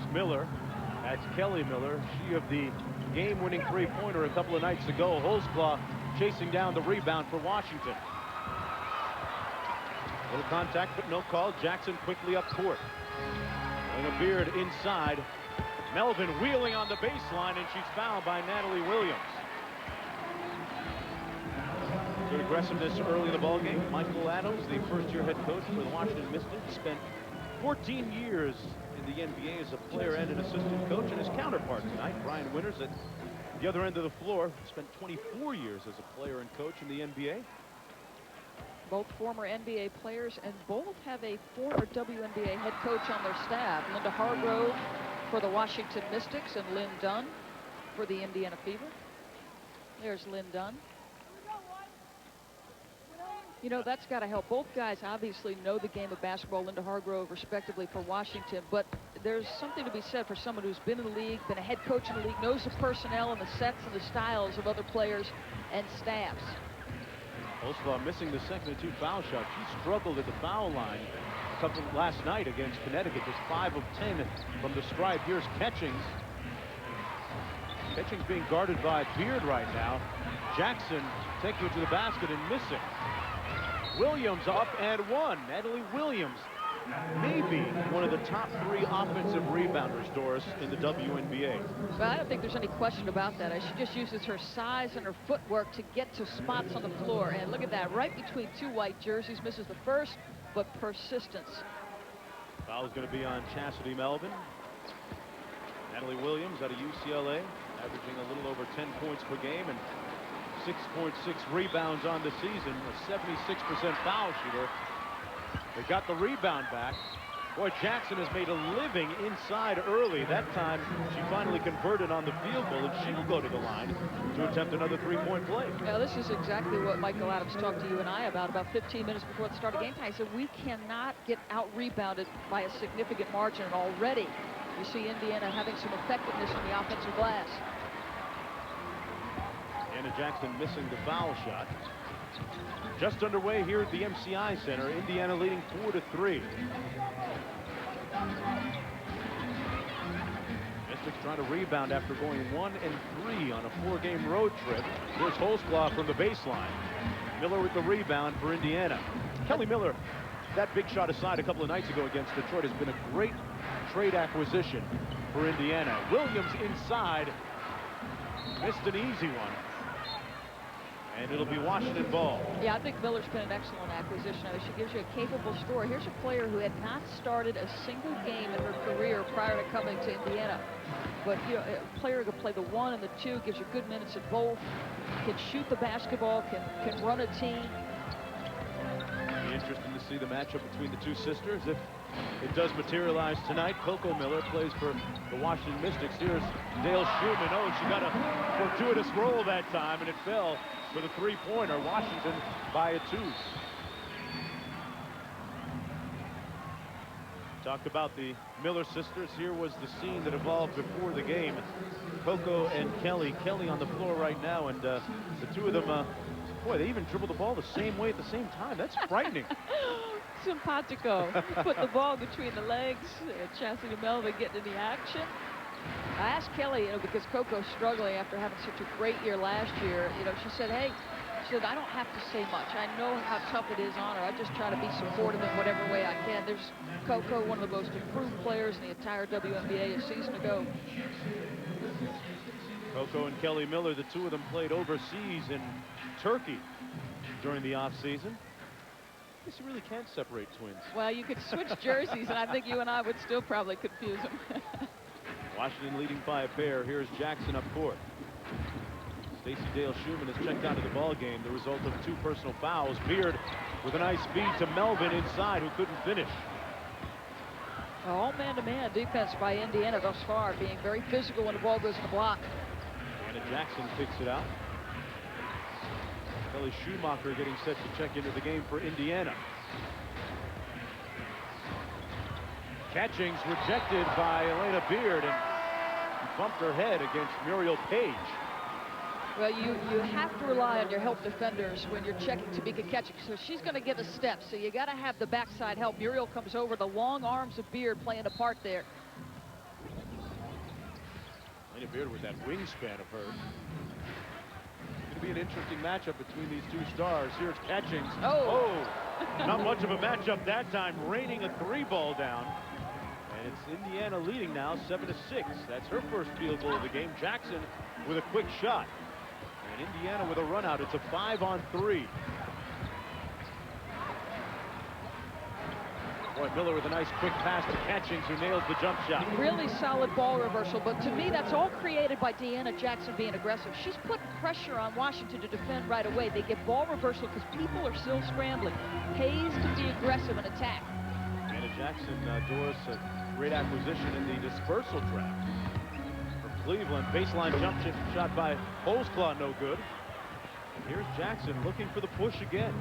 Here's Miller. That's Kelly Miller. She of the game-winning three-pointer a couple of nights ago. Holzclaw chasing down the rebound for Washington. Little contact, but no call. Jackson quickly up court. Elena Beard inside. Melvin wheeling on the baseline, and she's fouled by Natalie Williams. Good aggressiveness early in the ballgame. Michael Adams, the first-year head coach for the Washington Mystics, spent 14 years in the NBA as a player and an assistant coach, and his counterpart tonight, Brian Winters, at the other end of the floor, spent 24 years as a player and coach in the NBA. Both former NBA players, and both have a former WNBA head coach on their staff. Linda Hargrove for the Washington Mystics and Lynn Dunn for the Indiana Fever. There's Lynn Dunn. You know, that's got to help. Both guys obviously know the game of basketball, Linda Hargrove respectively for Washington, but there's something to be said for someone who's been in the league, been a head coach in the league, knows the personnel and the sets and the styles of other players and staffs. Holzclaw missing the second and 2 foul shot. She struggled at the foul line last night against Connecticut, just 5 of 10 from the stripe. Here's Catchings. Catchings being guarded by Beard right now. Jackson taking it to the basket and missing. Williams up and one. Natalie Williams, maybe one of the top 3 offensive rebounders, Doris, in the WNBA. Well, I don't think there's any question about that. She just uses her size and her footwork to get to spots on the floor. And look at that, right between 2 white jerseys. Misses the first, but persistence. Foul is going to be on Chastity Melvin. Natalie Williams out of UCLA, averaging a little over 10 points per game and 6.6 rebounds on the season, a 76% foul shooter. They got the rebound back. Boy, Jackson has made a living inside early. That time, she finally converted on the field goal, and she'll go to the line to attempt another 3-point play. Now, this is exactly what Michael Adams talked to you and I about 15 minutes before the start of game time. He said, we cannot get out-rebounded by a significant margin, and already you see Indiana having some effectiveness in the offensive glass. Anna Jackson missing the foul shot. Just underway here at the MCI Center. Indiana leading 4-3. Mystics trying to rebound after going 1-3 on a 4-game road trip. Here's Holzclaw from the baseline. Miller with the rebound for Indiana. Kelly Miller, that big shot aside a couple of nights ago against Detroit, has been a great trade acquisition for Indiana. Williams inside. Missed an easy one. And it'll be Washington ball. Yeah, I think Miller's been an excellent acquisition. I mean, she gives you a capable scorer. Here's a player who had not started a single game in her career prior to coming to Indiana. But, you know, a player who can play the 1 and the 2, gives you good minutes at both, can shoot the basketball, can run a team. It'll be interesting to see the matchup between the two sisters. If it does materialize tonight, Coco Miller plays for the Washington Mystics. Here's Dale Schumann. Oh, she got a fortuitous roll that time, and it fell for the 3-pointer. Washington by a 2. Talked about the Miller sisters. Here was the scene that evolved before the game. Coco and Kelly. Kelly on the floor right now, and the two of them, boy, they even dribble the ball the same way at the same time. That's frightening. Simpatico. Put the ball between the legs. Chastity Melvin getting in the action. I asked Kelly, you know, because Coco's struggling after having such a great year last year. You know, she said, hey, she said, I don't have to say much. I know how tough it is on her. I just try to be supportive in whatever way I can. There's Coco, one of the most improved players in the entire WNBA a season ago. Coco and Kelly Miller, the two of them played overseas in Turkey during the offseason. I guess you really can't separate twins. Well, you could switch jerseys, and I think you and I would still probably confuse them. Washington leading by a pair. Here's Jackson up court. Stacey Dale Schumann has checked out of the ball game, the result of 2 personal fouls. Beard with a nice feed to Melvin inside, who couldn't finish. All man-to-man defense by Indiana thus far, being very physical when the ball goes in the block. Anna Jackson picks it out. Kelly Schumacher getting set to check into the game for Indiana. Catchings rejected by Elena Beard, and bumped her head against Muriel Page. Well, you have to rely on your help defenders when you're checking Tamika Catchings. So she's going to get a step, so you got to have the backside help. Muriel comes over, the long arms of Beard playing a part there. Elena Beard with that wingspan of hers. It's going to be an interesting matchup between these two stars. Here's Catchings. Oh. Not much of a matchup that time, raining a 3-ball down. And it's Indiana leading now 7-6. That's her first field goal of the game. Jackson with a quick shot. And Indiana with a run out. It's a 5-on-3. Boy, Miller with a nice quick pass to Catchings, who nails the jump shot. Really solid ball reversal, but to me that's all created by Deanna Jackson being aggressive. She's put pressure on Washington to defend right away. They get ball reversal because people are still scrambling. Pays to be aggressive and attack. Deanna Jackson, Doris, a great acquisition in the dispersal draft. From Cleveland, baseline jump shot by Holzclaw, no good. And here's Jackson looking for the push again.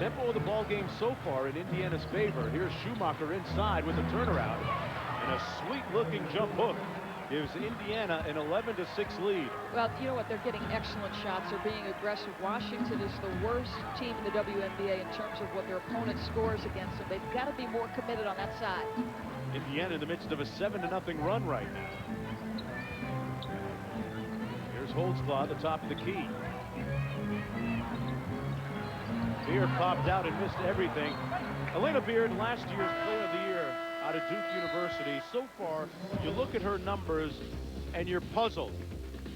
Tempo of the ball game so far in Indiana's favor. Here's Schumacher inside with a turnaround, and a sweet-looking jump hook gives Indiana an 11-6 lead. Well, you know what? They're getting excellent shots. They're being aggressive. Washington is the worst team in the WNBA in terms of what their opponent scores against them. They've got to be more committed on that side. Indiana in the midst of a 7-0 run right now. Here's Holzclaw at the top of the key. Beard popped out and missed everything. Elena Beard, last year's Player of the Year out of Duke University. So far, you look at her numbers and you're puzzled.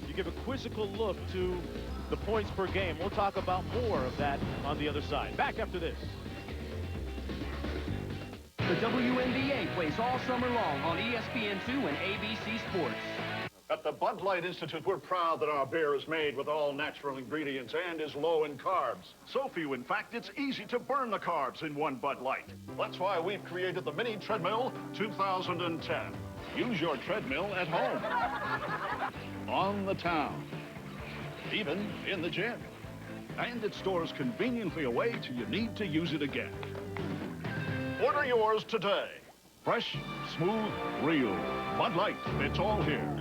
You give a quizzical look to the points per game. We'll talk about more of that on the other side. Back after this. The WNBA plays all summer long on ESPN2 and ABC Sports. At the Bud Light Institute, we're proud that our beer is made with all natural ingredients and is low in carbs. So few, in fact, it's easy to burn the carbs in one Bud Light. That's why we've created the Mini Treadmill 2010. Use your treadmill at home, on the town, even in the gym. And it stores conveniently away till you need to use it again. Order yours today. Fresh, smooth, real. Bud Light, it's all here.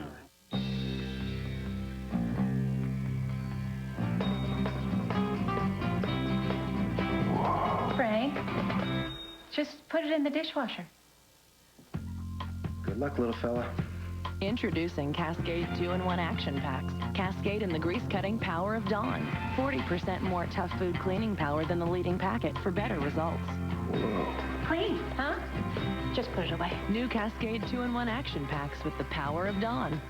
Frank, just put it in the dishwasher. Good luck, little fella. Introducing Cascade 2-in-1 Action Packs. Cascade and the grease-cutting power of Dawn. 40% more tough food cleaning power than the leading packet for better results. Whoa. Clean, huh? Just put it away. New Cascade 2-in-1 Action Packs with the power of Dawn.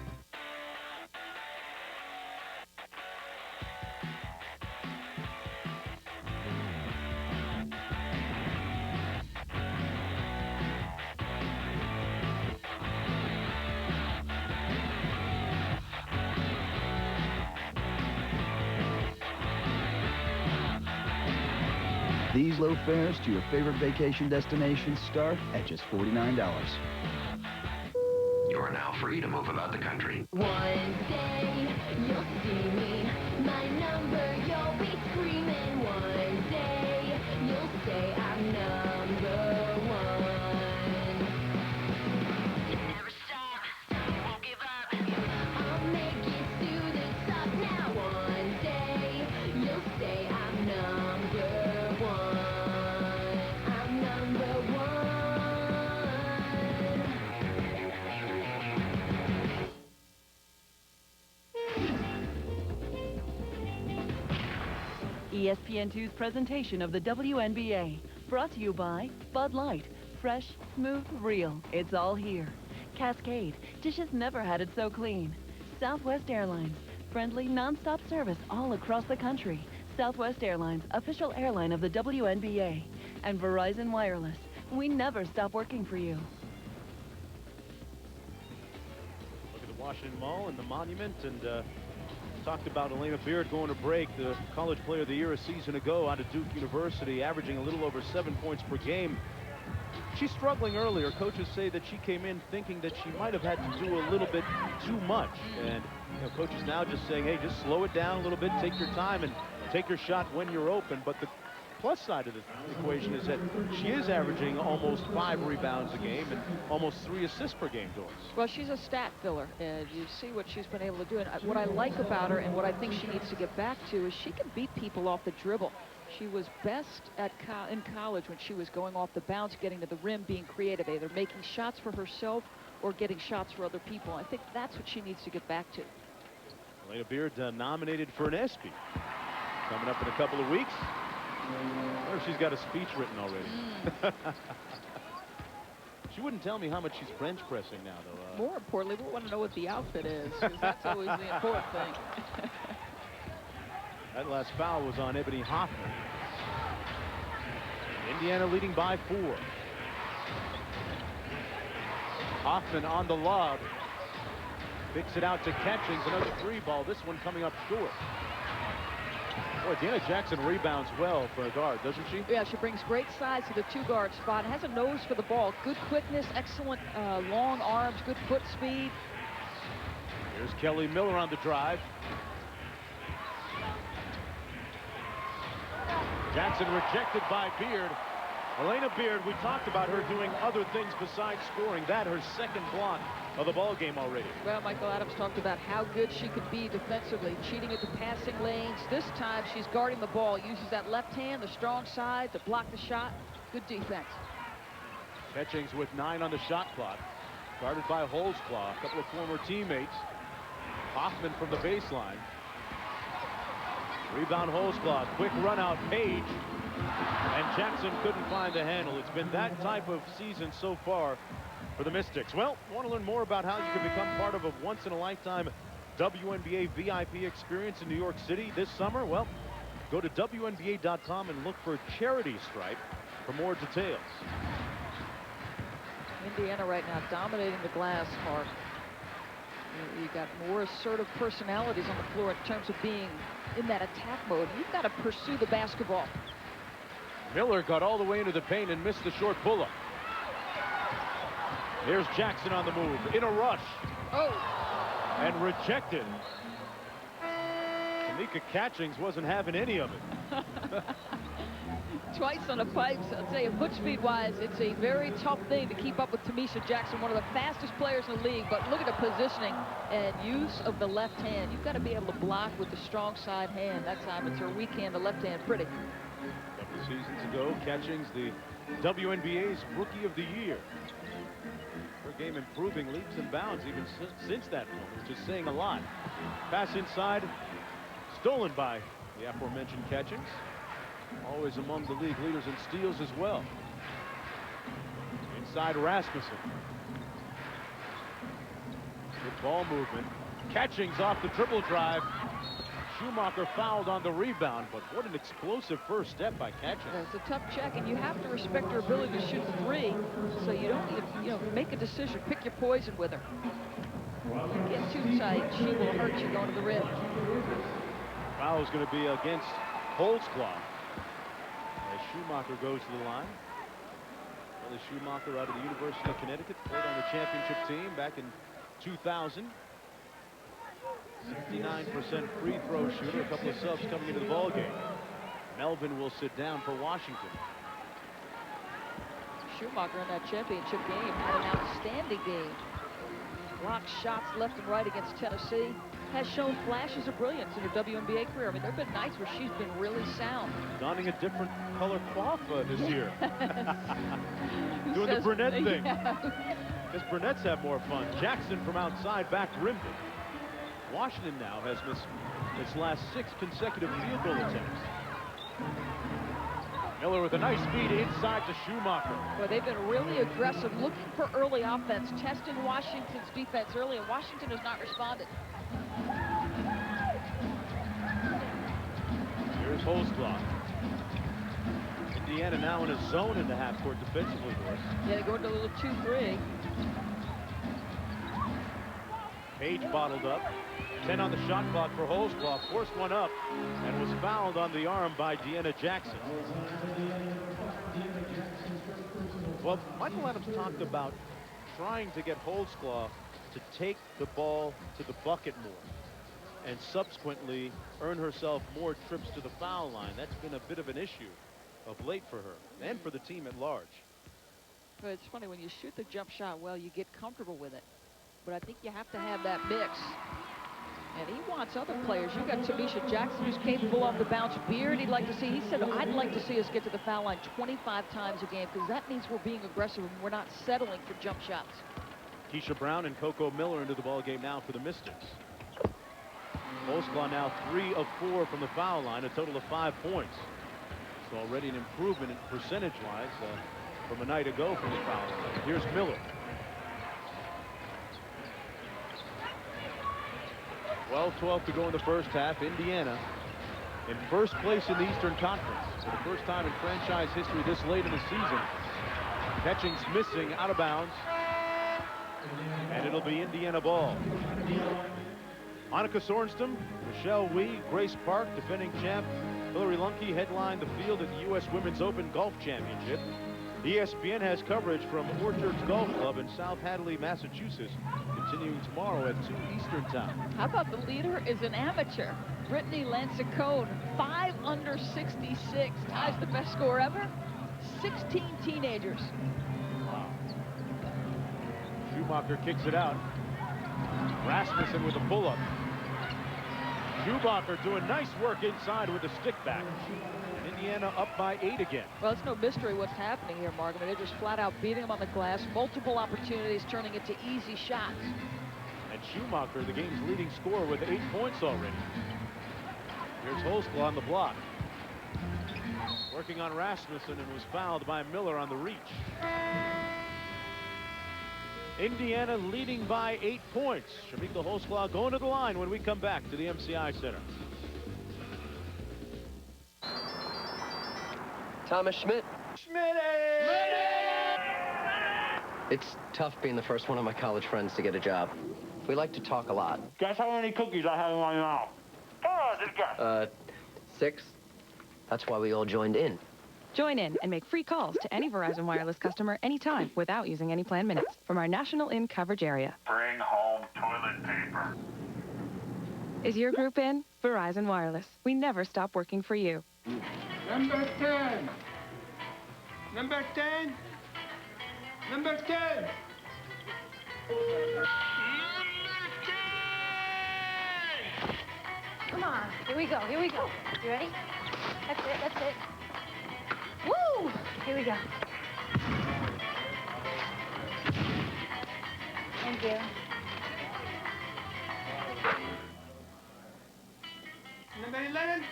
These low fares to your favorite vacation destinations start at just $49. You're now free to move about the country. One day, you'll see me. My number, you'll be screaming. One day, you'll say I'm number one. You never stop, you won't give up. I'll make it to the top now. One day, you'll say I'm number one. I'm number one. ESPN2's presentation of the WNBA. Brought to you by Bud Light. Fresh, smooth, real. It's all here. Cascade. Dishes never had it so clean. Southwest Airlines. Friendly, non-stop service all across the country. Southwest Airlines, official airline of the WNBA. And Verizon Wireless. We never stop working for you. Look at the Washington Mall and the monument, and talked about Elena Beard going to break, the College Player of the Year a season ago out of Duke University, averaging a little over 7 points per game. She's struggling earlier. Coaches say that she came in thinking that she might have had to do a little bit too much. And coaches now just saying, hey, just slow it down a little bit, take your time, and take your shot when you're open. But the plus side of the equation is that she is averaging almost 5 rebounds a game and almost 3 assists per game, Doris. Well, she's a stat filler, and you see what she's been able to do. And what I like about her and what I think she needs to get back to is she can beat people off the dribble. She was best in college when she was going off the bounce, getting to the rim, being creative, either making shots for herself or getting shots for other people. I think that's what she needs to get back to. Elena Beard nominated for an ESPY coming up in a couple of weeks. I wonder if she's got a speech written already. She wouldn't tell me how much she's bench pressing now, though. More importantly, we want to know what the outfit is, 'cause that's always the important thing. That last foul was on Ebony Hoffman. Indiana leading by 4. Hoffman on the lob. Kicks it out to Catchings. Another 3 ball. This one coming up short. Boy, Deanna Jackson rebounds well for a guard, doesn't she? Yeah, she brings great size to the 2-guard spot. Has a nose for the ball. Good quickness, excellent long arms, good foot speed. Here's Kelly Miller on the drive. Jackson rejected by Beard. Elena Beard, we talked about her doing other things besides scoring. That her second block of the ball game already. Well, Michael Adams talked about how good she could be defensively, cheating at the passing lanes. This time she's guarding the ball, uses that left hand, the strong side, to block the shot. Good defense. Catchings with 9 on the shot clock. Guarded by Holzclaw, a couple of former teammates. Hoffman from the baseline. Rebound Holzclaw, quick run out Page. And Jackson couldn't find the handle. It's been that type of season so far for the Mystics. Well, want to learn more about how you can become part of a once-in-a-lifetime WNBA VIP experience in New York City this summer? Well, go to WNBA.com and look for Charity Stripe for more details. Indiana right now dominating the glass, Mark. You got more assertive personalities on the floor in terms of being in that attack mode. You've got to pursue the basketball. Miller got all the way into the paint and missed the short pull-up. Here's Jackson on the move, in a rush. Oh! And rejected. Tamika Catchings wasn't having any of it. Twice on the pipes. I'll tell you, foot speed-wise, it's a very tough thing to keep up with Tamisha Jackson, one of the fastest players in the league. But look at the positioning and use of the left hand. You've got to be able to block with the strong side hand. That time it's her weak hand, the left hand, pretty. A couple of seasons ago, Catchings, the WNBA's Rookie of the Year. Her game improving leaps and bounds even since that moment, which is saying a lot. Pass inside, stolen by the aforementioned Catchings. Always among the league leaders in steals as well. Inside Rasmussen. Good ball movement. Catchings off the dribble drive. Schumacher fouled on the rebound, but what an explosive first step by Catchings. It's a tough check, and you have to respect her ability to shoot the 3, so you don't need to, make a decision. Pick your poison with her. If you get too tight, she will hurt you going to the rim. Foul is going to be against Holzclaw. As Schumacher goes to the line. Kelly Schumacher out of the University of Connecticut, played on the championship team back in 2000. 69% free throw shooter. A couple of subs coming into the ball game. Melvin will sit down for Washington. Schumacher in that championship game had an outstanding game. Blocked shots left and right against Tennessee. Has shown flashes of brilliance in her WNBA career. I mean, there have been nights where she's been really sound. Donning a different color coif this year. Doing the brunette thing. Because brunettes have more fun. Jackson from outside back rimmed it. Washington now has missed its last 6 consecutive field goal attempts. Miller with a nice feed inside to Schumacher. Well, they've been really aggressive, looking for early offense, testing Washington's defense early, and Washington has not responded. Here's Holzclaw. Indiana now in a zone in the half-court defensively, boys. Yeah, they go into a little 2-3. Page bottled up. 10 on the shot clock for Holzclaw. Forced one up and was fouled on the arm by Deanna Jackson. Well, Michael Adams talked about trying to get Holzclaw to take the ball to the bucket more and subsequently earn herself more trips to the foul line. That's been a bit of an issue of late for her and for the team at large. But it's funny, when you shoot the jump shot well, you get comfortable with it. But I think you have to have that mix. And he wants other players. You've got Tamisha Jackson, who's capable off the bounce. Beard, he'd like to see. He said, I'd like to see us get to the foul line 25 times a game, because that means we're being aggressive and we're not settling for jump shots. Keisha Brown and Coco Miller into the ball game now for the Mystics. Holzclaw now 3 of 4 from the foul line, a total of 5 points. So already an improvement in percentage-wise from a night ago from the foul line. Here's Miller. 12-12 to go in the first half. Indiana in first place in the Eastern Conference for the first time in franchise history this late in the season. Catching's missing, out of bounds, and it'll be Indiana ball. Annika Sorenstam, Michelle Wee, Grace Park, defending champ Hillary Lunke headlined the field at the U.S. Women's Open Golf Championship. ESPN has coverage from Orchards Golf Club in South Hadley, Massachusetts, continuing tomorrow at 2 Eastern time. How about the leader is an amateur, Brittany Lancicone, 5 under 66, ties the best score ever. 16 teenagers. Wow. Schumacher kicks it out. Rasmussen with a pull-up. Schumacher doing nice work inside with the stick back. And Indiana up by 8 again. Well, it's no mystery what's happening here, Mark. I mean, they're just flat out beating them on the glass. Multiple opportunities turning into easy shots. And Schumacher, the game's leading scorer, with 8 points already. Here's Holzclaw on the block. Working on Rasmussen and was fouled by Miller on the reach. Indiana leading by 8 points. Shamika Holzclaw going to the line when we come back to the MCI Center. Thomas Schmidt. It's tough being the first one of my college friends to get a job. We like to talk a lot. Guess how many cookies I have in my mouth? 6. That's why we all joined in. Join in and make free calls to any Verizon Wireless customer anytime without using any plan minutes from our national in coverage area. Bring home toilet paper. Is your group in? Verizon Wireless. We never stop working for you. Number 10. Number 10. Number 10. Come on. Here we go. Here we go. You ready? That's it. That's it. Woo! Here we go. Thank you. Number 11.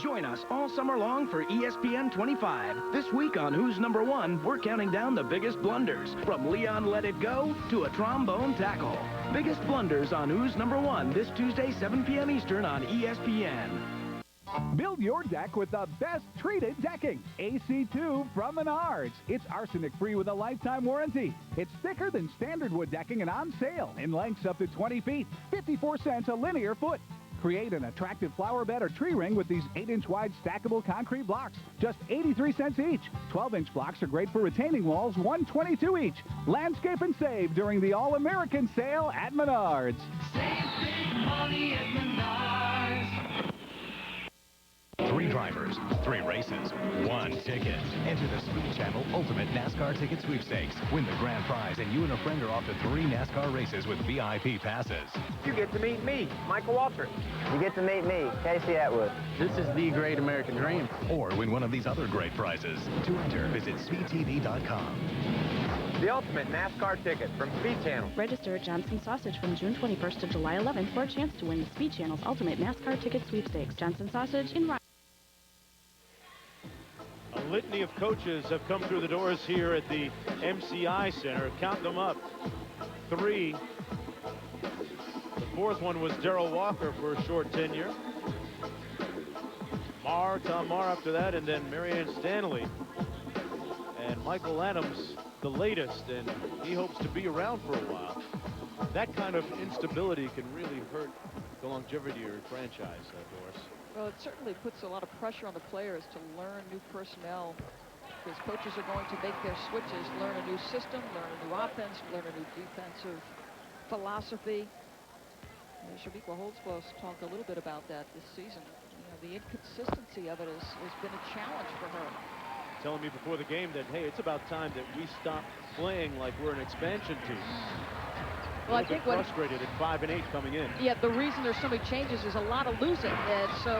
Join us all summer long for ESPN 25. This week on Who's Number One, we're counting down the biggest blunders, from Leon Let It Go to a trombone tackle. Biggest blunders on Who's Number One this Tuesday, 7 p.m. Eastern on ESPN. Build your deck with the best treated decking. AC2 from Menards. It's arsenic-free with a lifetime warranty. It's thicker than standard wood decking and on sale in lengths up to 20 feet, 54 cents a linear foot. Create an attractive flower bed or tree ring with these 8-inch wide stackable concrete blocks, just 83 cents each. 12-inch blocks are great for retaining walls, $122 each. Landscape and save during the All-American sale at Menards. Save big money at Menards. 3 drivers, 3 races, 1 ticket. Enter the Speed Channel Ultimate NASCAR Ticket Sweepstakes. Win the grand prize, and you and a friend are off to 3 NASCAR races with VIP passes. You get to meet me, Michael Waltrip. You get to meet me, Casey Atwood. This is the great American dream. Or win one of these other great prizes. To enter, visit speedtv.com. The ultimate NASCAR ticket from Speed Channel. Register at Johnson Sausage from June 21st to July 11th for a chance to win the Speed Channel's Ultimate NASCAR Ticket Sweepstakes. Johnson Sausage in Rye. A litany of coaches have come through the doors here at the MCI Center. Count them up. 3. The 4th one was Darrell Walker for a short tenure. Tom Marr after that, and then Marianne Stanley. And Michael Adams, the latest, and he hopes to be around for a while. That kind of instability can really hurt the longevity of your franchise, Doris. Well, it certainly puts a lot of pressure on the players to learn new personnel, because coaches are going to make their switches, learn a new system, learn a new offense, learn a new defensive philosophy. Shamika Holzclaw talked a little bit about that this season. You know, the inconsistency of it has been a challenge for her. Telling me before the game that, hey, it's about time that we stop playing like we're an expansion team. Well, I think what frustrated at 5 and 8 coming in. Yeah, the reason there's so many changes is a lot of losing, and so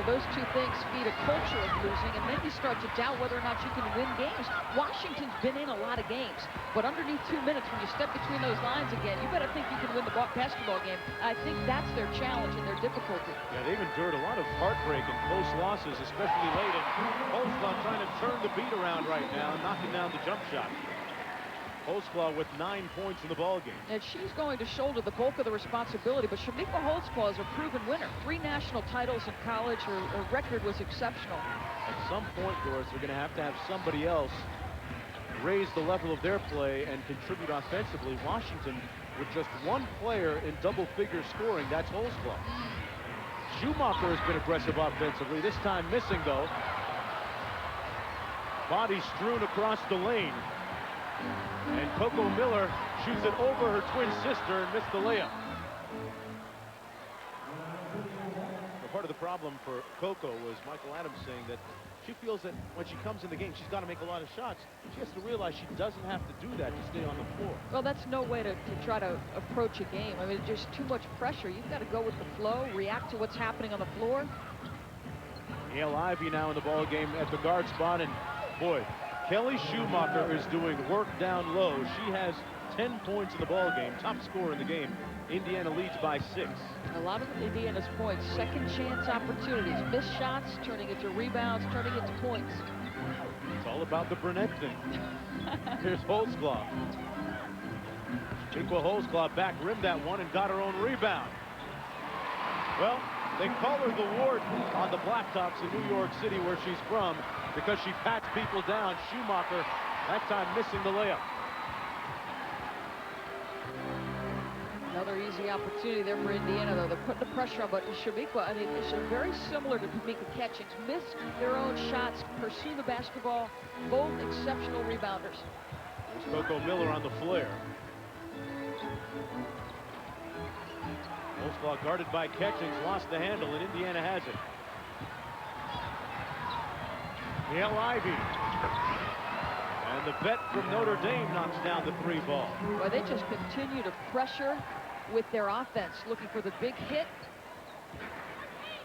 those two things feed a culture of losing, and then you start to doubt whether or not you can win games. Washington's been in a lot of games, but underneath 2 minutes, when you step between those lines again, you better think you can win the basketball game. I think that's their challenge and their difficulty. Yeah, they've endured a lot of heartbreak and close losses, especially late. And Holzclaw trying to turn the beat around right now, knocking down the jump shot. Holzclaw with 9 points in the ballgame. And she's going to shoulder the bulk of the responsibility, but Shamika Holzclaw is a proven winner. 3 national titles in college. Her record was exceptional. At some point, Doris, they're going to have somebody else raise the level of their play and contribute offensively. Washington with just 1 player in double-figure scoring. That's Holzclaw. Schumacher has been aggressive offensively, this time missing, though. Body strewn across the lane. And Coco Miller shoots it over her twin sister and missed the layup. Well, part of the problem for Coco was Michael Adams saying that she feels that when she comes in the game, she's got to make a lot of shots. She has to realize she doesn't have to do that to stay on the floor. Well, that's no way to try to approach a game. I mean, just too much pressure. You've got to go with the flow, react to what's happening on the floor. Yale Ivy now in the ball game at the guard spot, and boy, Kelly Schumacher is doing work down low. She has 10 points in the ball game, top scorer in the game. Indiana leads by 6. A lot of Indiana's points, second chance opportunities, missed shots, turning into rebounds, turning into points. It's all about the Burnett thing. Here's Holzclaw. Chiqua Holzclaw back rimmed that one and got her own rebound. Well, they call her the warden on the Blacktops in New York City, where she's from, because she pats people down. Schumacher, that time missing the layup. Another easy opportunity there for Indiana, though. They're putting the pressure on, but Shamika, I mean, it's very similar to Tamika Catchings. Miss their own shots, pursue the basketball, both exceptional rebounders. There's Coco Miller on the flare. Holzclaw guarded by Catchings, lost the handle, and Indiana has it. Yale Ivy. And the vet from Notre Dame knocks down the 3 ball. Well, they just continue to pressure with their offense, looking for the big hit.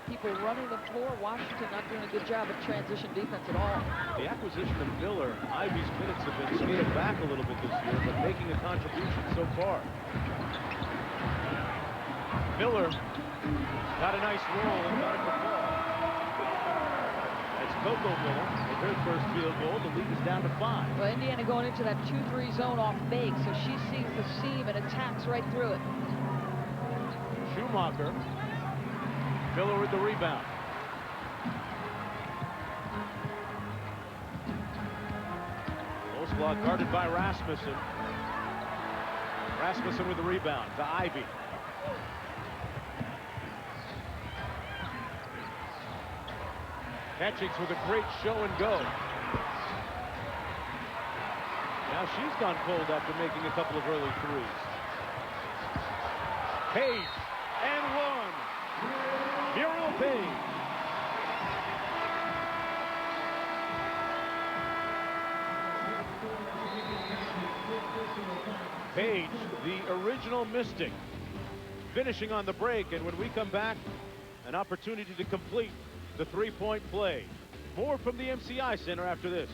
People running the floor. Washington not doing a good job of transition defense at all. The acquisition of Miller, Ivy's minutes have been scaled back a little bit this year, but making a contribution so far. Miller got a nice roll and got it to fall. That's Coco Miller with her first field goal. The lead is down to 5. Well, Indiana going into that 2-3 zone off fake, so she sees the seam and attacks right through it. Schumacher. Miller with the rebound. Holzclaw guarded by Rasmussen. Rasmussen with the rebound to Ivy. Catchings with a great show and go. Now she's gone cold after making a couple of early threes. Page and 1. Muriel Page. Page, the original Mystic, finishing on the break, and when we come back, an opportunity to complete the 3-point play. More from the MCI Center after this.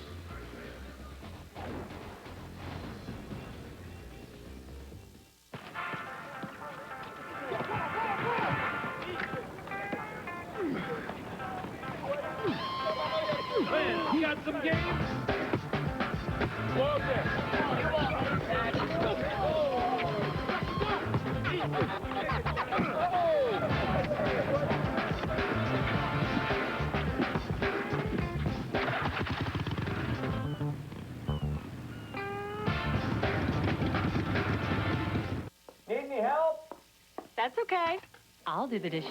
Man, he got some games. Need any help? That's okay. I'll do the dishes.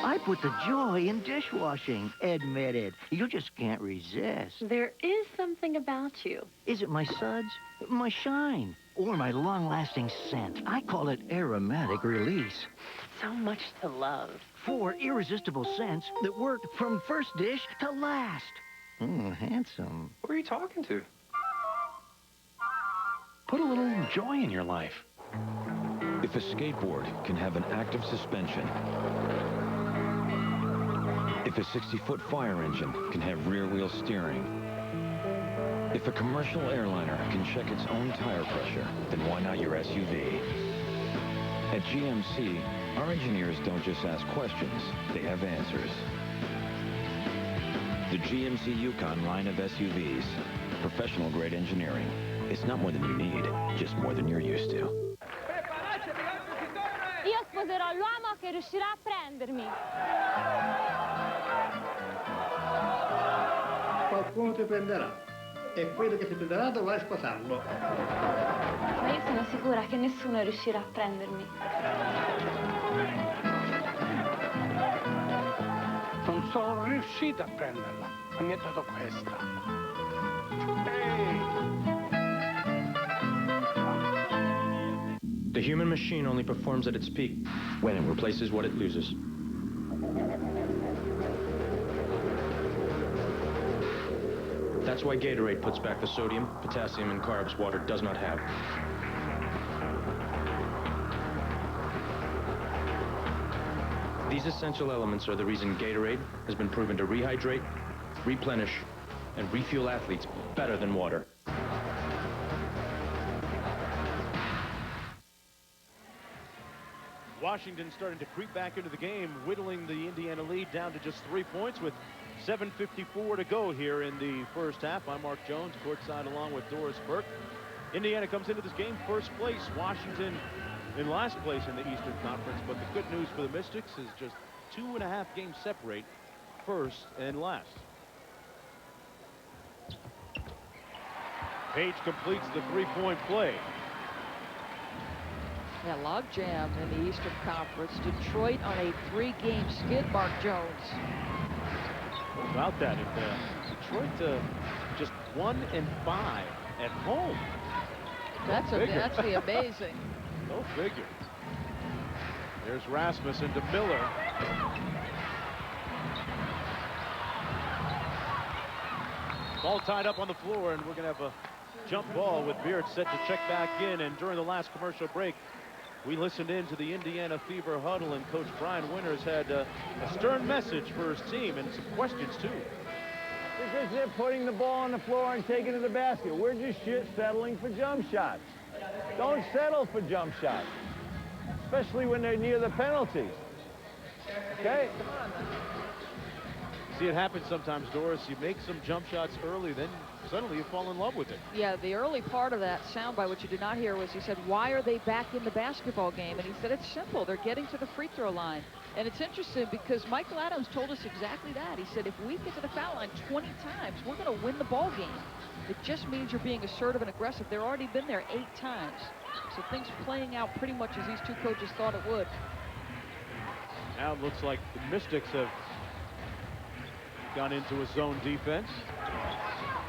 I put the joy in dishwashing. Admit it. You just can't resist. There is something about you. Is it my suds, my shine, or my long-lasting scent? I call it aromatic release. So much to love. 4 irresistible scents that work from first dish to last. Handsome. Who are you talking to? Put a little joy in your life. If a skateboard can have an active suspension, if a 60-foot fire engine can have rear-wheel steering, if a commercial airliner can check its own tire pressure, then why not your SUV? At GMC, our engineers don't just ask questions, they have answers. The GMC Yukon line of SUVs. Professional-grade engineering. It's not more than you need, just more than you're used to. Io sposerò l'uomo che riuscirà a prendermi. Qualcuno ti prenderà e quello che ti prenderà dovrai sposarlo. Ma io sono sicura che nessuno riuscirà a prendermi. Non sono riuscita a prenderla, ma mi ha dato questa. The human machine only performs at its peak when it replaces what it loses. That's why Gatorade puts back the sodium, potassium, and carbs water does not have. These essential elements are the reason Gatorade has been proven to rehydrate, replenish, and refuel athletes better than water. Washington starting to creep back into the game, whittling the Indiana lead down to just 3 points with 7:54 to go here in the first half. I'm Mark Jones, courtside along with Doris Burke. Indiana comes into this game first place. Washington in last place in the Eastern Conference, but the good news for the Mystics is just 2.5 games separate first and last. Page completes the three-point play. Yeah, logjam in the Eastern Conference. Detroit on a 3-game skid, Mark Jones. What about that? If Detroit just 1-5 at home. That's actually amazing. Go figure. There's Rasmussen to Miller. Ball tied up on the floor, and we're going to have a jump ball with Beard set to check back in. And during the last commercial break, we listened in to the Indiana Fever huddle, and Coach Brian Winters had a stern message for his team and some questions, too. Because they're putting the ball on the floor and taking it to the basket. We're just settling for jump shots. Don't settle for jump shots, especially when they're near the penalties. Okay? See, it happens sometimes, Doris. You make some jump shots early, then suddenly you fall in love with it. Yeah, the early part of that soundbite, which you did not hear, was he said, why are they back in the basketball game? And he said, it's simple. They're getting to the free throw line. And it's interesting because Michael Adams told us exactly that. He said, if we get to the foul line 20 times, we're going to win the ball game. It just means you're being assertive and aggressive. They've already been there 8 times. So things playing out pretty much as these two coaches thought it would. Now it looks like the Mystics have gone into a zone defense.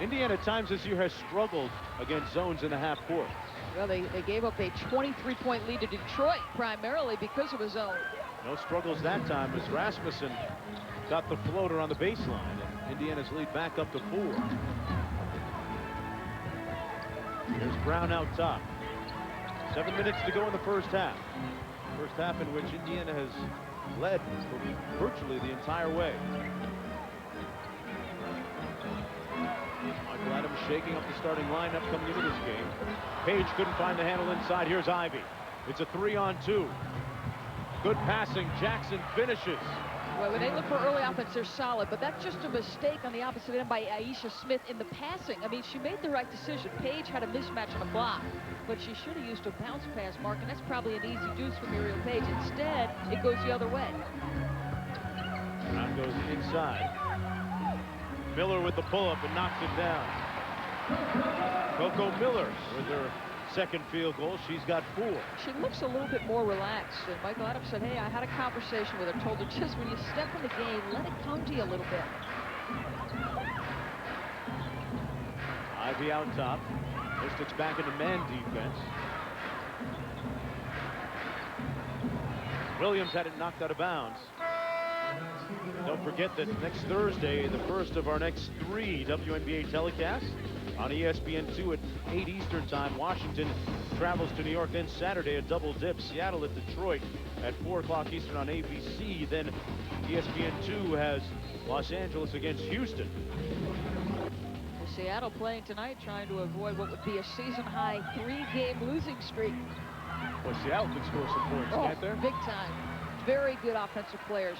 Indiana at times this year has struggled against zones in the half court. Well, they gave up a 23-point lead to Detroit primarily because of a zone. No struggles that time as Rasmussen got the floater on the baseline, and Indiana's lead back up to 4. There's Brown out top. 7 minutes to go in the first half. First half in which Indiana has led for virtually the entire way. Michael Adams shaking up the starting lineup coming into this game. Page couldn't find the handle inside. Here's Ivy. It's a 3-on-2. Good passing. Jackson finishes. Well, when they look for early offense, they're solid, but that's just a mistake on the opposite end by Aisha Smith in the passing. I mean, she made the right decision. Page had a mismatch on a block, but she should have used a bounce pass, Mark, and that's probably an easy deuce for Muriel Page. Instead, it goes the other way. Brown goes inside. Miller with the pull-up and knocks it down. Coco Miller with her second field goal. She's got 4. She looks a little bit more relaxed, and Michael Adams said, hey, I had a conversation with her, told her just when you step in the game, let it come to you a little bit. Ivy out top. Mystics back into man defense. Williams had it knocked out of bounds. Don't forget that next Thursday, the first of our next 3 WNBA telecasts, On ESPN2 at 8 Eastern Time, Washington travels to New York. Then Saturday, a double dip. Seattle at Detroit at 4 o'clock Eastern on ABC. Then ESPN2 has Los Angeles against Houston. Seattle playing tonight, trying to avoid what would be a season-high 3-game losing streak. Well, Seattle can score some points, can't there? Big time. Very good offensive players.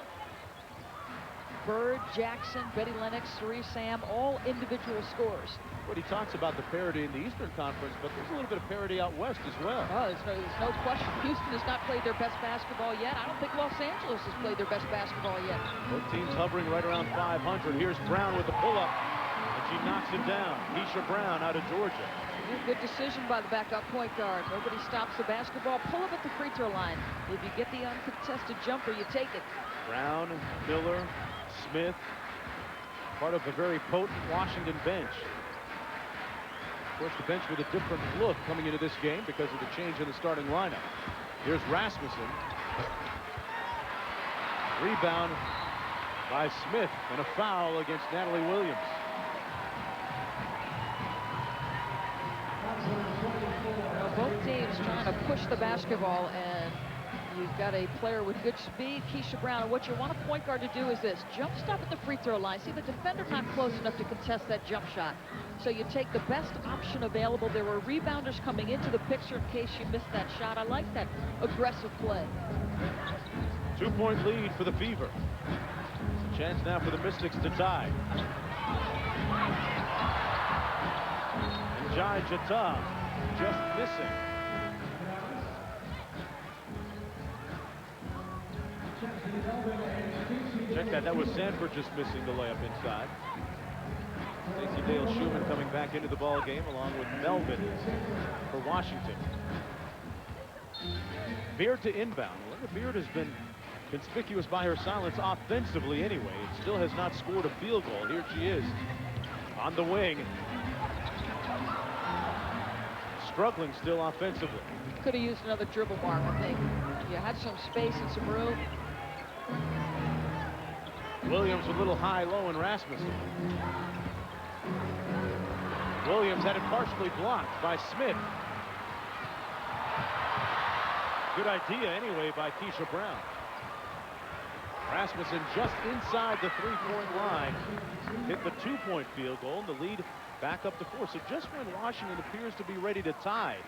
Bird, Jackson, Betty Lennox, Cerise Sam, all individual scores. But he talks about the parity in the Eastern Conference, but there's a little bit of parity out west as well. Oh, there's no question. Houston has not played their best basketball yet. I don't think Los Angeles has played their best basketball yet. Both teams hovering right around 500. Here's Brown with the pull-up, and she knocks it down. Keisha Brown out of Georgia. Good decision by the backup point guard. Nobody stops the basketball. Pull up at the free throw line. If you get the uncontested jumper, you take it. Brown, Miller, Smith, part of a very potent Washington bench. Of course, the bench with a different look coming into this game because of the change in the starting lineup. Here's Rasmussen. Rebound by Smith, and a foul against Natalie Williams. Both teams trying to push the basketball, and you've got a player with good speed, Keisha Brown. And what you want a point guard to do is this: jump stop at the free throw line. See the defender not close enough to contest that jump shot. So you take the best option available. There were rebounders coming into the picture in case you missed that shot. I like that aggressive play. 2-point lead for the Fever. Chance now for the Mystics to tie. And Jai Jata just missing. Check that. That was Sanford just missing the layup inside. Stacey Dale Schumann coming back into the ball game along with Melvin for Washington. Beard to inbound. Linda Beard has been conspicuous by her silence offensively anyway. It still has not scored a field goal. Here she is on the wing. Struggling still offensively. Could have used another dribble mark, I think. You had some space and some room. Williams a little high-low in Rasmussen. Williams had it partially blocked by Smith. Good idea anyway by Keisha Brown. Rasmussen just inside the 3-point line. Hit the 2-point field goal, and the lead back up to 4. So just when Washington appears to be ready to tie,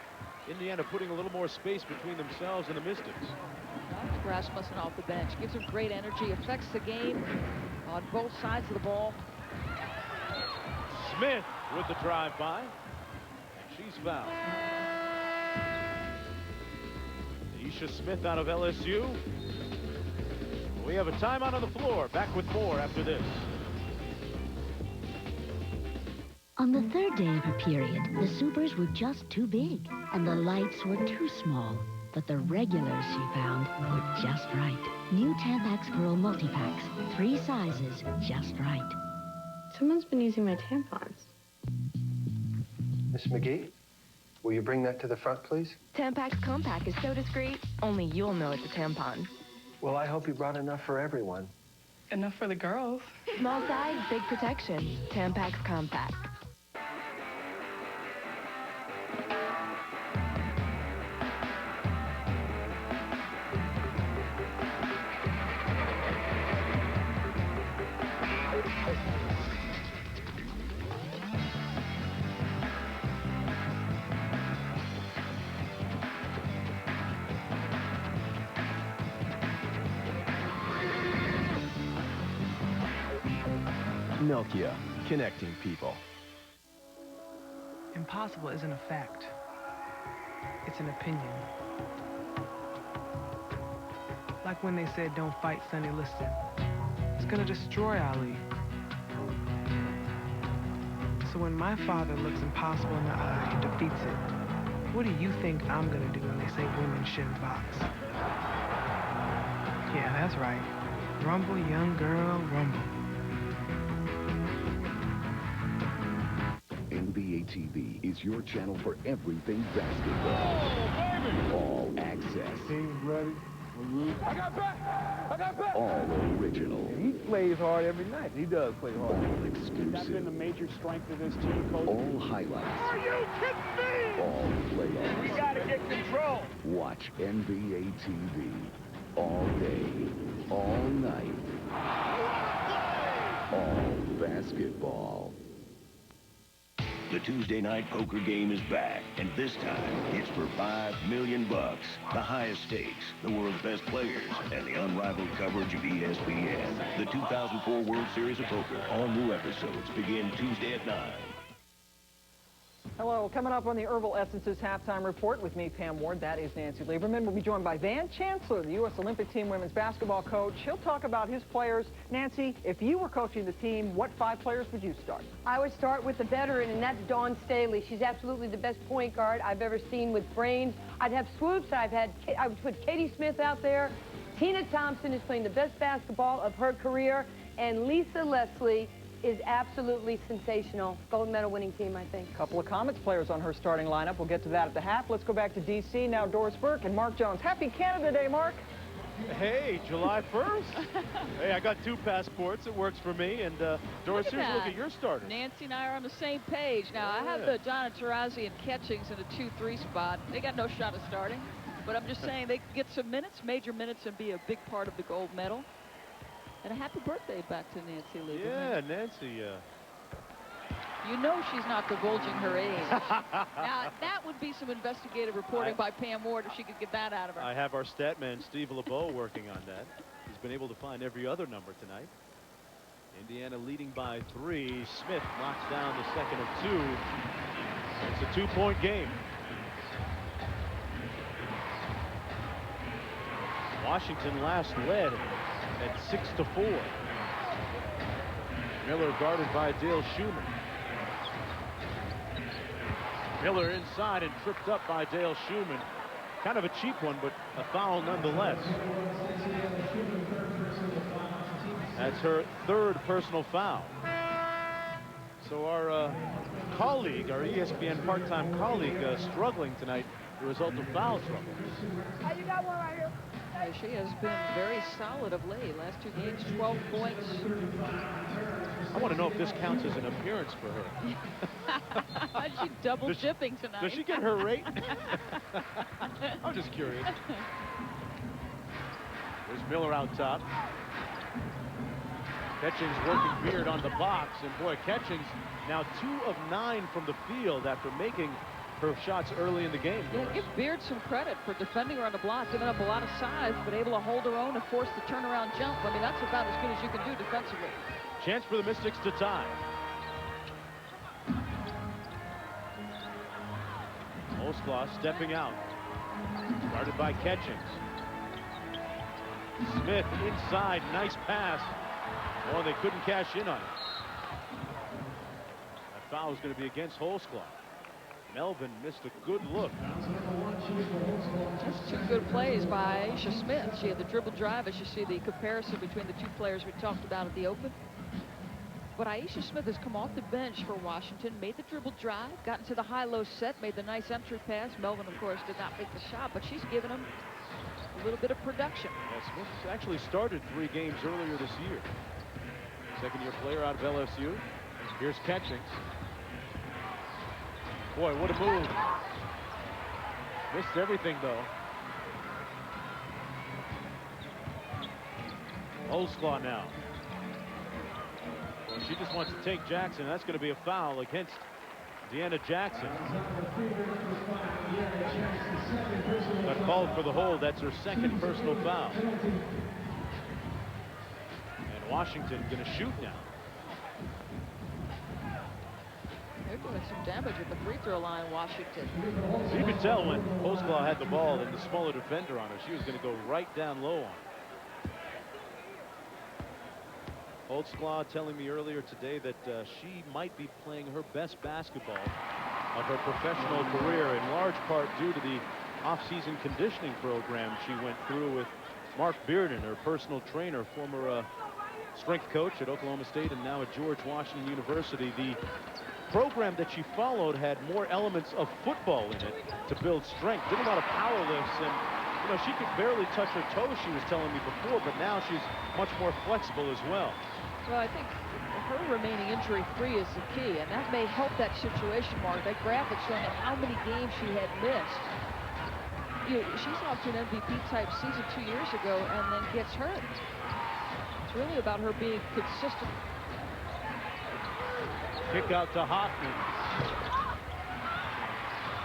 Indiana putting a little more space between themselves and the Mystics. Rasmussen off the bench gives him great energy, affects the game on both sides of the ball. Smith with the drive-by, and she's fouled. Isha Smith out of LSU. We have a timeout on the floor. Back with more after this. On the third day of her period, the supers were just too big, and the lights were too small. But the regulars, she found, were just right. New Tampax Pearl Multi-Packs. 3 sizes, just right. Someone's been using my tampons. Miss McGee, will you bring that to the front, please? Tampax Compact is so discreet, only you'll know it's a tampon. Well, I hope you brought enough for everyone. Enough for the girls. Small size, big protection. Tampax Compact. Nokia, connecting people. Impossible isn't a fact. It's an opinion. Like when they said don't fight Sonny Liston. It's gonna destroy Ali. So when my father looks impossible in the eye and defeats it, what do you think I'm gonna do when they say women shouldn't box? Yeah, that's right. Rumble, young girl, rumble. NBA TV is your channel for everything basketball. All access. Team ready? I got back! I got back! All original. He plays hard every night. He does play hard. All exclusive. That's been the major strength of this team, Coach. All highlights. Are you kidding me? All playoffs. We got to get control. Watch NBA TV all day, all night. All basketball. The Tuesday night poker game is back, and this time it's for $5 million. The highest stakes, the world's best players, and the unrivaled coverage of ESPN. The 2004 World Series of Poker. All new episodes begin Tuesday at 9. Hello, coming up on the Herbal Essences halftime report with me, Pam Ward. That is Nancy Lieberman. We'll be joined by Van Chancellor, the U.S. Olympic team women's basketball coach. He'll talk about his players. Nancy, if you were coaching the team, what 5 players would you start? I would start with the veteran, and that's Dawn Staley. She's absolutely the best point guard I've ever seen with brains. I'd have swoops. I would put Katie Smith out there. Tina Thompson is playing the best basketball of her career, and Lisa Leslie is absolutely sensational. Gold medal winning team, I think. A couple of Comets players on her starting lineup. We'll get to that at the half. Let's go back to D.C. now. Doris Burke and Mark Jones. Happy Canada Day, Mark. Hey, July 1st. Hey, I got 2 passports. It works for me. And Doris, here's a look at your starters. Nancy and I are on the same page. Now, I have the Donna Taurasi and Catchings in a 2-3 spot. They got no shot of starting. But I'm just saying they can get some minutes, major minutes, and be a big part of the gold medal. And a happy birthday back to Nancy Lieberman. Yeah, Nancy. You know she's not divulging her age. Now, that would be some investigative reporting by Pam Ward if she could get that out of her. I have our stat man, Steve LeBeau, working on that. He's been able to find every other number tonight. Indiana leading by 3. Smith knocks down the second of 2. It's a 2-point game. Washington last led at 6-4. Miller guarded by Dale Schumann. Miller inside and tripped up by Dale Schumann. Kind of a cheap one, but a foul nonetheless. That's her 3rd personal foul. So our colleague, our ESPN part-time colleague, struggling tonight as a result of foul trouble. You got one right here. She has been very solid of late. Last 2 games, 12 points. I want to know if this counts as an appearance for her. She's double shipping tonight. Does she get her rate? I'm just curious. There's Miller out top. Catchings working Beard on the box. And boy, Catchings now 2 of 9 from the field after making her shots early in the game. Yeah, give Beard some credit for defending her on the block, giving up a lot of size, but able to hold her own and force the turnaround jump. I mean, that's about as good as you can do defensively. Chance for the Mystics to tie. Osklaw stepping out. Guarded by Catchings. Smith inside, nice pass. Oh, they couldn't cash in on it. That foul is going to be against Holsclaw. Melvin missed a good look. Just 2 good plays by Aisha Smith. She had the dribble drive, as you see the comparison between the 2 players we talked about at the Open. But Aisha Smith has come off the bench for Washington, made the dribble drive, got into the high-low set, made the nice entry pass. Melvin, of course, did not make the shot, but she's given him a little bit of production. Yeah, Smith actually started 3 games earlier this year. Second-year player out of LSU. Here's Catchings. Boy, what a move. Missed everything, though. Holsclaw now. Well, she just wants to take Jackson. That's going to be a foul against Deanna Jackson. Got called for the hold. That's her 2nd personal foul. And Washington going to shoot now. They're doing some damage at the free throw line, Washington. So you could tell when Holsclaw had the ball and the smaller defender on her, she was going to go right down low on her. Holsclaw telling me earlier today that she might be playing her best basketball of her professional career, in large part due to the off-season conditioning program she went through with Mark Bearden, her personal trainer, former strength coach at Oklahoma State and now at George Washington University. The program that she followed had more elements of football in it to build strength. Did a lot of power lifts, and You know, she could barely touch her toes, she was telling me before, but now she's much more flexible as well. Well, I think her remaining injury-free is the key, and that may help that situation, Mark. That graphic showing how many games she had missed. She's off to an MVP-type season 2 years ago and then gets hurt. It's really about her being consistent. Kick out to Hoffman.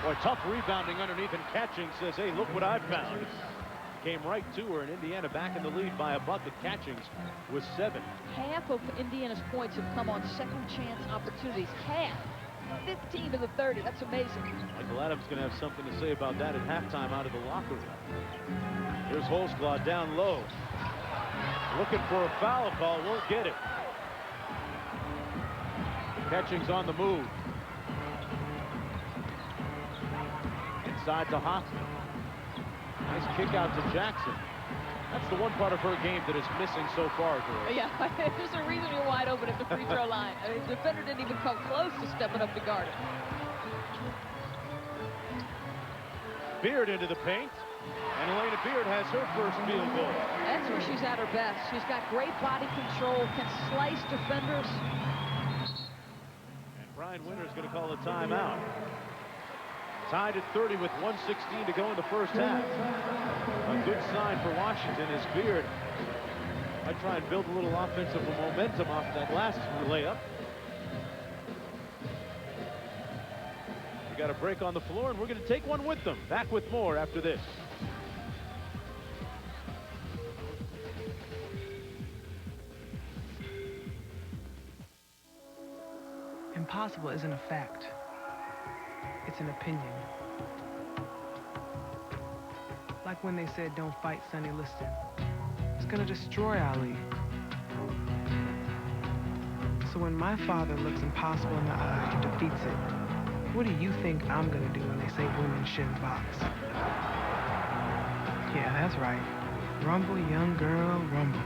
Boy, tough rebounding underneath and catching. Says, hey, look what I found. Came right to her, and Indiana back in the lead by a bucket. Catchings with 7. Half of Indiana's points have come on second chance opportunities. Half. 15 to the 30. That's amazing. Michael Adams going to have something to say about that at halftime out of the locker room. Here's Holzclaw down low. Looking for a foul call. Won't get it. Catching's on the move. Inside to Hoffman. Nice kick out to Jackson. That's the one part of her game that is missing so far, Doris. Yeah, there's a reason you're wide open at the free throw line. I mean, the defender didn't even come close to stepping up to guard it. Beard into the paint. And Elena Beard has her first field goal. That's where she's at her best. She's got great body control, can slice defenders. And Brian Winter's going to call a timeout. Tied at 30 with 1:16 to go in the first half. A good sign for Washington is Beard. I try and build a little offensive momentum off that last layup. We got a break on the floor, and we're going to take one with them. Back with more after this. Impossible isn't a fact. It's an opinion. Like when they said, don't fight Sonny Liston. It's gonna destroy Ali. So when my father looks impossible in the eye and defeats it, what do you think I'm gonna do when they say women shouldn't box? Yeah, that's right. Rumble, young girl, rumble.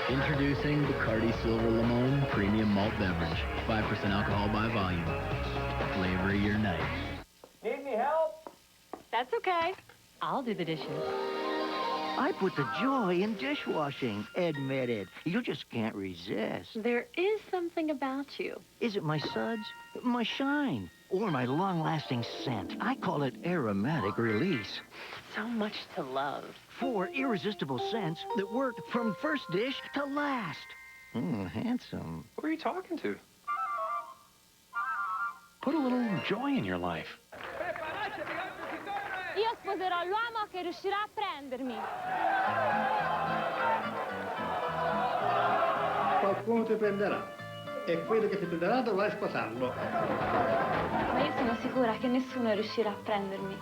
Introducing Bacardi Silver Limon Premium Malt Beverage. 5% alcohol by volume. Flavor your night. Need any help? That's okay. I'll do the dishes. I put the joy in dishwashing. Admit it. You just can't resist. There is something about you. Is it my suds, my shine, or my long-lasting scent? I call it aromatic release. So much to love. 4 irresistible scents that worked from first dish to last. Handsome. Who are you talking to? Put a little joy in your life. Io sposerò l'uomo che riuscirà a prendermi. Qualcuno ti prenderà. E quello che ti prenderà dovrai sposarlo. Ma io sono sicura che nessuno riuscirà a prendermi.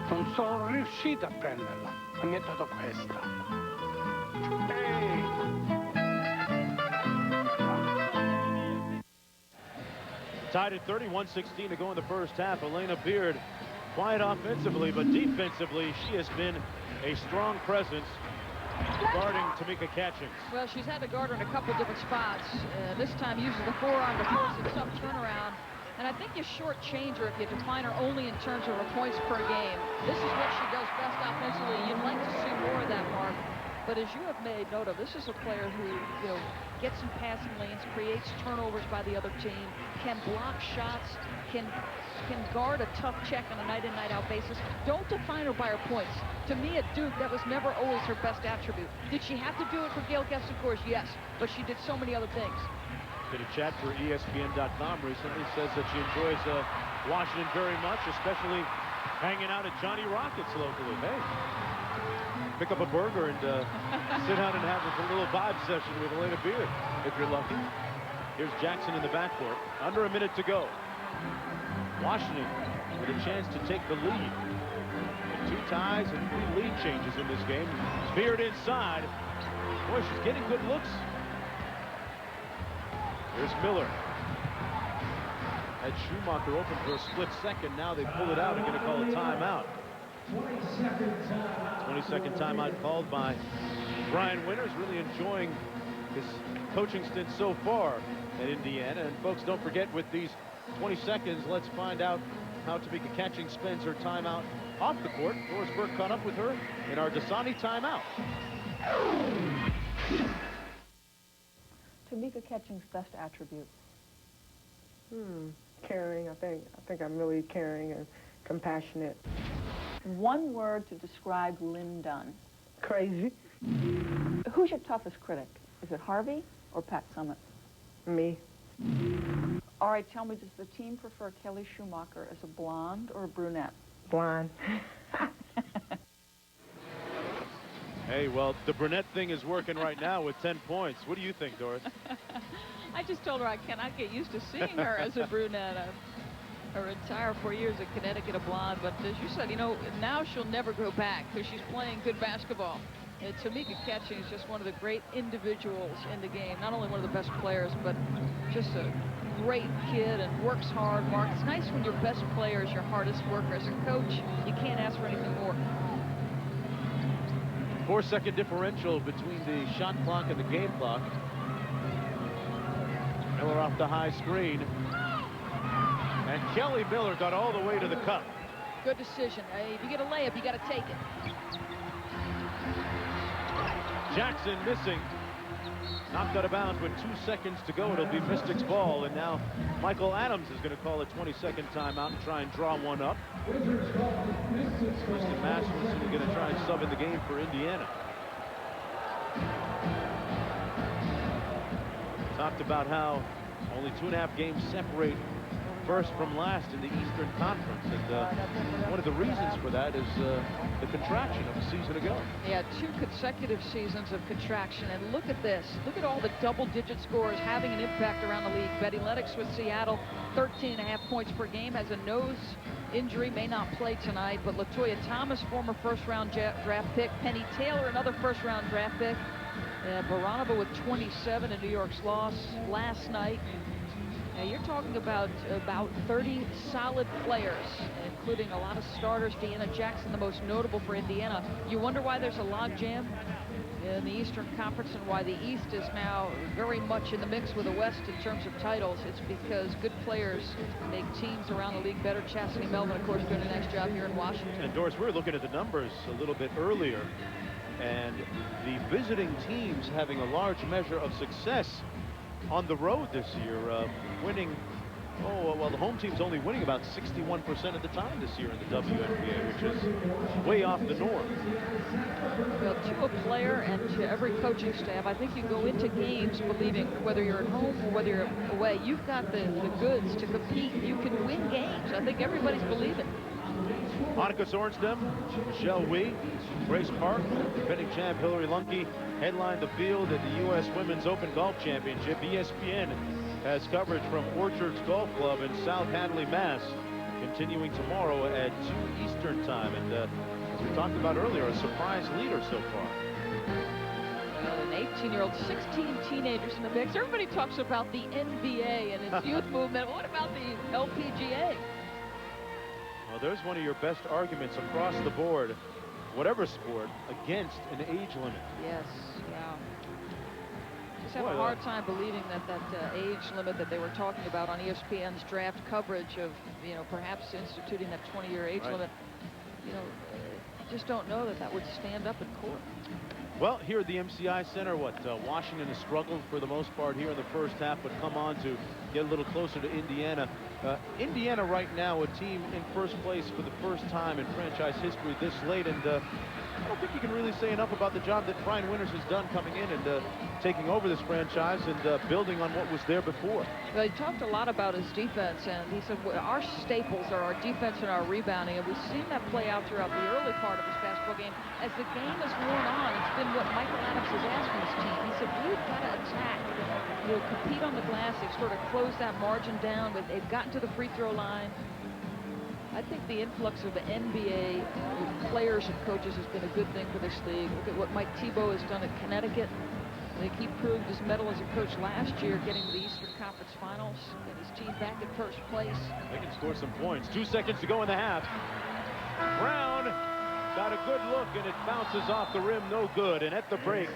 Non sono riuscito a prenderla. Mi ha dato questa. Ehi! Tied at 30, 1:16 to go in the first half. Elena Beard, quiet offensively, but defensively, she has been a strong presence guarding Tamika Catchings. Well, she's had to guard her in a couple different spots. This time uses the forearm to force a tough turnaround. And I think you shortchange her if you define her only in terms of her points per game. This is what she does best offensively. You'd like to see more of that, Mark. But as you have made note of, this is a player who, gets in passing lanes, creates turnovers by the other team, can block shots, can guard a tough check on a night-in, night-out basis. Don't define her by her points. To me, at Duke, that was never always her best attribute. Did she have to do it for Gail Gestenkors? Yes, but she did so many other things. Did a chat for ESPN.com recently, says that she enjoys Washington very much, especially hanging out at Johnny Rockets locally. Hey, pick up a burger and sit down and have a little vibe session with Elena Beard, if you're lucky. Here's Jackson in the backcourt. Under a minute to go. Washington with a chance to take the lead. And 2 ties and 3 lead changes in this game. Speared inside. Boy, she's getting good looks. Here's Miller. Had Schumacher open for a split second. Now they pull it out and going to call a timeout. 22nd timeout called by Brian Winters. Really enjoying his coaching stint so far at Indiana. And folks, don't forget, with these 20 seconds, let's find out how Tamika Catching spends her timeout off the court. Doris Burke caught up with her in our Dasani timeout. Tamika Catching's best attribute? Caring. I think I'm really caring and compassionate. One word to describe Lynn Dunn. Crazy. Who's your toughest critic? Is it Harvey or Pat Summitt? Me. All right, tell me, does the team prefer Kelly Schumacher as a blonde or a brunette? Blonde. Hey, well, the brunette thing is working right now with 10 points. What do you think, Doris? I just told her I cannot get used to seeing her as a brunette. Her entire 4 years at Connecticut, a blonde. But as you said, you know, now she'll never go back because she's playing good basketball. And Tamika Catching is just one of the great individuals in the game. Not only one of the best players, but just a great kid and works hard. Mark, it's nice when your best player is your hardest worker. As a coach, you can't ask for anything more. 4-second differential between the shot clock and the game clock. Miller off the high screen. And Kelly Miller got all the way to the cup. Good decision. Hey, if you get a layup, you got to take it. Jackson missing. Knocked out of bounds with 2 seconds to go. It'll be Mystics ball. And now Michael Adams is going to call a 22nd timeout and try and draw one up. Kristen Masterson is going to try and sub in the game for Indiana. Talked about how only 2.5 games separate first from last in the Eastern Conference, and one of the reasons for that is the contraction of a season ago. Yeah, 2 consecutive seasons of contraction, and look at this. Look at all the double-digit scores having an impact around the league. Betty Lennox with Seattle, 13.5 points per game, has a nose injury, may not play tonight, but LaToya Thomas, former first-round draft pick. Penny Taylor, another first-round draft pick. Baranova with 27 in New York's loss last night. Now you're talking about 30 solid players, including a lot of starters. Deanna Jackson, the most notable for Indiana. You wonder why there's a logjam in the Eastern Conference and why the East is now very much in the mix with the West in terms of titles. It's because good players make teams around the league better. Chastity Melvin, of course, doing a nice job here in Washington. And Doris, we were looking at the numbers a little bit earlier, and the visiting teams having a large measure of success on the road this year, winning, well, the home team's only winning about 61% of the time this year in the WNBA, which is way off the norm. Well, to a player and to every coaching staff, I think you go into games believing whether you're at home or whether you're away, you've got the goods to compete. You can win games. I think everybody's believing. Monica Sorenstam, Michelle Wee, Grace Park, defending champ Hillary Lunke headlined the field at the U.S. Women's Open Golf Championship. ESPN has coverage from Orchards Golf Club in South Hadley, Mass, continuing tomorrow at 2 Eastern time. And as we talked about earlier, a surprise leader so far. An 18-year-old, 16 teenagers in the mix. Everybody talks about the NBA and its youth movement. What about the LPGA? Well, there's one of your best arguments across the board, whatever sport, against an age limit. Yes, yeah. Just have a hard time believing that age limit that they were talking about on ESPN's draft coverage of, you know, perhaps instituting that 20-year age limit. You know, just don't know that would stand up in court. Well, here at the MCI Center, Washington has struggled for the most part here in the first half, but come on to get a little closer to Indiana. Indiana right now, a team in first place for the first time in franchise history this late, and I don't think you can really say enough about the job that Brian Winters has done coming in and taking over this franchise and building on what was there before. Well, he talked a lot about his defense, and he said our staples are our defense and our rebounding, and we've seen that play out throughout the early part of this basketball game. As the game has worn on, it's been what Michael Adams has asked from his team. He said, we've got to attack. You'll compete on the glass. They've sort of closed that margin down, but they've gotten to the free throw line. think the influx of the NBA players and coaches has been a good thing for this league. Look at what Mike Tebow has done at Connecticut. I think he proved his mettle as a coach last year, getting to the Eastern Conference Finals, get his team back in first place. They can score some points. 2 seconds to go in the half. Brown got a good look, and it bounces off the rim, no good. And at the break,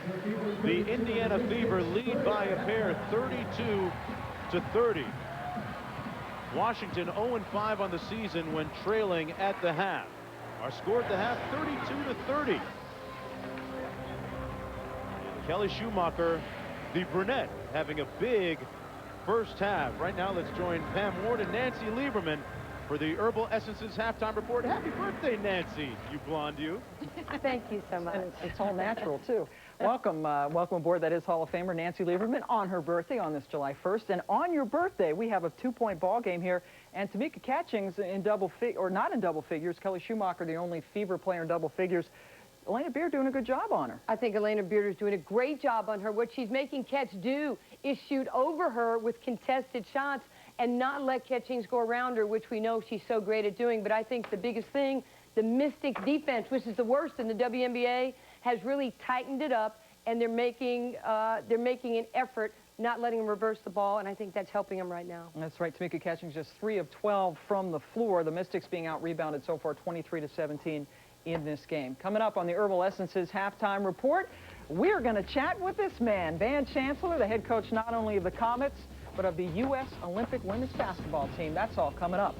the Indiana Fever lead by a pair, 32-30. Washington 0-5 on the season when trailing at the half. Our score at the half, 32-30. Kelly Schumacher, the brunette, having a big first half. Right now, let's join Pam Ward and Nancy Lieberman for the Herbal Essences halftime report. Happy birthday, Nancy, you blonde you. Thank you so much. And it's all natural, too. Welcome, welcome aboard. That is Hall of Famer Nancy Lieberman on her birthday on this July 1st. And on your birthday, we have a 2-point ball game here. And Tamika Catchings in double not in double figures. Kelly Schumacher, the only Fever player in double figures. Elena Beard doing a good job on her. I think Elena Beard is doing a great job on her. What she's making Catch do is shoot over her with contested shots and not let Catchings go around her, which we know she's so great at doing. But I think the biggest thing, the Mystics defense, which is the worst in the WNBA, has really tightened it up, and they're making an effort not letting them reverse the ball, and I think that's helping them right now. That's right. Tamika Catchings just 3 of 12 from the floor. The Mystics being out-rebounded so far 23-17 in this game. Coming up on the Herbal Essences halftime report, we're going to chat with this man, Van Chancellor, the head coach not only of the Comets, but of the U.S. Olympic women's basketball team. That's all coming up.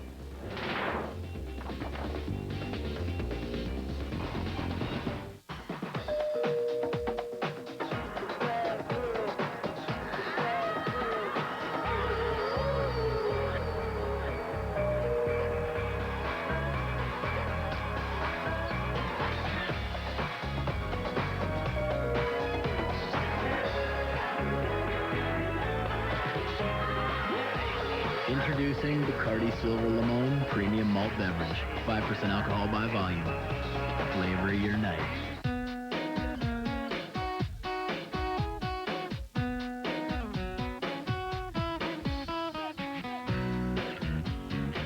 Introducing Bacardi Silver Limon Premium Malt Beverage. 5% alcohol by volume. Flavor your night.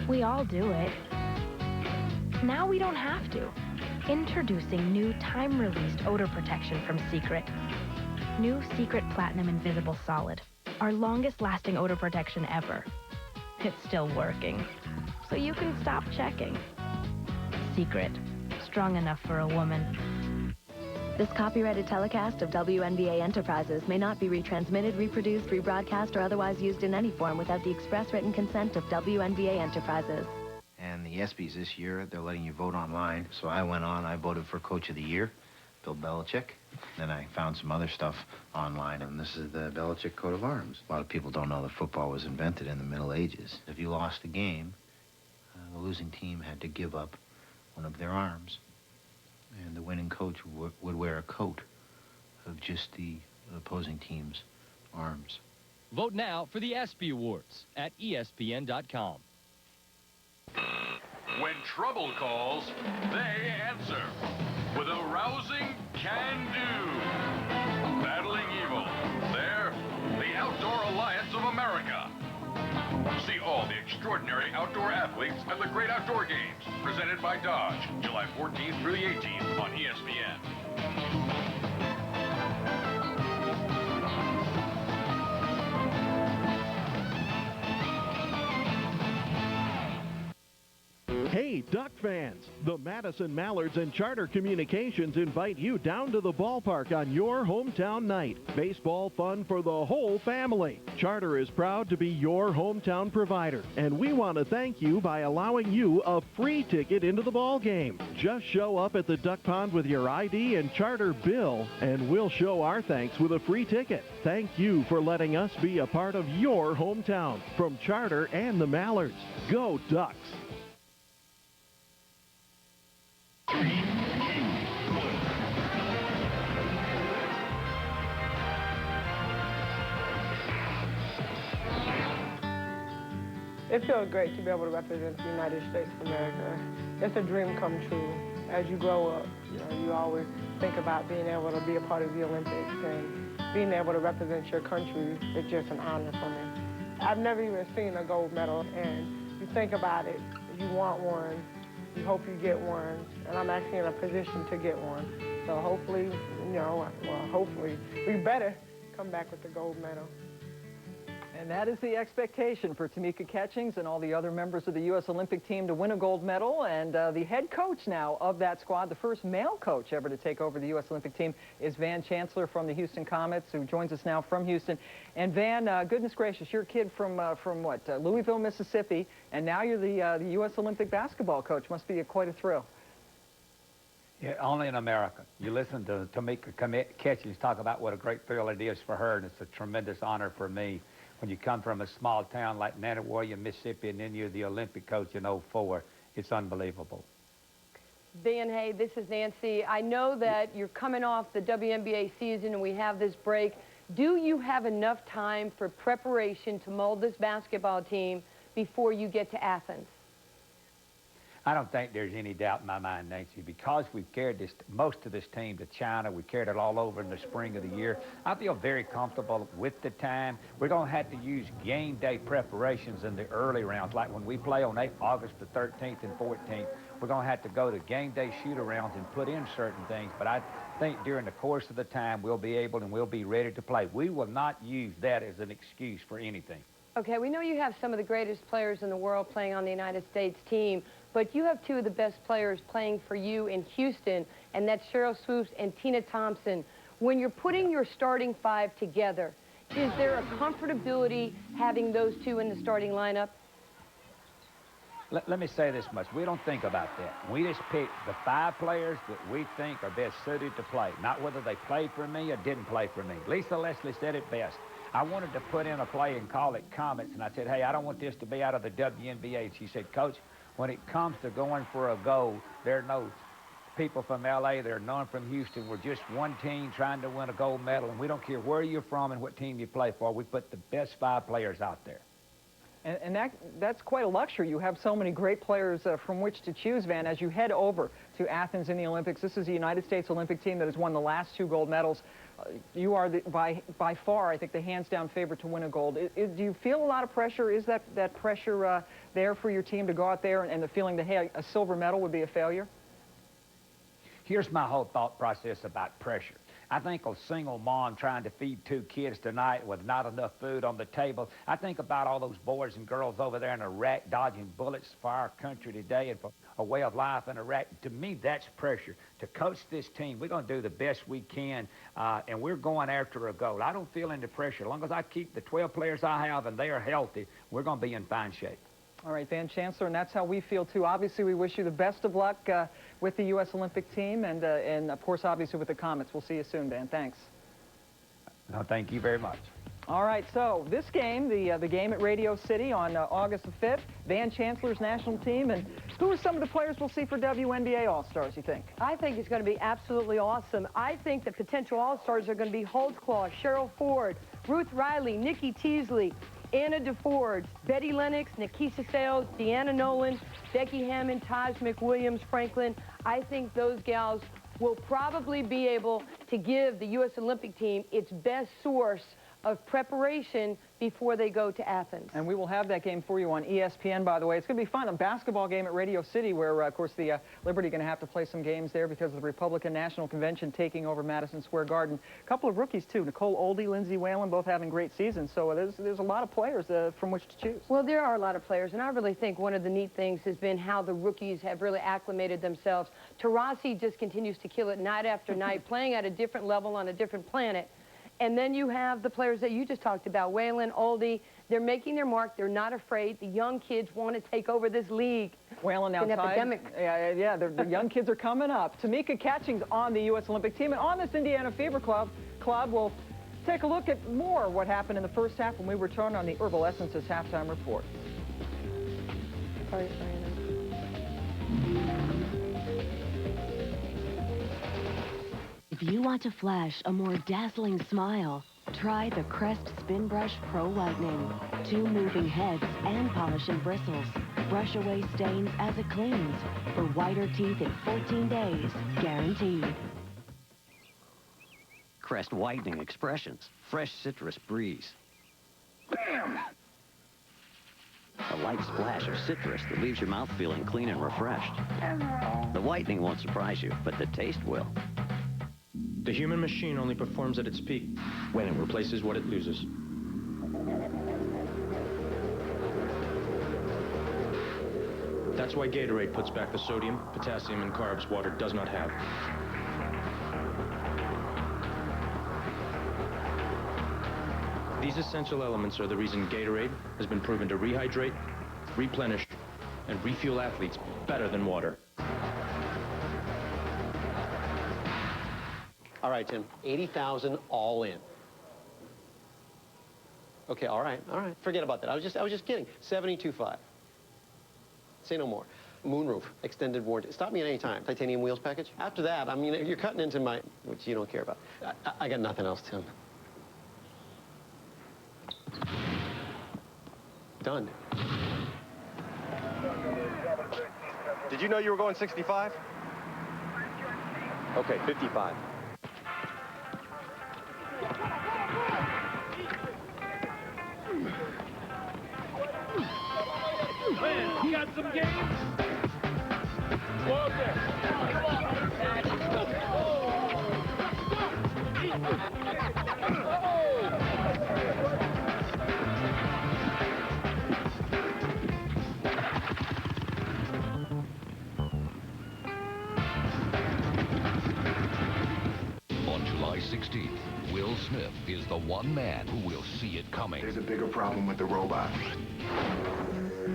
We all do it. Now we don't have to. Introducing new time-released odor protection from Secret. New Secret Platinum Invisible Solid. Our longest-lasting odor protection ever. It's still working, so you can stop checking. Secret. Strong enough for a woman. This copyrighted telecast of WNBA Enterprises may not be retransmitted, reproduced, rebroadcast, or otherwise used in any form without the express written consent of WNBA Enterprises. And the ESPYs this year, they're letting you vote online. So I went on, I voted for Coach of the Year, Bill Belichick. Then I found some other stuff online, and this is the Belichick coat of arms. A lot of people don't know that football was invented in the Middle Ages. If you lost a game, the losing team had to give up one of their arms, and the winning coach would wear a coat of just the opposing team's arms. Vote now for the ESPY Awards at ESPN.com. When trouble calls, they answer with a rousing can-do. Battling evil, they're the Outdoor Alliance of America. See all the extraordinary outdoor athletes at the Great Outdoor Games, presented by Dodge, July 14th through the 18th on ESPN. Hey, Duck fans! The Madison Mallards and Charter Communications invite you down to the ballpark on your hometown night. Baseball fun for the whole family. Charter is proud to be your hometown provider, and we want to thank you by allowing you a free ticket into the ball game. Just show up at the Duck Pond with your ID and Charter bill, and we'll show our thanks with a free ticket. Thank you for letting us be a part of your hometown. From Charter and the Mallards, go Ducks! It feels great to be able to represent the United States of America. It's a dream come true. As you grow up, you always think about being able to be a part of the Olympics, and being able to represent your country is just an honor for me. I've never even seen a gold medal, and you think about it, you want one, you hope you get one, and I'm actually in a position to get one. So hopefully, you know, well, hopefully, we better come back with the gold medal. And that is the expectation for Tamika Catchings and all the other members of the U.S. Olympic team to win a gold medal. And the head coach now of that squad, the first male coach ever to take over the U.S. Olympic team, is Van Chancellor from the Houston Comets, who joins us now from Houston. And Van, goodness gracious, you're a kid from what, Louisville, Mississippi, and now you're the U.S. Olympic basketball coach. Must be quite a thrill. Yeah, only in America. You listen to Tamika Catchings talk about what a great thrill it is for her, and it's a tremendous honor for me. When you come from a small town like Nanawilliam, Mississippi, and then you're the Olympic coach in '04, it's unbelievable. Van, hey, this is Nancy. I know that you're coming off the WNBA season and we have this break. Do you have enough time for preparation to mold this basketball team before you get to Athens? I don't think there's any doubt in my mind, Nancy, because we've carried most of this team to China. We carried it all over in the spring of the year. I feel very comfortable with the time. We're going to have to use game day preparations in the early rounds, like when we play on August the 13th and 14th. We're going to have to go to game day shoot-arounds and put in certain things, but I think during the course of the time we'll be able and we'll be ready to play. We will not use that as an excuse for anything. Okay, we know you have some of the greatest players in the world playing on the United States team, but you have two of the best players playing for you in Houston, and that's Cheryl Swoops and Tina Thompson. When you're putting your starting five together, is there a comfortability having those two in the starting lineup? Let me say this much. We don't think about that. We just pick the 5 players that we think are best suited to play, not whether they played for me or didn't play for me. Lisa Leslie said it best. I wanted to put in a play and call it Comets, and I said, hey, I don't want this to be out of the WNBA. And she said, Coach, when it comes to going for a goal, there are no people from L.A., there are none from Houston. We're just one team trying to win a gold medal, and we don't care where you're from and what team you play for. We put the best 5 players out there. And that's quite a luxury. You have so many great players from which to choose, Van. As you head over to Athens in the Olympics, this is the United States Olympic team that has won the last 2 gold medals. You are, by far, I think, the hands-down favorite to win a gold. Do you feel a lot of pressure? Is that pressure there for your team to go out there and the feeling that, hey, a silver medal would be a failure? Here's my whole thought process about pressure. I think a single mom trying to feed 2 kids tonight with not enough food on the table. I think about all those boys and girls over there in Iraq dodging bullets for our country today and for a way of life in Iraq. To me, that's pressure. To coach this team, we're going to do the best we can, and we're going after a goal. I don't feel any pressure. As long as I keep the 12 players I have and they are healthy, we're going to be in fine shape. All right, Van Chancellor, and that's how we feel, too. Obviously, we wish you the best of luck with the U.S. Olympic team and, of course, obviously with the Comets. We'll see you soon, Van. Thanks. No, thank you very much. All right, so this game, the game at Radio City on August the 5th, Van Chancellor's national team, and who are some of the players we'll see for WNBA All-Stars, you think? I think it's going to be absolutely awesome. I think the potential All-Stars are going to be Holtzclaw, Cheryl Ford, Ruth Riley, Nikki Teasley, Anna DeFord, Betty Lennox, Nikisa Sales, Deanna Nolan, Becky Hammond, Taj McWilliams, Franklin. I think those gals will probably be able to give the U.S. Olympic team its best source of preparation before they go to Athens. And we will have that game for you on ESPN, by the way. It's going to be fun, a basketball game at Radio City where, of course, the Liberty are going to have to play some games there because of the Republican National Convention taking over Madison Square Garden. A couple of rookies, too. Nicole Oldie, Lindsay Whalen, both having great seasons. So there's a lot of players from which to choose. Well, there are a lot of players, and I really think one of the neat things has been how the rookies have really acclimated themselves. Taurasi just continues to kill it night after night, playing at a different level on a different planet. And then you have the players that you just talked about, Whalen, Oldie. They're making their mark. They're not afraid. The young kids want to take over this league. Whalen outside. It's an epidemic. Yeah, the young kids are coming up. Tamika Catchings on the U.S. Olympic team. And on this Indiana Fever Club, we'll take a look at more what happened in the first half when we return on the Herbal Essences halftime report. If you want to flash a more dazzling smile, try the Crest Spin Brush Pro Whitening. 2 moving heads and polishing bristles. Brush away stains as it cleans. For whiter teeth in 14 days, guaranteed. Crest Whitening Expressions. Fresh citrus breeze. Bam! A light splash of citrus that leaves your mouth feeling clean and refreshed. The whitening won't surprise you, but the taste will. The human machine only performs at its peak when it replaces what it loses. That's why Gatorade puts back the sodium, potassium, and carbs water does not have. These essential elements are the reason Gatorade has been proven to rehydrate, replenish, and refuel athletes better than water. All right, Tim, 80,000 all in. Okay, all right. Forget about that. I was just kidding. 72.5. Say no more. Moonroof, extended warranty. Stop me at any time. Titanium wheels package. After that, I mean, you're cutting into my, which you don't care about. I got nothing else, Tim. Done. Did you know you were going 65? Okay, 55. Man, you got some games? Go out there. Come on. On July 16th, Will Smith is the one man who will see it coming. There's a bigger problem with the robot.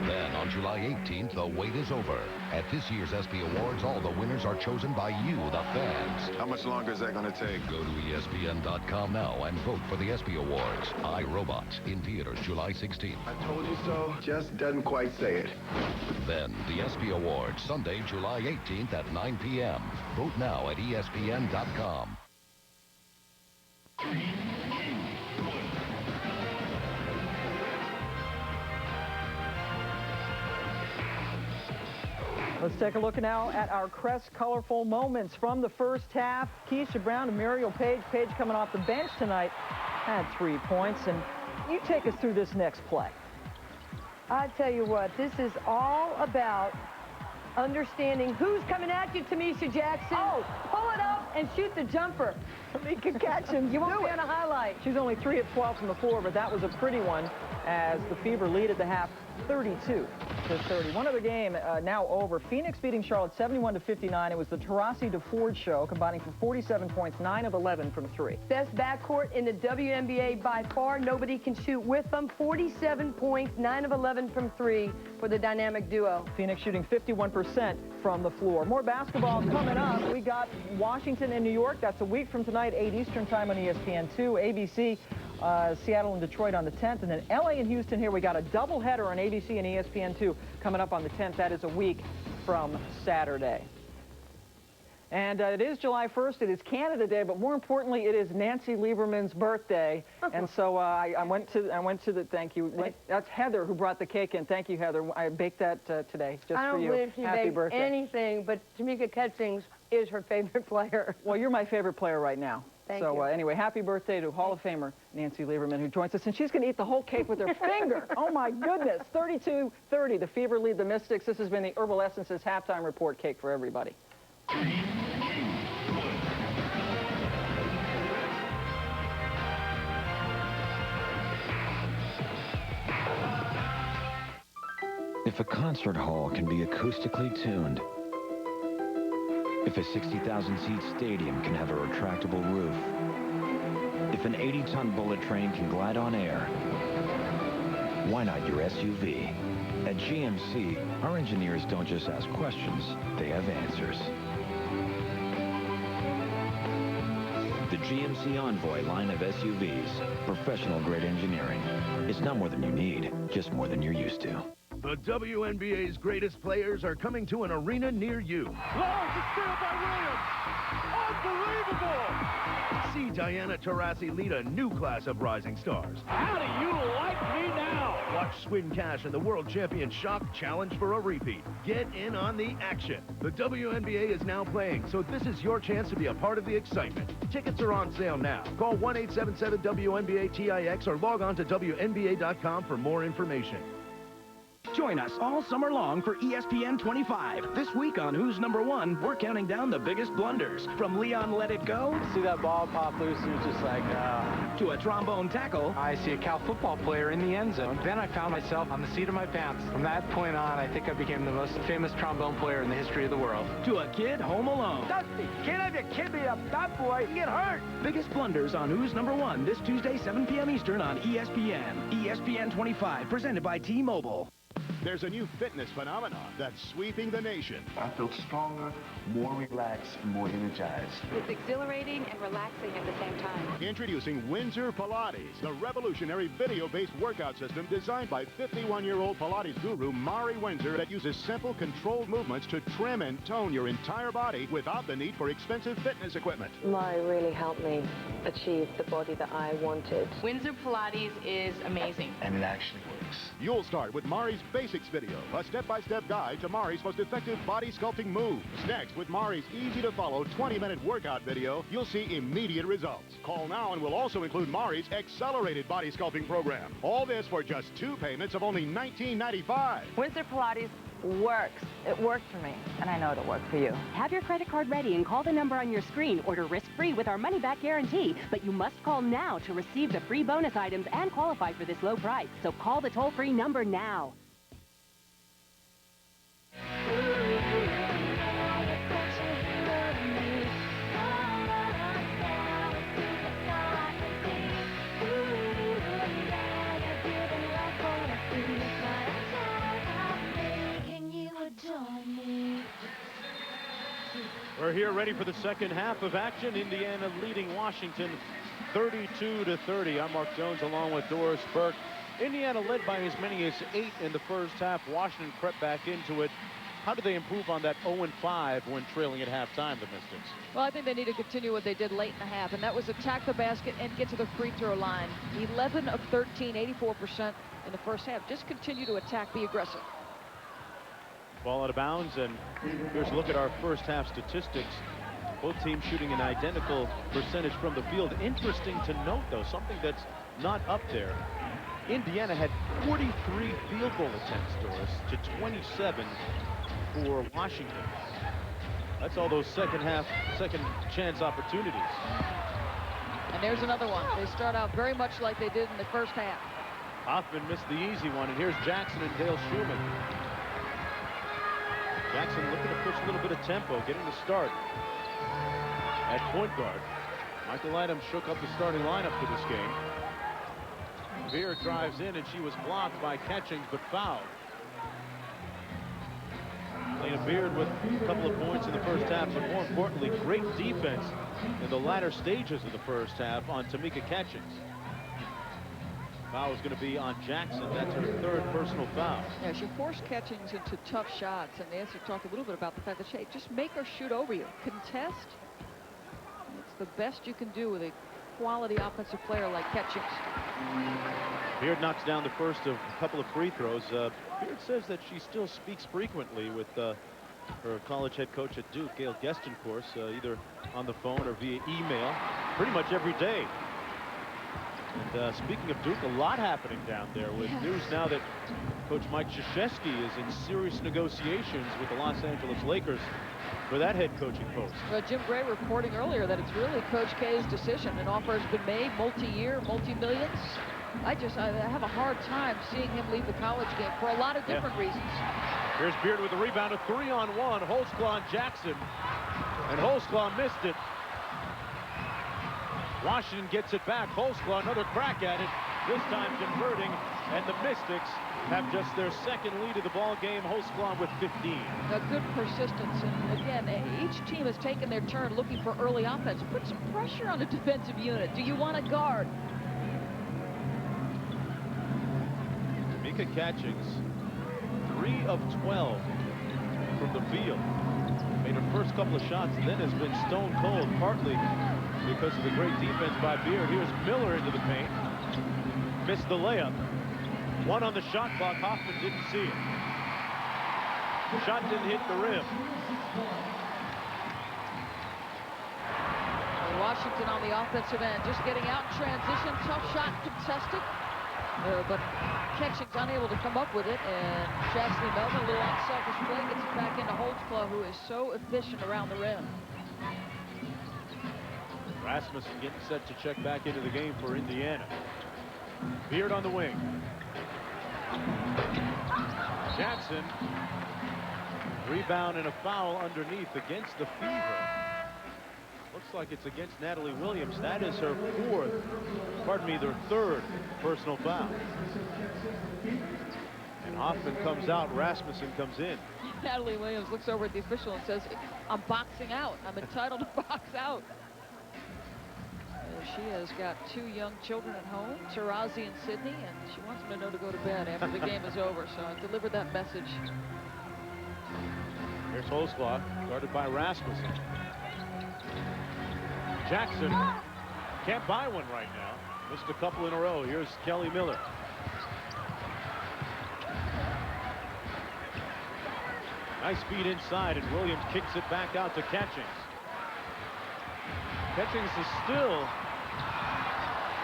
Then on July 18th, the wait is over. At this year's ESPY Awards, all the winners are chosen by you, the fans. How much longer is that going to take? Go to ESPN.com now and vote for the ESPY Awards. iRobot, in theaters July 16th. I told you so. Just doesn't quite say it. Then the ESPY Awards, Sunday, July 18th at 9 p.m. Vote now at ESPN.com. Let's take a look now at our Crest colorful moments from the first half. Keisha Brown and Muriel Page. Page coming off the bench tonight had 3 points. And you take us through this next play. I tell you what, this is all about understanding who's coming at you, Tamisha Jackson. Oh, pull it up and shoot the jumper. Tamika Catchins. You won't be on a highlight. She's only 3 of 12 from the floor, but that was a pretty one as the Fever lead at the half 32-30. One other game now over. Phoenix beating Charlotte 71-59. It was the Taurasi DeFord show, combining for 47 points, 9 of 11 from 3. Best backcourt in the WNBA by far. Nobody can shoot with them. 47 points, 9 of 11 from 3 for the dynamic duo. Phoenix shooting 51% from the floor. More basketball coming up. We got Washington and New York. That's a week from tonight, 8 Eastern time on ESPN2. ABC, Seattle and Detroit on the 10th. And then LA and Houston here. We got a doubleheader on ABC and ESPN2 coming up on the 10th. That is a week from Saturday. And it is July 1st. It is Canada Day, but more importantly, it is Nancy Lieberman's birthday. And so I went to the thank you. That's Heather who brought the cake in. Thank you, Heather. I baked that today just for you. I don't believe she baked anything, but Tamika Catchins is her favorite player. Well, you're my favorite player right now. Thank you. Anyway, happy birthday to Hall of Famer Nancy Lieberman, who joins us. And she's going to eat the whole cake with her finger. Oh, my goodness. 32-30. The Fever lead the Mystics. This has been the Herbal Essences halftime report cake for everybody. If a concert hall can be acoustically tuned, if a 60,000-seat stadium can have a retractable roof, if an 80-ton bullet train can glide on air, why not your SUV? At GMC, our engineers don't just ask questions, they have answers. The GMC Envoy line of SUVs, professional-grade engineering. It's not more than you need, just more than you're used to. The WNBA's greatest players are coming to an arena near you. Long to steal by Williams. Unbelievable! See Diana Taurasi lead a new class of rising stars. How do you like me now? Watch Swin Cash and the world champion Shock challenge for a repeat. Get in on the action. The WNBA is now playing, so this is your chance to be a part of the excitement. Tickets are on sale now. Call 1-877-WNBA-TIX or log on to WNBA.com for more information. Join us all summer long for ESPN 25. This week on Who's Number One, we're counting down the biggest blunders. From Leon Let It Go. See that ball pop loose and it's just like, to a trombone tackle. I see a Cal football player in the end zone. Then I found myself on the seat of my pants. From that point on, I think I became the most famous trombone player in the history of the world. To a kid home alone. Dusty, can't have your kid be a bad boy. You get hurt. Biggest blunders on Who's Number One this Tuesday, 7 p.m. Eastern on ESPN. ESPN 25, presented by T-Mobile. There's a new fitness phenomenon that's sweeping the nation. I feel stronger, more relaxed, and more energized. It's exhilarating and relaxing at the same time. Introducing Windsor Pilates, the revolutionary video-based workout system designed by 51-year-old Pilates guru Mari Windsor that uses simple, controlled movements to trim and tone your entire body without the need for expensive fitness equipment. Mari really helped me achieve the body that I wanted. Windsor Pilates is amazing. And it actually works. You'll start with Mari's Basics video, a step-by-step guide to Mari's most effective body sculpting moves. Next, with Mari's easy-to-follow 20-minute workout video, you'll see immediate results. Call now and we'll also include Mari's accelerated body sculpting program. All this for just 2 payments of only $19.95. Windsor Pilates works. It worked for me, and I know it'll work for you. Have your credit card ready and call the number on your screen. Order risk-free with our money-back guarantee. But you must call now to receive the free bonus items and qualify for this low price. So call the toll-free number now. We're here ready for the second half of action. Indiana leading Washington 32-30. I'm Mark Jones along with Doris Burke. Indiana led by as many as 8 in the first half. Washington crept back into it. How do they improve on that 0-5 when trailing at halftime, the Mystics? Well, I think they need to continue what they did late in the half, and that was attack the basket and get to the free throw line. 11 of 13, 84% in the first half. Just continue to attack, be aggressive. Ball out of bounds, and here's a look at our first half statistics. Both teams shooting an identical percentage from the field. Interesting to note, though, something that's not up there. Indiana had 43 field goal attempts, Doris, to 27 for Washington. That's all those second chance opportunities. And there's another one. They start out very much like they did in the first half. Hoffman missed the easy one, and here's Jackson and Dale Schumann. Jackson looking to push a little bit of tempo, getting the start at point guard. Michael Adams shook up the starting lineup for this game. Beard drives in, and she was blocked by Catchings, but fouled. Lena Beard with a couple of points in the first half, but more importantly, great defense in the latter stages of the first half on Tamika Catchings. Foul is going to be on Jackson. That's her third personal foul. Yeah, she forced Catchings into tough shots, and Nancy talked a little bit about the fact that, hey, just make her shoot over you. Contest. It's the best you can do with a quality offensive player like Catchings. Beard knocks down the first of a couple of free throws. Beard says that she still speaks frequently with her college head coach at Duke, Gail Guest, of course, either on the phone or via email, pretty much every day. And speaking of Duke, a lot happening down there with news now that Coach Mike Krzyzewski is in serious negotiations with the Los Angeles Lakers for that head coaching post. Well, Jim Gray reporting earlier that it's really Coach K's decision. An offer has been made, multi-year, multi-millions. I have a hard time seeing him leave the college game for a lot of different reasons. Here's Beard with the rebound, a 3-on-1. Holzclaw and Jackson. And Holzclaw missed it. Washington gets it back. Holzclaw, another crack at it, this time converting, and the Mystics have just their second lead of the ball game. Holzclaw with 15. A good persistence, and again, each team has taken their turn looking for early offense. Put some pressure on the defensive unit. Do you want to guard? Tamika Catchings, 3 of 12 from the field. Made her first couple of shots, and then has been stone cold, partly because of the great defense by Beard. Here's Miller into the paint. Missed the layup. One on the shot clock. Hoffman didn't see it. Shot didn't hit the rim. Washington on the offensive end, just getting out in transition. Tough shot contested. But Ketching's unable to come up with it, and Chastity Melvin, a little unselfish play, gets it back into Holtzclaw, who is so efficient around the rim. Rasmussen getting set to check back into the game for Indiana. Beard on the wing. Jackson. Rebound and a foul underneath against the Fever. Looks like it's against Natalie Williams. That is her their third personal foul. And Hoffman comes out, Rasmussen comes in. Natalie Williams looks over at the official and says, I'm boxing out. I'm entitled to box out. She has got 2 young children at home, Tarazi and Sydney, and she wants them to know to go to bed after the game is over. So I delivered that message. Here's Holtzclaw, guarded by Rasmussen. Jackson can't buy one right now. Missed a couple in a row. Here's Kelly Miller. Nice feed inside, and Williams kicks it back out to Catchings. Catchings is still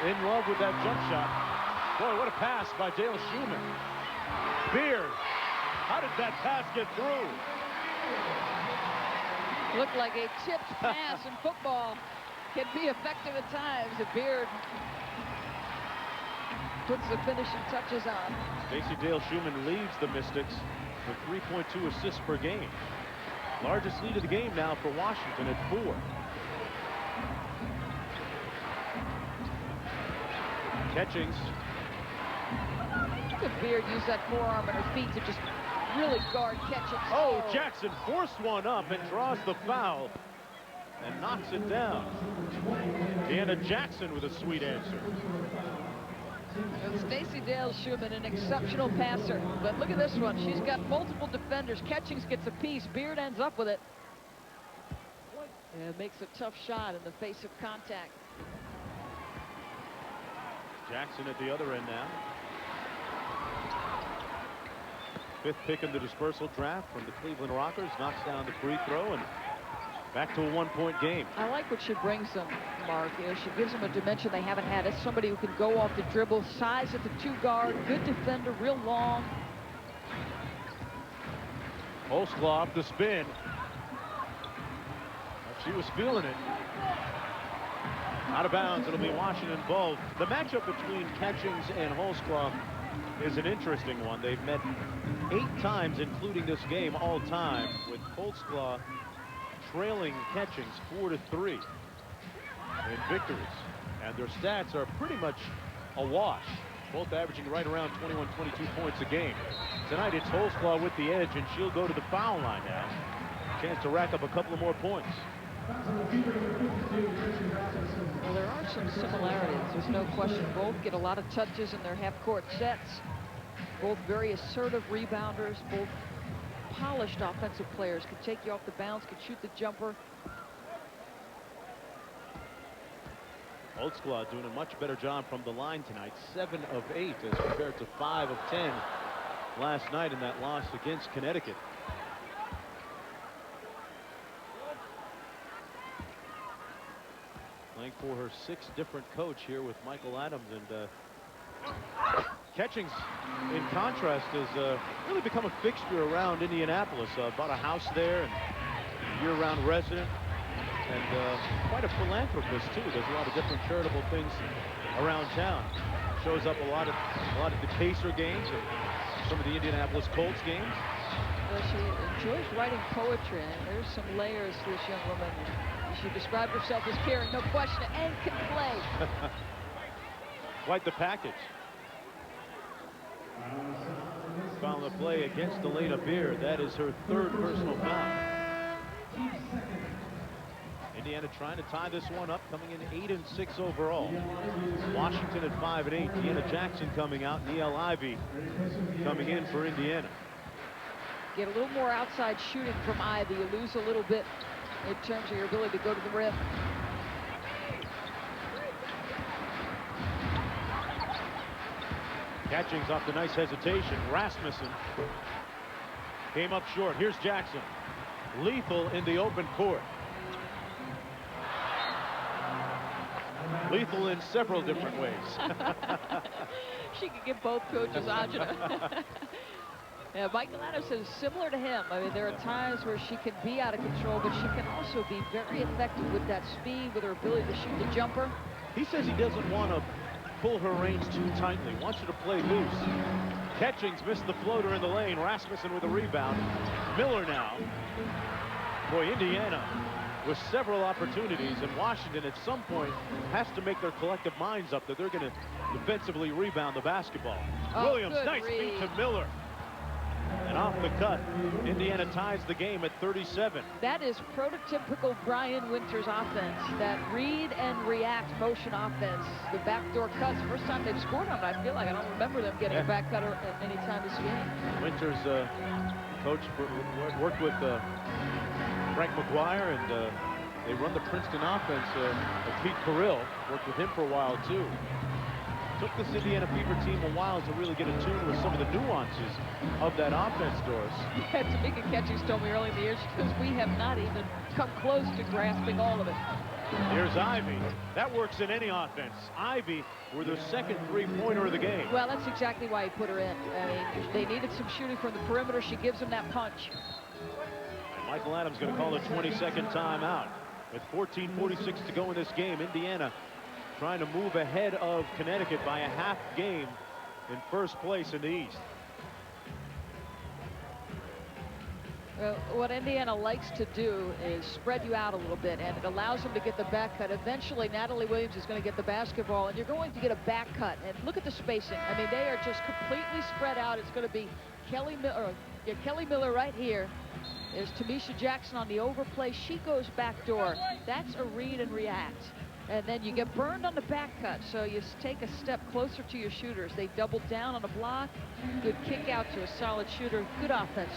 in love with that jump shot. Boy, what a pass by Dale Schumann. Beard, how did that pass get through? Looked like a tipped pass in football can be effective at times. The Beard puts the finishing touches on. Stacey Dale Schumann leads the Mystics with 3.2 assists per game. Largest lead of the game now for Washington at 4. Catchings. The Beard used that forearm and her feet to just really guard Catchings. Oh, Jackson forced one up and draws the foul and knocks it down. Deanna Jackson with a sweet answer. Stacey Dale Schumann, an exceptional passer, but look at this one. She's got multiple defenders. Catchings gets a piece. Beard ends up with it. And makes a tough shot in the face of contact. Jackson at the other end now. 5th pick in the dispersal draft from the Cleveland Rockers. Knocks down the free throw and back to a 1-point game. I like what she brings them, Mark. You know, she gives them a dimension they haven't had. It's somebody who can go off the dribble, size at the 2 guard, good defender, real long. Holtzclaw off the spin. She was feeling it. Out of bounds, it'll be Washington ball. The matchup between Catchings and Holtzclaw is an interesting one. They've met 8 times, including this game, all time, with Holtzclaw trailing Catchings 4-3 in victories. And their stats are pretty much a wash, both averaging right around 21, 22 points a game. Tonight it's Holtzclaw with the edge, and she'll go to the foul line now. Chance to rack up a couple of more points. Well, there are some similarities. There's no question. Both get a lot of touches in their half-court sets. Both very assertive rebounders. Both polished offensive players. Could take you off the bounce, could shoot the jumper. Holtzclaw doing a much better job from the line tonight. 7 of 8 as compared to 5 of 10 last night in that loss against Connecticut. Playing for her 6th different coach here with Michael Adams, and Catchings, in contrast, has really become a fixture around Indianapolis. Bought a house there and year-round resident, and quite a philanthropist too. Does a lot of different charitable things around town. Shows up a lot of the Pacer games and some of the Indianapolis Colts games. Well, she enjoys writing poetry, and there's some layers to this young woman. She described herself as caring, no question, and can play. Quite the package. Foul the play against Elena Beard. That is her 3rd personal foul. Indiana trying to tie this one up, coming in 8-6 overall. Washington at 5-8. Deanna Jackson coming out. Niele Ivey coming in for Indiana. Get a little more outside shooting from Ivey. You lose a little bit in terms of your ability to go to the rim. Catchings off the nice hesitation. Rasmussen came up short. Here's Jackson. Lethal in the open court. Lethal in several different ways. She could give both coaches agita. Yeah, Michael Adams is similar to him. I mean, there are times where she can be out of control, but she can also be very effective with that speed, with her ability to shoot the jumper. He says he doesn't want to pull her reins too tightly. Wants her to play loose. Catchings missed the floater in the lane. Rasmussen with a rebound. Miller now. Boy, Indiana with several opportunities, and Washington at some point has to make their collective minds up that they're going to defensively rebound the basketball. Oh, Williams, nice feed to Miller. And off the cut, Indiana ties the game at 37. That is prototypical Brian Winters offense, that read and react motion offense. The backdoor cuts, first time they've scored on it, I feel like. I don't remember them getting a back cutter at any time this game. Winters coach worked with Frank McGuire, and they run the Princeton offense. Pete Carrill worked with him for a while, too. Took this Indiana Fever team a while to really get in tune with some of the nuances of that offense, Doris. Yeah, Tamika Catchings told me early in the year, she goes, we have not even come close to grasping all of it. Here's Ivy. That works in any offense. Ivy were their second three-pointer of the game. Well, that's exactly why he put her in. I mean, they needed some shooting from the perimeter. She gives them that punch. And Michael Adams going to call a 20-second timeout. With 14:46 to go in this game, Indiana trying to move ahead of Connecticut by a half game in first place in the East. Well, what Indiana likes to do is spread you out a little bit, and it allows them to get the back cut. Eventually, Natalie Williams is going to get the basketball, and you're going to get a back cut. And look at the spacing. I mean, they are just completely spread out. It's going to be Kelly Miller right here. There's Tamisha Jackson on the overplay. She goes backdoor. That's a read and react. And then you get burned on the back cut, so you take a step closer to your shooters. They double down on the block. Good kick out to a solid shooter. Good offense.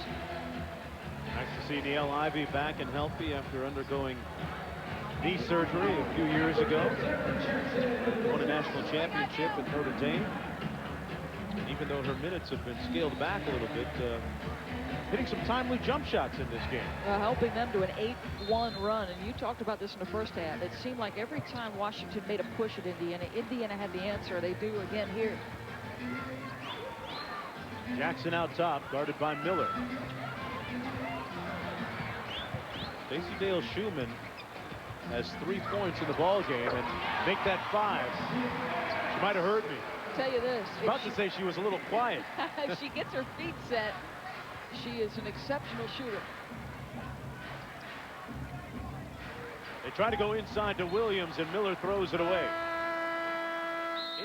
Nice to see Niele Ivey back and healthy after undergoing knee surgery a few years ago. Won a national championship at Notre Dame. And even though her minutes have been scaled back a little bit, hitting some timely jump shots in this game. Helping them to an 8-1 run. And you talked about this in the first half. It seemed like every time Washington made a push at Indiana, Indiana had the answer. They do again here. Jackson out top, guarded by Miller. Stacey Dale Schumann has 3 points in the ball game, and make that 5. She might have heard me. I'll tell you this. I was about to say she was a little quiet. If she gets her feet set, she is an exceptional shooter. They try to go inside to Williams, and Miller throws it away.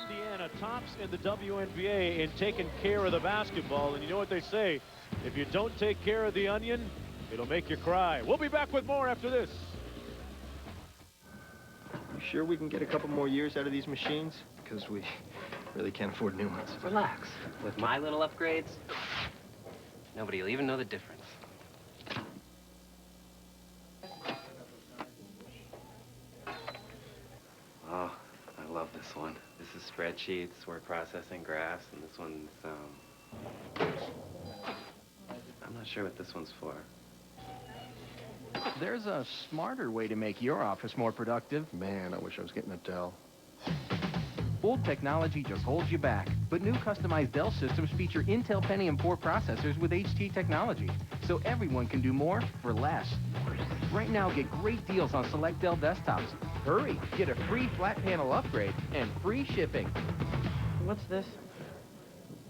Indiana tops in the WNBA in taking care of the basketball, and you know what they say, if you don't take care of the onion, it'll make you cry. We'll be back with more after this. You sure we can get a couple more years out of these machines? Because we really can't afford new ones. Relax. With my little upgrades, nobody will even know the difference. Oh, I love this one. This is spreadsheets, word processing, graphs, and this one's, I'm not sure what this one's for. There's a smarter way to make your office more productive. Man, I wish I was getting a Dell. Old technology just holds you back, but new customized Dell systems feature Intel Pentium 4 processors with HT technology, so everyone can do more for less. Right now, get great deals on select Dell desktops. Hurry, get a free flat panel upgrade and free shipping. What's this?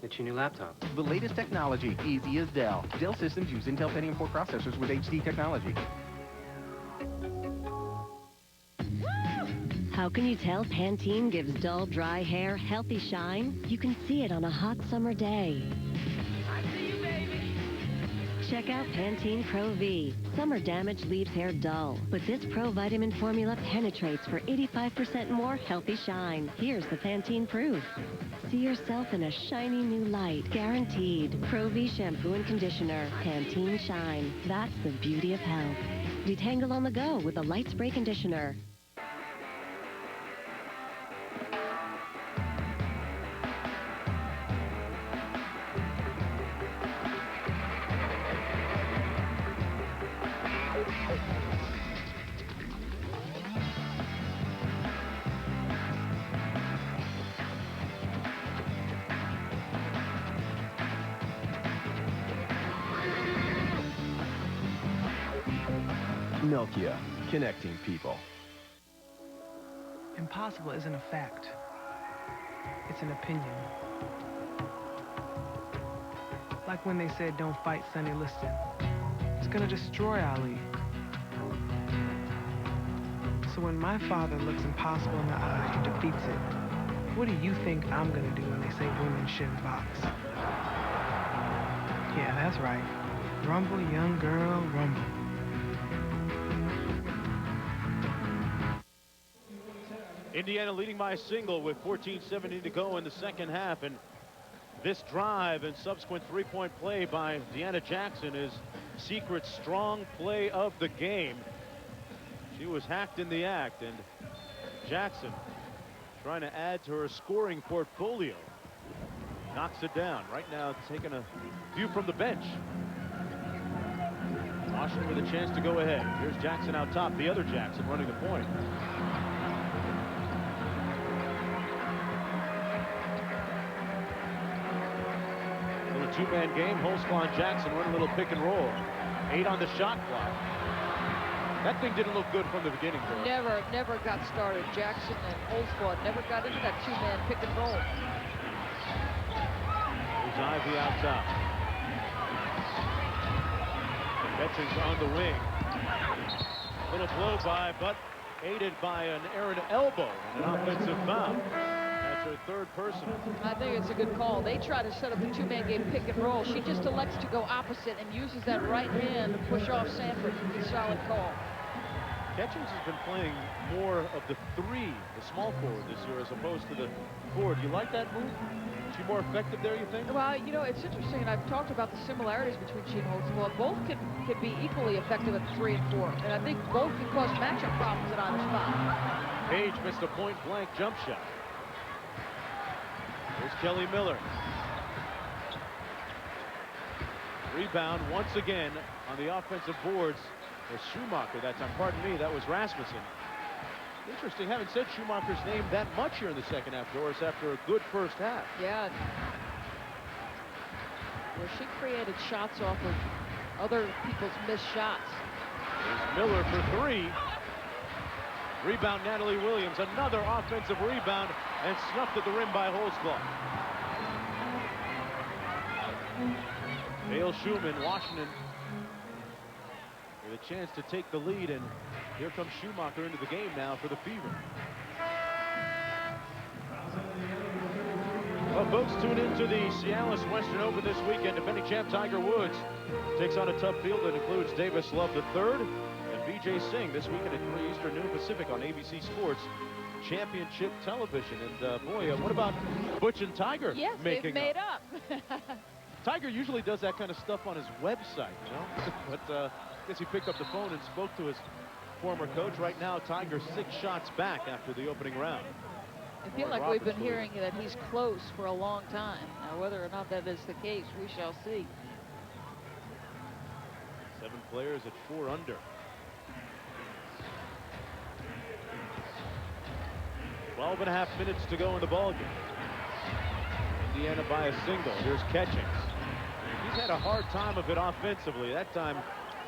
It's your new laptop. The latest technology, easy as Dell. Dell systems use Intel Pentium 4 processors with HT technology. How can you tell Pantene gives dull, dry hair healthy shine? You can see it on a hot summer day. I see you, baby. Check out Pantene Pro V. Summer damage leaves hair dull, but this Pro Vitamin formula penetrates for 85% more healthy shine. Here's the Pantene proof. See yourself in a shiny new light, guaranteed. Pro V shampoo and conditioner. Pantene Shine. That's the beauty of health. Detangle on the go with a light spray conditioner. Nokia, connecting people. Impossible isn't a fact. It's an opinion. Like when they said don't fight Sonny Liston. It's gonna destroy Ali. So when my father looks impossible in the eye and defeats it, what do you think I'm gonna do when they say women shouldn't box? Yeah, that's right. Rumble, young girl, rumble. Indiana leading by a single with 14:17 to go in the second half, and this drive and subsequent three-point play by Deanna Jackson is secret strong play of the game. She was hacked in the act, and Jackson trying to add to her scoring portfolio. Knocks it down. Right now taking a view from the bench. Washington with a chance to go ahead. Here's Jackson out top. The other Jackson running the point. Two-man game. Holzclaw and Jackson run a little pick and roll. 8 on the shot clock. That thing didn't look good from the beginning, George. Never got started. Jackson and Holzclaw never got into that two-man pick and roll. There's Ivy out top. Betching's on the wing. Little blow by, but aided by an errant elbow and an offensive foul. Her third personal. I think it's a good call. They try to set up a two-man game pick and roll. She just elects to go opposite and uses that right hand to push off Sanford. Solid call. Catchings has been playing more of the 3, the small forward this year, as opposed to the forward. You like that move? Is she more effective there, you think? Well, you know, it's interesting, and I've talked about the similarities between she and Holtzclaw. Both can be equally effective at 3 and 4, and I think both can cause matchup problems at either spot. Page missed a point-blank jump shot. Here's Kelly Miller. Rebound once again on the offensive boards. Was Schumacher that time. Pardon me, that was Rasmussen. Interesting, haven't said Schumacher's name that much here in the second half, Doris, after a good first half. Yeah. Where she created shots off of other people's missed shots. Here's Miller for 3. Rebound, Natalie Williams. Another offensive rebound and snuffed at the rim by Holzclaw. Dale Schumann, Washington, with a chance to take the lead, and here comes Schumacher into the game now for the Fever. Well, folks, tune into the Cialis Western Open this weekend. Defending champ Tiger Woods takes on a tough field that includes Davis Love III and Vijay Singh this weekend at 3 Eastern, noon Pacific on ABC Sports Championship Television. And boy, what about Butch and Tiger? Yes, making they've made up. Tiger usually does that kind of stuff on his website, you know, but I guess he picked up the phone and spoke to his former coach. Right now, Tiger 6 shots back after the opening round. I feel like we've been hearing that he's close for a long time. Now, whether or not that is the case, we shall see. 7 players at 4 under. 12.5 minutes to go in the ballgame. Indiana by a single. Here's Catchings. He's had a hard time of it offensively. That time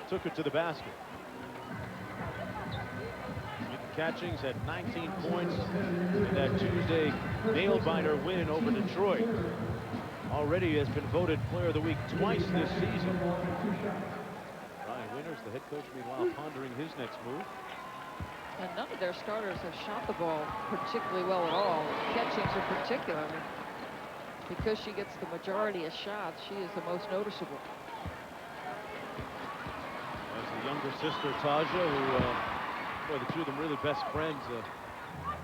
took it to the basket. Catchings had 19 points in that Tuesday nail-biter win over Detroit. Already has been voted Player of the Week twice this season. Ryan Winters, the head coach, meanwhile pondering his next move. And none of their starters have shot the ball particularly well at all. Catchings in particular. Because she gets the majority of shots, she is the most noticeable. There's the younger sister, Taja, who, boy, the two of them really best friends.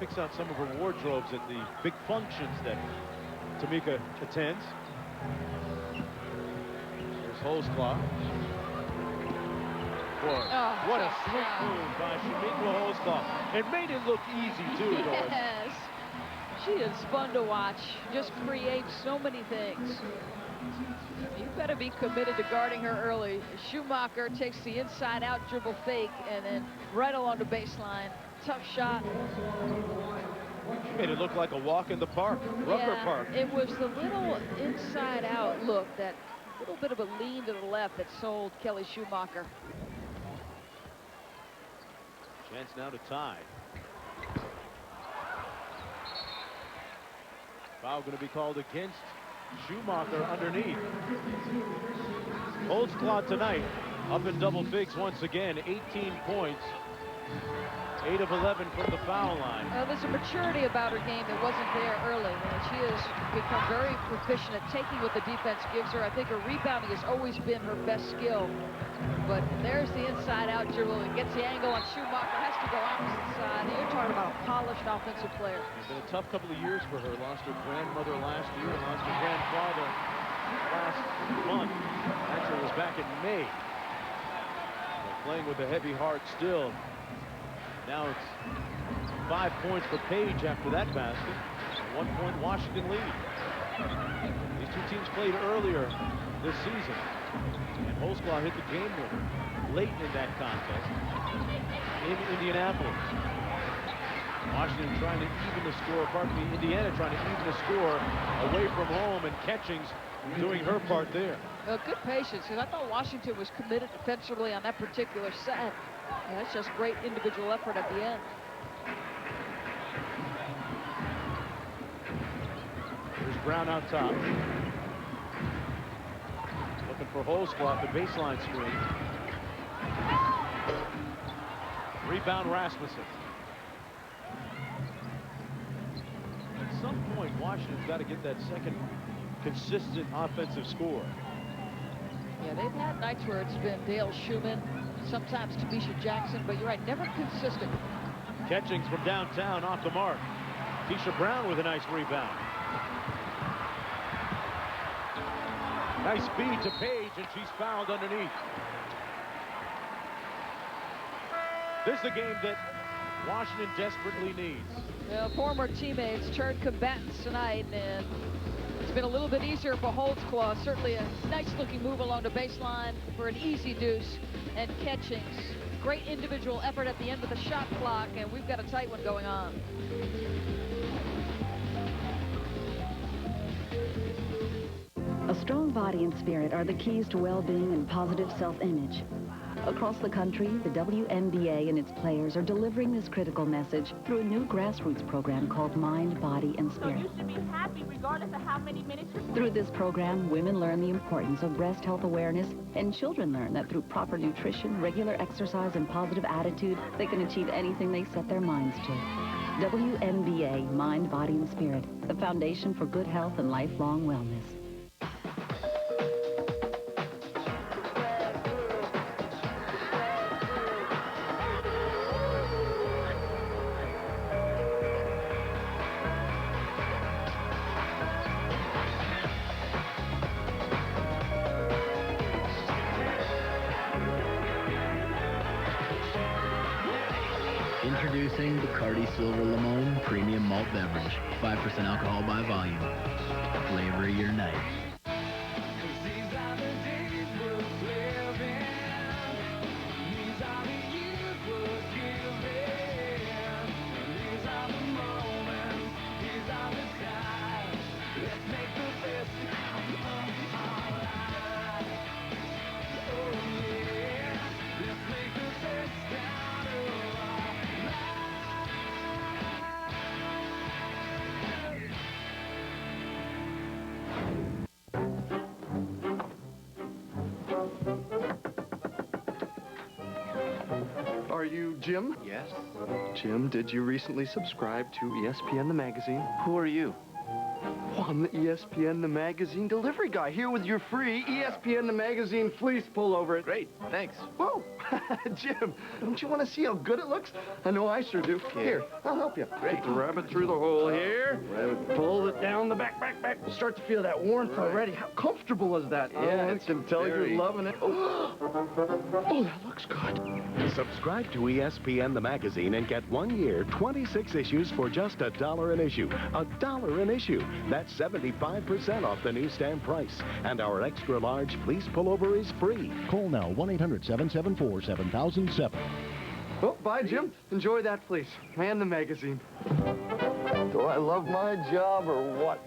Picks out some of her wardrobes at the big functions that Tamika attends. There's Holzclaw. Boy, what a sweet move by Shamika Holzclaw. It made it look easy, too, Doris. Yes. She is fun to watch. Just creates so many things. You better be committed to guarding her early. Schumacher takes the inside-out dribble fake and then right along the baseline. Tough shot. Made it look like a walk in the park, Rucker Park. It was the little inside-out look, that little bit of a lean to the left that sold Kelly Schumacher. Chance now to tie. Foul going to be called against Schumacher underneath. Holtzclaw tonight up in double figs once again. 18 points. 8 of 11 from the foul line. There's a maturity about her game that wasn't there early. She has become very proficient at taking what the defense gives her. I think her rebounding has always been her best skill. But there's the inside-out dribble. It gets the angle on Schumacher. Has to go opposite side. You're talking about a polished offensive player. It's been a tough couple of years for her. Lost her grandmother last year. Lost her grandfather last month. Actually, was back in May. They're playing with a heavy heart still. Now it's 5 points for Page after that basket. A 1-point Washington lead. These two teams played earlier this season. And Holtzclaw hit the game winner late in that contest in Indianapolis. Washington trying to even the score. Pardon me, Indiana trying to even the score away from home, and Catchings doing her part there. Good patience, because I thought Washington was committed defensively on that particular set. Yeah, that's just great individual effort at the end. Here's Brown out top. Looking for Holtzclaw at the baseline screen. Rebound Rasmussen. At some point, Washington's got to get that second consistent offensive score. Yeah, they've had nights where it's been Dale Schumann, sometimes Tamisha Jackson, but you're right, never consistent. Catchings from downtown off the mark. Tisha Brown with a nice rebound. Nice feed to Page, and she's fouled underneath. This is a game that Washington desperately needs. Former teammates turned combatants tonight, and it's been a little bit easier for Holtzclaw. Certainly a nice-looking move along the baseline for an easy deuce. And Catchings, great individual effort at the end of the shot clock, and we've got a tight one going on. A strong body and spirit are the keys to well-being and positive self-image. Across the country, the WNBA and its players are delivering this critical message through a new grassroots program called Mind, Body, and Spirit. So you should be happy regardless of how many minutes you play. Through this program, women learn the importance of breast health awareness, and children learn that through proper nutrition, regular exercise, and positive attitude, they can achieve anything they set their minds to. WNBA, Mind, Body, and Spirit, the foundation for good health and lifelong wellness. Introducing Bacardi Silver Limon Premium Malt Beverage. 5% alcohol by volume. Flavor your night. Are you Jim? Yes. Jim, did you recently subscribe to ESPN the magazine? Who are you? Oh, I'm the ESPN the magazine delivery guy, here with your free ESPN the magazine fleece pullover. Great, thanks. Whoa, Jim, don't you want to see how good it looks? I know I sure do. Okay. Here, I'll help you. Great. Get the rabbit through the hole here. Pull it down the back. We'll start to feel that warmth already. How comfortable is that? Yeah, I can tell you're loving it. Oh, that looks good. Subscribe to ESPN the magazine and get 1 year, 26 issues for just $1 an issue. $1 an issue. That's 75% off the newsstand price. And our extra large fleece pullover is free. Call now 1-800-774-7007. Oh, bye, Jim. Enjoy that fleece. And the magazine. Do I love my job or what?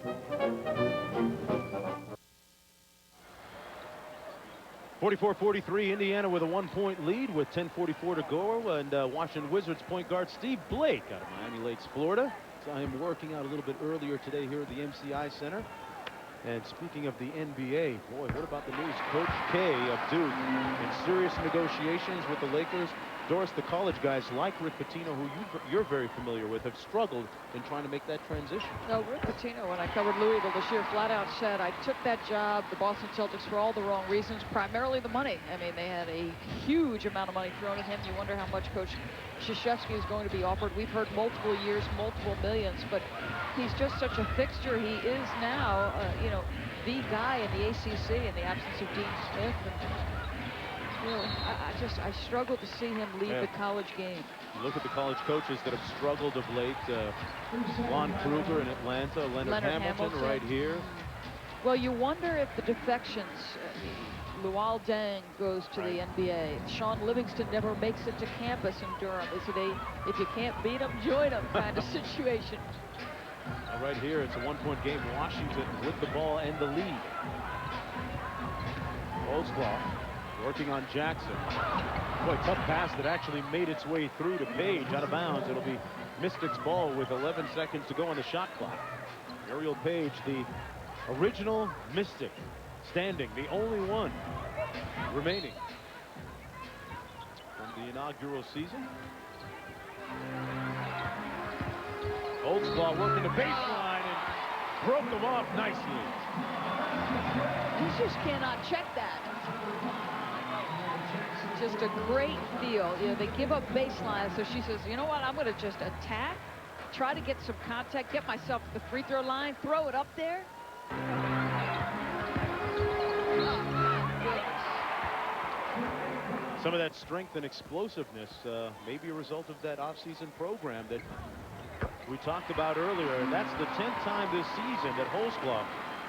44-43, Indiana with a 1-point lead with 10:44 to go. And Washington Wizards point guard Steve Blake out of Miami Lakes, Florida. Saw him working out a little bit earlier today here at the MCI Center. And speaking of the NBA, boy, what about the news? Coach K of Duke in serious negotiations with the Lakers. Doris, the college guys like Rick Pitino, who you're very familiar with, have struggled in trying to make that transition. No, Rick Pitino, when I covered Louisville this year, flat out said, I took that job, the Boston Celtics, for all the wrong reasons, primarily the money. I mean, they had a huge amount of money thrown at him. You wonder how much Coach Krzyzewski is going to be offered. We've heard multiple years, multiple millions, but he's just such a fixture. He is now, you know, the guy in the ACC in the absence of Dean Smith. And, you know, I struggle to see him leave the college game. You look at the college coaches that have struggled of late. Lon Kruger in Atlanta, Leonard Hamilton right here. Well, you wonder if the defections, Luol Deng goes to the NBA. Sean Livingston never makes it to campus in Durham. Is it a if you can't beat them, join them kind of situation? Right here, it's a 1-point game. Washington with the ball and the lead. Holtzclaw working on Jackson. Boy, tough pass that actually made its way through to Page, out of bounds. It'll be Mystics ball with 11 seconds to go on the shot clock. Ariel Page, the original Mystic, standing, the only one remaining from the inaugural season. Holtzclaw working the baseline and broke them off nicely. You just cannot check that. Just a great feel. You know, they give up baseline, so she says, you know what, I'm going to just attack, try to get some contact, get myself to the free throw line, throw it up there. Some of that strength and explosiveness may be a result of that offseason program that we talked about earlier. And that's the 10th time this season that Holtzclaw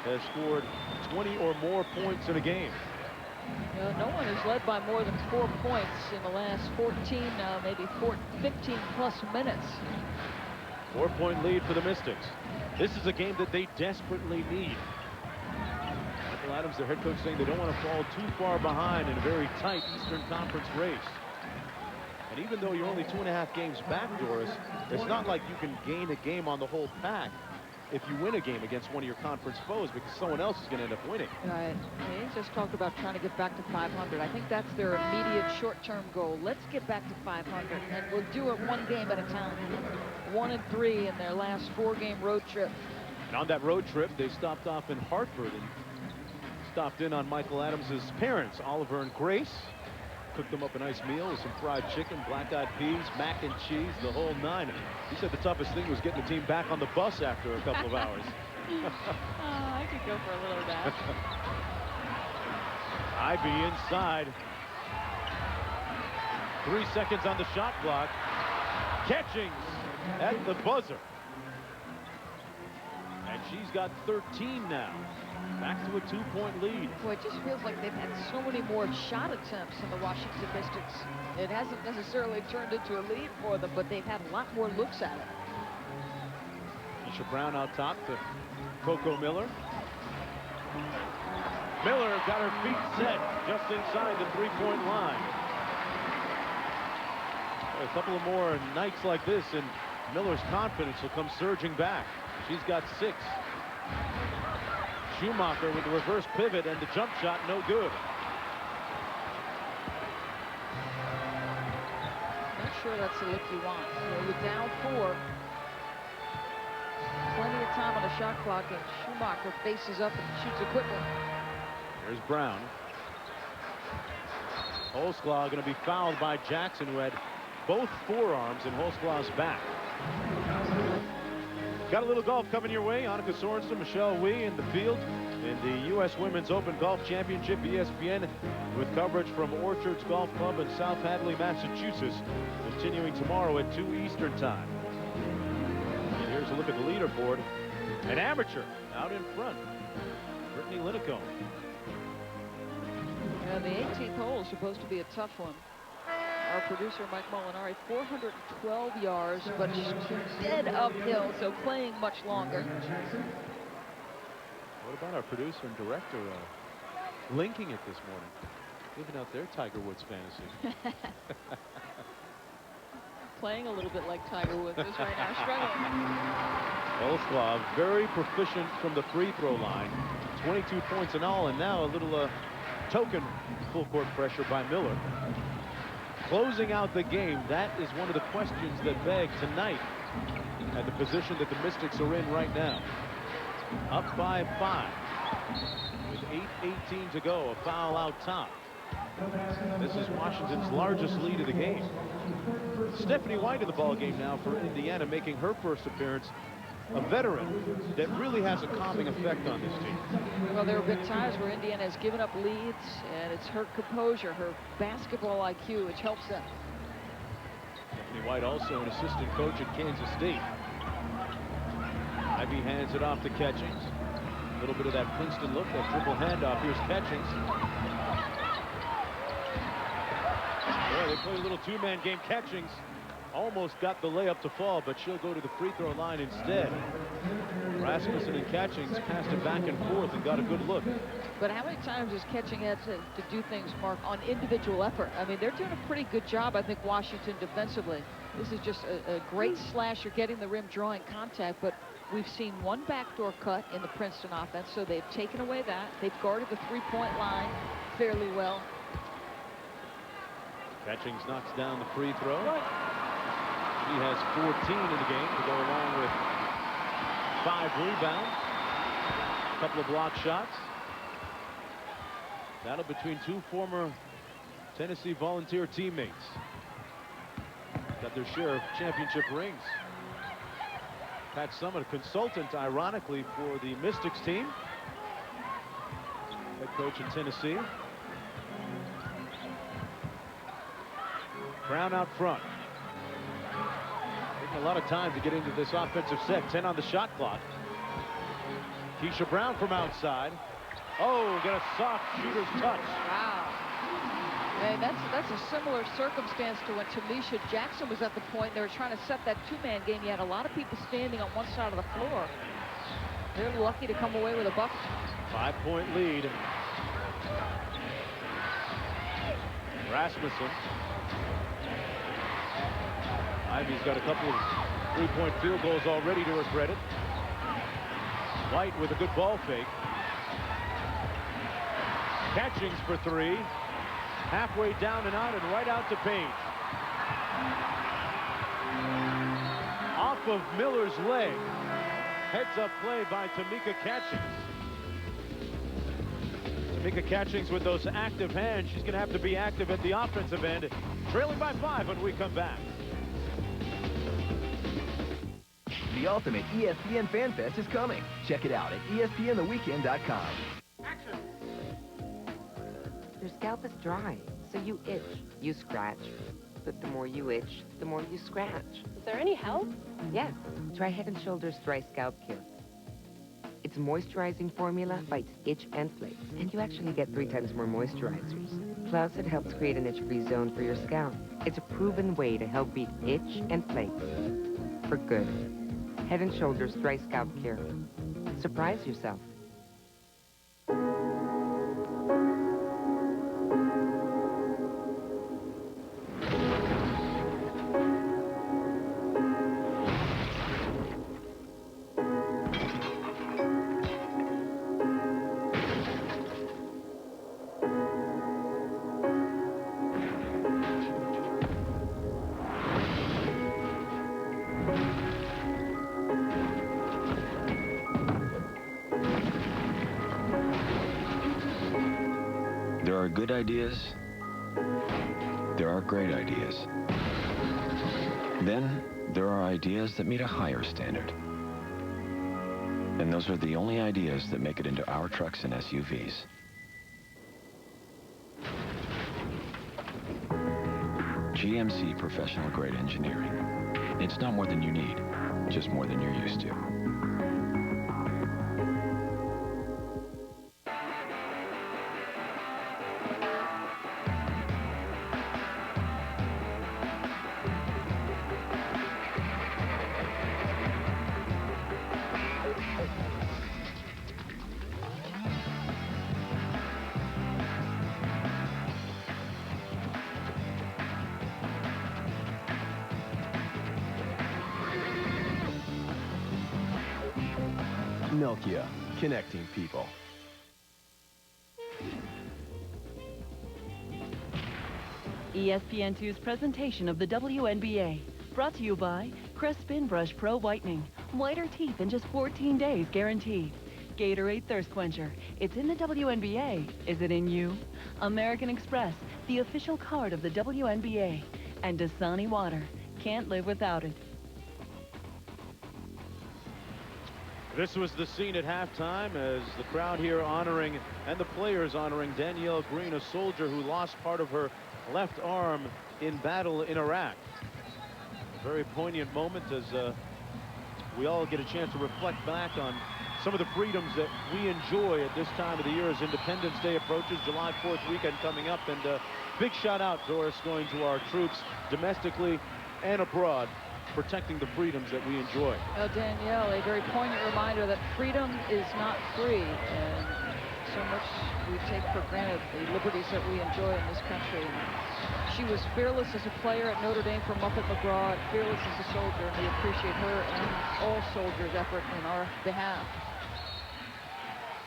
has scored 20 or more points in a game. You know, no one has led by more than 4 points in the last 14, maybe 15 plus minutes. 4-point lead for the Mystics. This is a game that they desperately need. Michael Adams, their head coach, saying they don't want to fall too far behind in a very tight Eastern Conference race. And even though you're only 2.5 games back, Doris, it's not like you can gain a game on the whole pack if you win a game against one of your conference foes, because someone else is going to end up winning. Right. He just talked about trying to get back to 500. I think that's their immediate short-term goal. Let's get back to 500, and we'll do it one game at a time. 1-3 in their last 4-game road trip. And on that road trip, they stopped off in Hartford and stopped in on Michael Adams' parents, Oliver and Grace. Cooked them up a nice meal with some fried chicken, black-eyed peas, mac and cheese, the whole nine. He said the toughest thing was getting the team back on the bus after a couple of hours. I could go for a little of that. Ivy inside. 3 seconds on the shot clock. Catching at the buzzer. And she's got 13 now. Back to a 2-point lead. Boy, it just feels like they've had so many more shot attempts in the Washington Mystics. It hasn't necessarily turned into a lead for them, but they've had a lot more looks at it. Misha Brown out top to Coco Miller. Miller got her feet set just inside the 3-point line. A couple of more nights like this, and Miller's confidence will come surging back. She's got 6. Schumacher with the reverse pivot and the jump shot, no good. Not sure that's the look you want. You're down 4. Plenty of time on the shot clock, and Schumacher faces up and shoots a quick one. Here's Brown. Holtzclaw going to be fouled by Jackson, who had both forearms in Holtzclaw's back. Got a little golf coming your way. Annika Sorensen, Michelle Wee in the field in the U.S. Women's Open Golf Championship. ESPN with coverage from Orchards Golf Club in South Hadley, Massachusetts, continuing tomorrow at 2 Eastern Time. And here's a look at the leaderboard. An amateur out in front, Brittany Lincecum. Yeah, the 18th hole is supposed to be a tough one. Our producer, Mike Molinari, 412 yards, but dead uphill, so playing much longer. What about our producer and director linking it this morning? Giving out their Tiger Woods fantasy. Playing a little bit like Tiger Woods is right now, struggling. Bolslav very proficient from the free throw line. 22 points in all, and now a little token full court pressure by Miller. Closing out the game, that is one of the questions that beg tonight at the position that the Mystics are in right now. Up by 5 with 8:18 to go, a foul out top. This is Washington's largest lead of the game. Stephanie White in the ball game now for Indiana, making her first appearance. A veteran that really has a calming effect on this team. Well, there have been times where Indiana has given up leads, and it's her composure, her basketball IQ, which helps them. Stephanie White, also an assistant coach at Kansas State. Ivy hands it off to Catchings. A little bit of that Princeton look, that triple handoff. Here's Catchings. Boy, they play a little two-man game. Catchings almost got the layup to fall, but she'll go to the free throw line instead. Rasmussen and Catchings passed it back and forth and got a good look. But how many times has Catching had to do things, Mark, on individual effort? I mean, they're doing a pretty good job, I think, Washington defensively. This is just a great slasher, getting the rim, drawing contact, but we've seen one backdoor cut in the Princeton offense, so they've taken away that. They've guarded the three-point line fairly well. Catchings knocks down the free throw. He has 14 in the game to go along with 5 rebounds, a couple of block shots. Battle between two former Tennessee Volunteer teammates. Got their share of championship rings. Pat Summitt, a consultant, ironically, for the Mystics team. Head coach in Tennessee. Brown out front. Taking a lot of time to get into this offensive set. 10 on the shot clock. Keisha Brown from outside. Oh, got a soft shooter's touch. Wow. Hey, that's a similar circumstance to when Tamisha Jackson was at the point. They were trying to set that two-man game. You had a lot of people standing on one side of the floor. They're lucky to come away with a bucket. 5-point lead. Rasmussen. Ivy's got a couple of three-point field goals already to her credit. White with a good ball fake. Catchings for 3. Halfway down and out and right out to Page. Off of Miller's leg. Heads-up play by Tamika Catchings. Tamika Catchings with those active hands. She's going to have to be active at the offensive end. Trailing by 5 when we come back. The ultimate ESPN Fan Fest is coming. Check it out at ESPNTheWeekend.com. Your scalp is dry, so you itch, you scratch. But the more you itch, the more you scratch. Is there any help? Yes, try Head & Shoulders Dry Scalp Cure. Its moisturizing formula fights itch and flakes, and you actually get 3 times more moisturizers. Plus, it helps create an itch-free zone for your scalp. It's a proven way to help beat itch and flakes. For good. Head & Shoulders Dry Scalp Cure. Surprise yourself. There are good ideas. There are great ideas. Then there are ideas that meet a higher standard. And those are the only ideas that make it into our trucks and SUVs. GMC Professional Grade Engineering. It's not more than you need, just more than you're used to. Nokia, connecting people. ESPN2's presentation of the WNBA. Brought to you by Crest Spin Brush Pro Whitening. Whiter teeth in just 14 days guaranteed. Gatorade Thirst Quencher. It's in the WNBA. Is it in you? American Express, the official card of the WNBA. And Dasani Water. Can't live without it. This was the scene at halftime as the crowd here honoring, and the players honoring, Danielle Green, a soldier who lost part of her left arm in battle in Iraq. A very poignant moment as we all get a chance to reflect back on some of the freedoms that we enjoy at this time of the year as Independence Day approaches, July 4th weekend coming up. And big shout out, Doris, going to our troops domestically and abroad, protecting the freedoms that we enjoy. Well, Danielle, a very poignant reminder that freedom is not free, and so much we take for granted the liberties that we enjoy in this country. She was fearless as a player at Notre Dame for Muppet McGraw, and fearless as a soldier, and we appreciate her and all soldiers' effort in our behalf.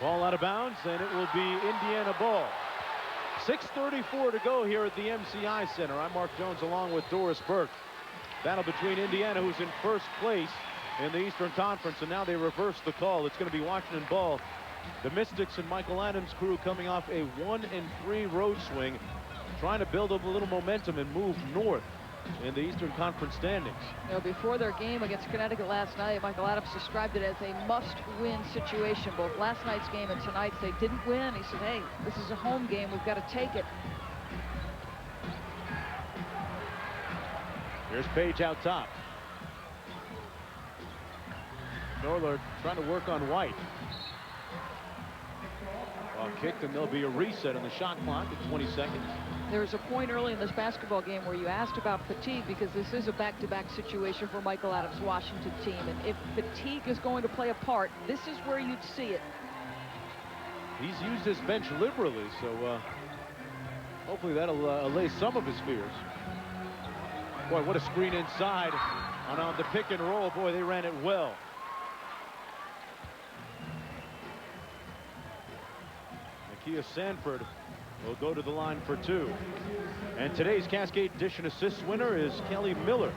Ball out of bounds, and it will be Indiana ball. 6:34 to go here at the MCI Center. I'm Mark Jones along with Doris Burke. Battle between Indiana, who's in first place in the Eastern Conference, and now they reverse the call. It's going to be Washington ball. The Mystics and Michael Adams' crew coming off a 1-3 road swing, trying to build up a little momentum and move north in the Eastern Conference standings. You know, before their game against Connecticut last night, Michael Adams described it as a must-win situation. Both last night's game and tonight's, they didn't win. He said, hey, this is a home game. We've got to take it. Here's Page out top. Norler trying to work on White. Ball kicked, and there'll be a reset on the shot clock at 20 seconds. There was a point early in this basketball game where you asked about fatigue, because this is a back-to-back situation for Michael Adams' Washington team. And if fatigue is going to play a part, this is where you'd see it. He's used his bench liberally, so hopefully that'll allay some of his fears. Boy, what a screen inside on the pick and roll. Boy, they ran it well. Nakia Sanford will go to the line for two. And today's Cascade Dish and Assist winner is Kelly Miller.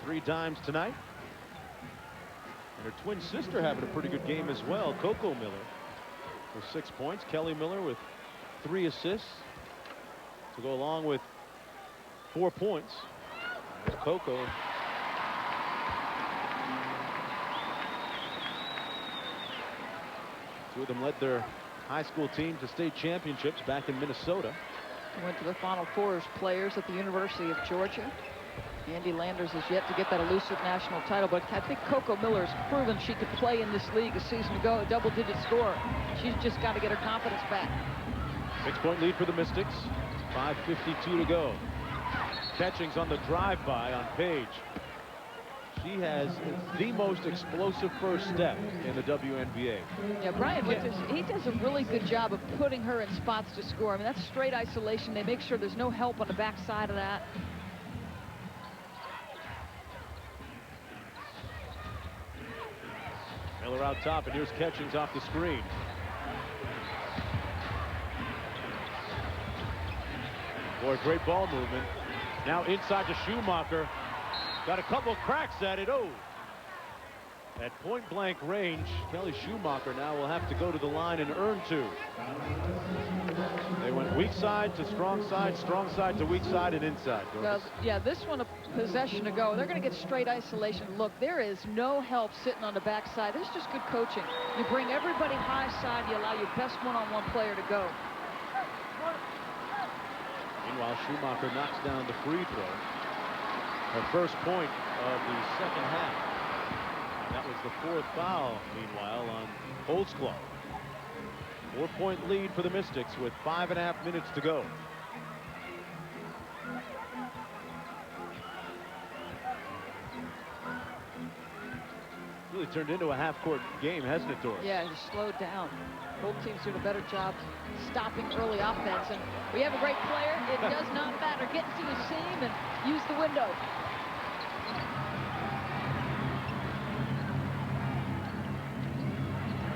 3 dimes tonight. And her twin sister having a pretty good game as well, Coco Miller, with 6 points. Kelly Miller with 3 assists to go along with 4 points. There's Coco. Two of them led their high school team to state championships back in Minnesota. They went to the Final Four as players at the University of Georgia. Andy Landers has yet to get that elusive national title, but I think Coco Miller has proven she could play in this league a season ago, a double-digit scorer. She's just got to get her confidence back. 6-point lead for the Mystics. 5:52 to go. Catchings on the drive-by on Page. She has the most explosive first step in the WNBA. Yeah, Brian Winters, he does a really good job of putting her in spots to score. I mean, that's straight isolation. They make sure there's no help on the backside of that. Miller out top, and here's Catchings off the screen. Boy, great ball movement. Now inside to Schumacher. Got a couple cracks at it. Oh! At point-blank range, Kelly Schumacher now will have to go to the line and earn 2. They went weak side to strong side to weak side, and inside. Well, yeah, this one a possession to go. They're going to get straight isolation. Look, there is no help sitting on the backside. This is just good coaching. You bring everybody high side. You allow your best one-on-one player to go. Meanwhile, Schumacher knocks down the free throw. Her first point of the second half. And that was the 4th foul, meanwhile, on Holtzclaw. 4-point lead for the Mystics with 5.5 minutes to go. Really turned into a half-court game, hasn't it, Doris? Yeah, it's slowed down. Both teams doing a better job stopping early offense. And we have a great player. It does not matter. Get into his seam and use the window.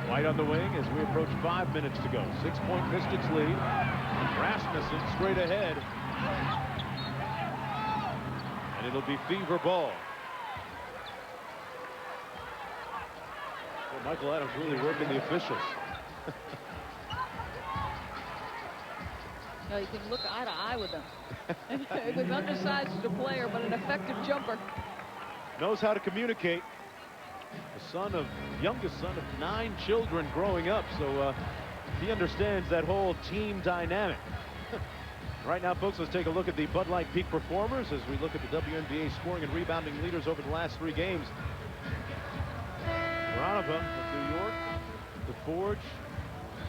White on the wing as we approach 5 minutes to go. 6-point Pistons lead. Rasmussen straight ahead. And it'll be Fever ball. Well, Michael Adams really working the officials. You know, you can look eye to eye with him. It was undersized as a player, but an effective jumper. Knows how to communicate. The youngest son of 9 children growing up, so he understands that whole team dynamic. Right now, folks, let's take a look at the Bud Light peak performers as we look at the WNBA scoring and rebounding leaders over the last 3 games. Veronica of New York, DeForge.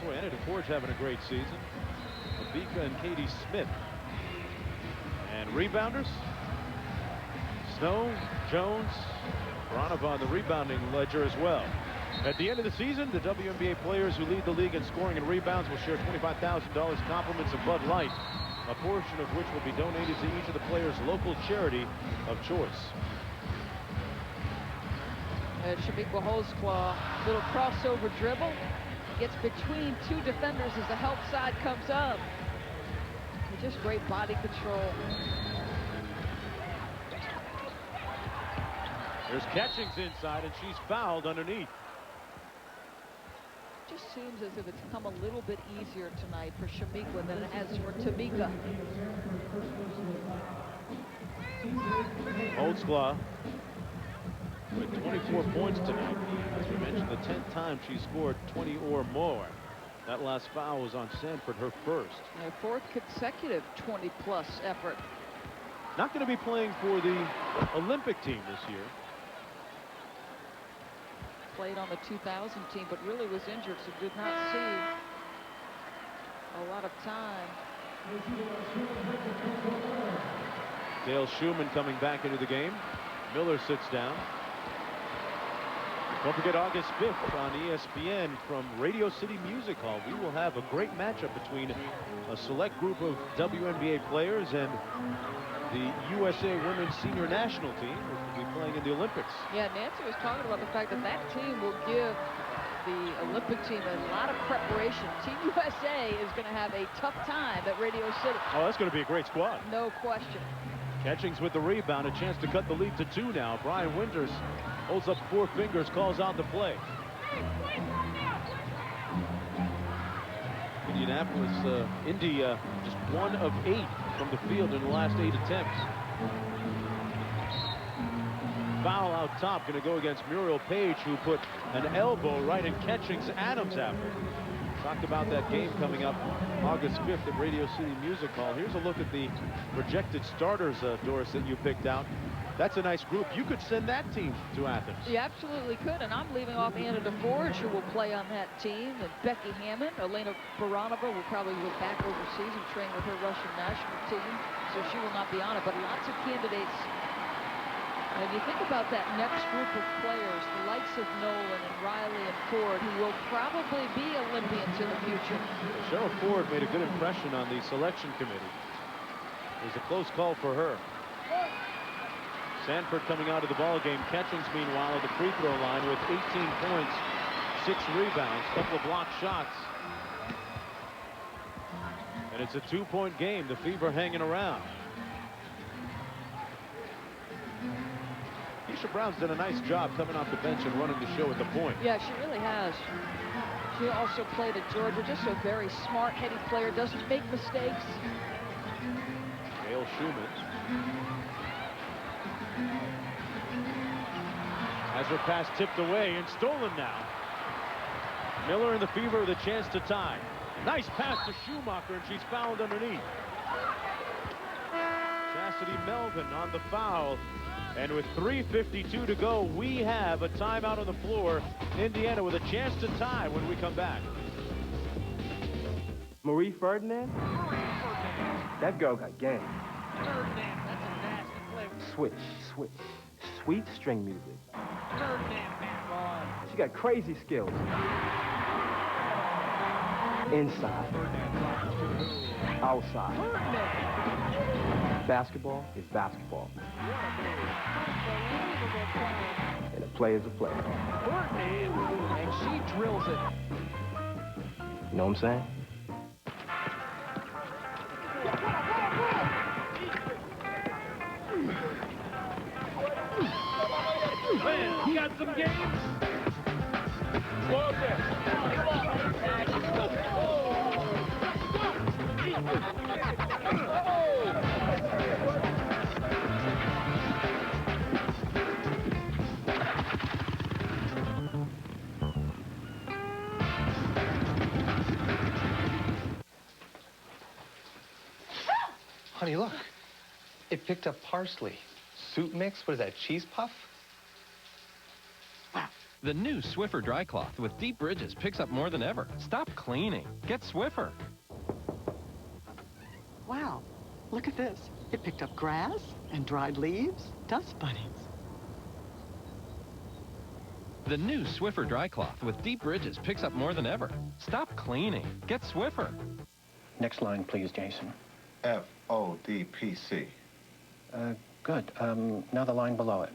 Boy, Anna DeForge having a great season. Abika and Katie Smith. And rebounders, Snow, Jones, Veronica on the rebounding ledger as well. At the end of the season, the WNBA players who lead the league in scoring and rebounds will share $25,000 compliments of Bud Light, a portion of which will be donated to each of the players' local charity of choice. Shamika Holzclaw, little crossover dribble, gets between 2 defenders as the help side comes up. Just great body control. There's Catchings inside, and she's fouled underneath. Just seems as if it's come a little bit easier tonight for Shamika than it has for Tamika. Holzclaw with 24 points tonight. As we mentioned, the 10th time she scored 20 or more. That last foul was on Sanford, her first. A 4th consecutive 20-plus effort. Not going to be playing for the Olympic team this year. Played on the 2000 team, but really was injured, so did not see a lot of time. Dale Schumann coming back into the game. Miller sits down. Don't forget August 5th on ESPN from Radio City Music Hall. We will have a great matchup between a select group of WNBA players and the USA Women's Senior National Team, which will be playing in the Olympics. Yeah, Nancy was talking about the fact that that team will give the Olympic team a lot of preparation. Team USA is going to have a tough time at Radio City. Oh, that's going to be a great squad. No question. Catchings with the rebound, a chance to cut the lead to 2 now. Brian Winters holds up 4 fingers, calls out the play. Indianapolis, Indy, just 1 of 8 from the field in the last 8 attempts. Foul out top, going to go against Muriel Page, who put an elbow right in Catchings Adams' apple. Talked about that game coming up August 5th at Radio City Music Hall. Here's a look at the projected starters, Doris, that you picked out. That's a nice group. You could send that team to Athens. You absolutely could, and I'm leaving off Anna DeForge, who will play on that team, and Becky Hammond. Elena Baranova will probably go back overseas and train with her Russian national team, so she will not be on it, but lots of candidates. And you think about that next group of players, the likes of Nolan and Riley and Ford, who will probably be Olympians in the future. Cheryl Ford made a good impression on the selection committee. It was a close call for her. Sanford coming out of the ball game. Catchings, meanwhile, at the free throw line with 18 points, 6 rebounds, couple of blocked shots. And it's a 2-point game. The Fever hanging around. Keisha Brown's done a nice job coming off the bench and running the show at the point. Yeah, she really has. She also played at Georgia. Just a very smart, heady player. Doesn't make mistakes. Dale Schumann has her pass tipped away and stolen now. Miller and the Fever with a chance to tie. Nice pass to Schumacher, and she's fouled underneath. Chastity Melvin on the foul. And with 3:52 to go, we have a timeout on the floor. Indiana with a chance to tie when we come back. Marie Ferdinand? That girl got game. Ferdinand, that's a nasty play. Switch, switch. Sweet string music. Ferdinand, man. She got crazy skills. inside, outside. Basketball is basketball. And a play is a play. And she drills it. You know what I'm saying? Man, you got some games? Slow down. Honey, look. It picked up parsley. Soup mix? What is that, cheese puff? The new Swiffer dry cloth with deep ridges picks up more than ever. Stop cleaning. Get Swiffer. Wow, look at this. It picked up grass and dried leaves, dust bunnies. The new Swiffer dry cloth with deep ridges picks up more than ever. Stop cleaning. Get Swiffer. Next line, please, Jason. FODPC. Good. Now the line below it.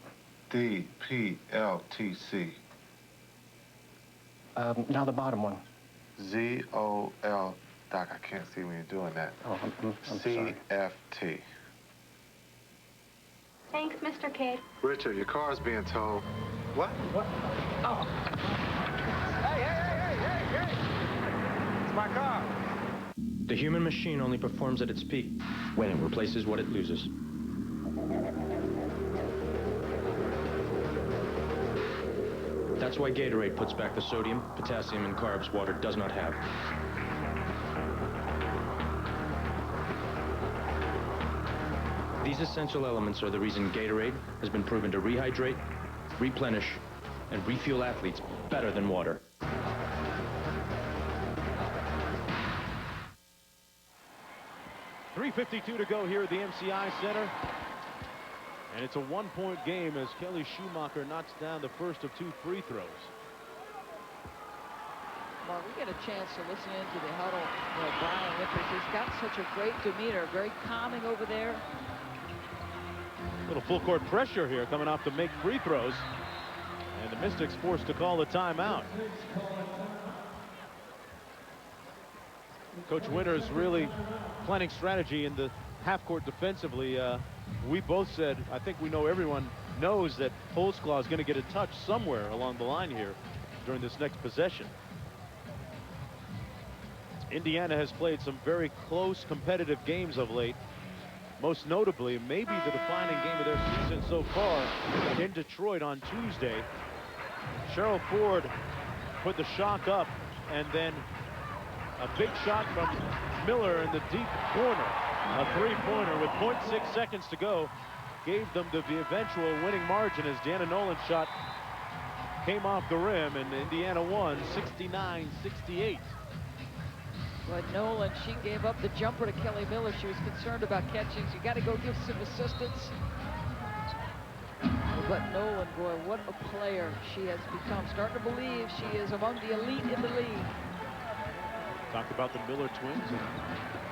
DPLTC. Now the bottom one. ZOL. Doc, I can't see when you're doing that. Oh, I'm sorry. CFT. Thanks, Mr. Kidd. Richard, your car's being towed. What? What? Oh. Hey! It's my car. The human machine only performs at its peak when it replaces what it loses. That's why Gatorade puts back the sodium, potassium, and carbs water does not have. These essential elements are the reason Gatorade has been proven to rehydrate, replenish, and refuel athletes better than water. .352 to go here at the MCI Center. And it's a one-point game as Kelly Schumacher knocks down the first of 2 free throws. Mark, we get a chance to listen into the huddle. Brian Winters, he's got such a great demeanor, very calming over there. A little full court pressure here coming off to make free throws. And the Mystics forced to call a timeout. Coach Winters really planning strategy in the half court defensively. We both said, I think we know, everyone knows that Holtzclaw is going to get a touch somewhere along the line here during this next possession. Indiana has played some very close competitive games of late. Most notably, maybe the defining game of their season so far in Detroit on Tuesday. Cheryl Ford put the shock up, and then a big shot from Miller in the deep corner. A three-pointer with 0.6 seconds to go gave them the eventual winning margin as Deanna Nolan's shot came off the rim, and Indiana won 69-68. But Nolan, she gave up the jumper to Kelly Miller. She was concerned about catching. You got to go give some assistance. But Nolan, boy, what a player she has become. Starting to believe she is among the elite in the league. Talked about the Miller twins and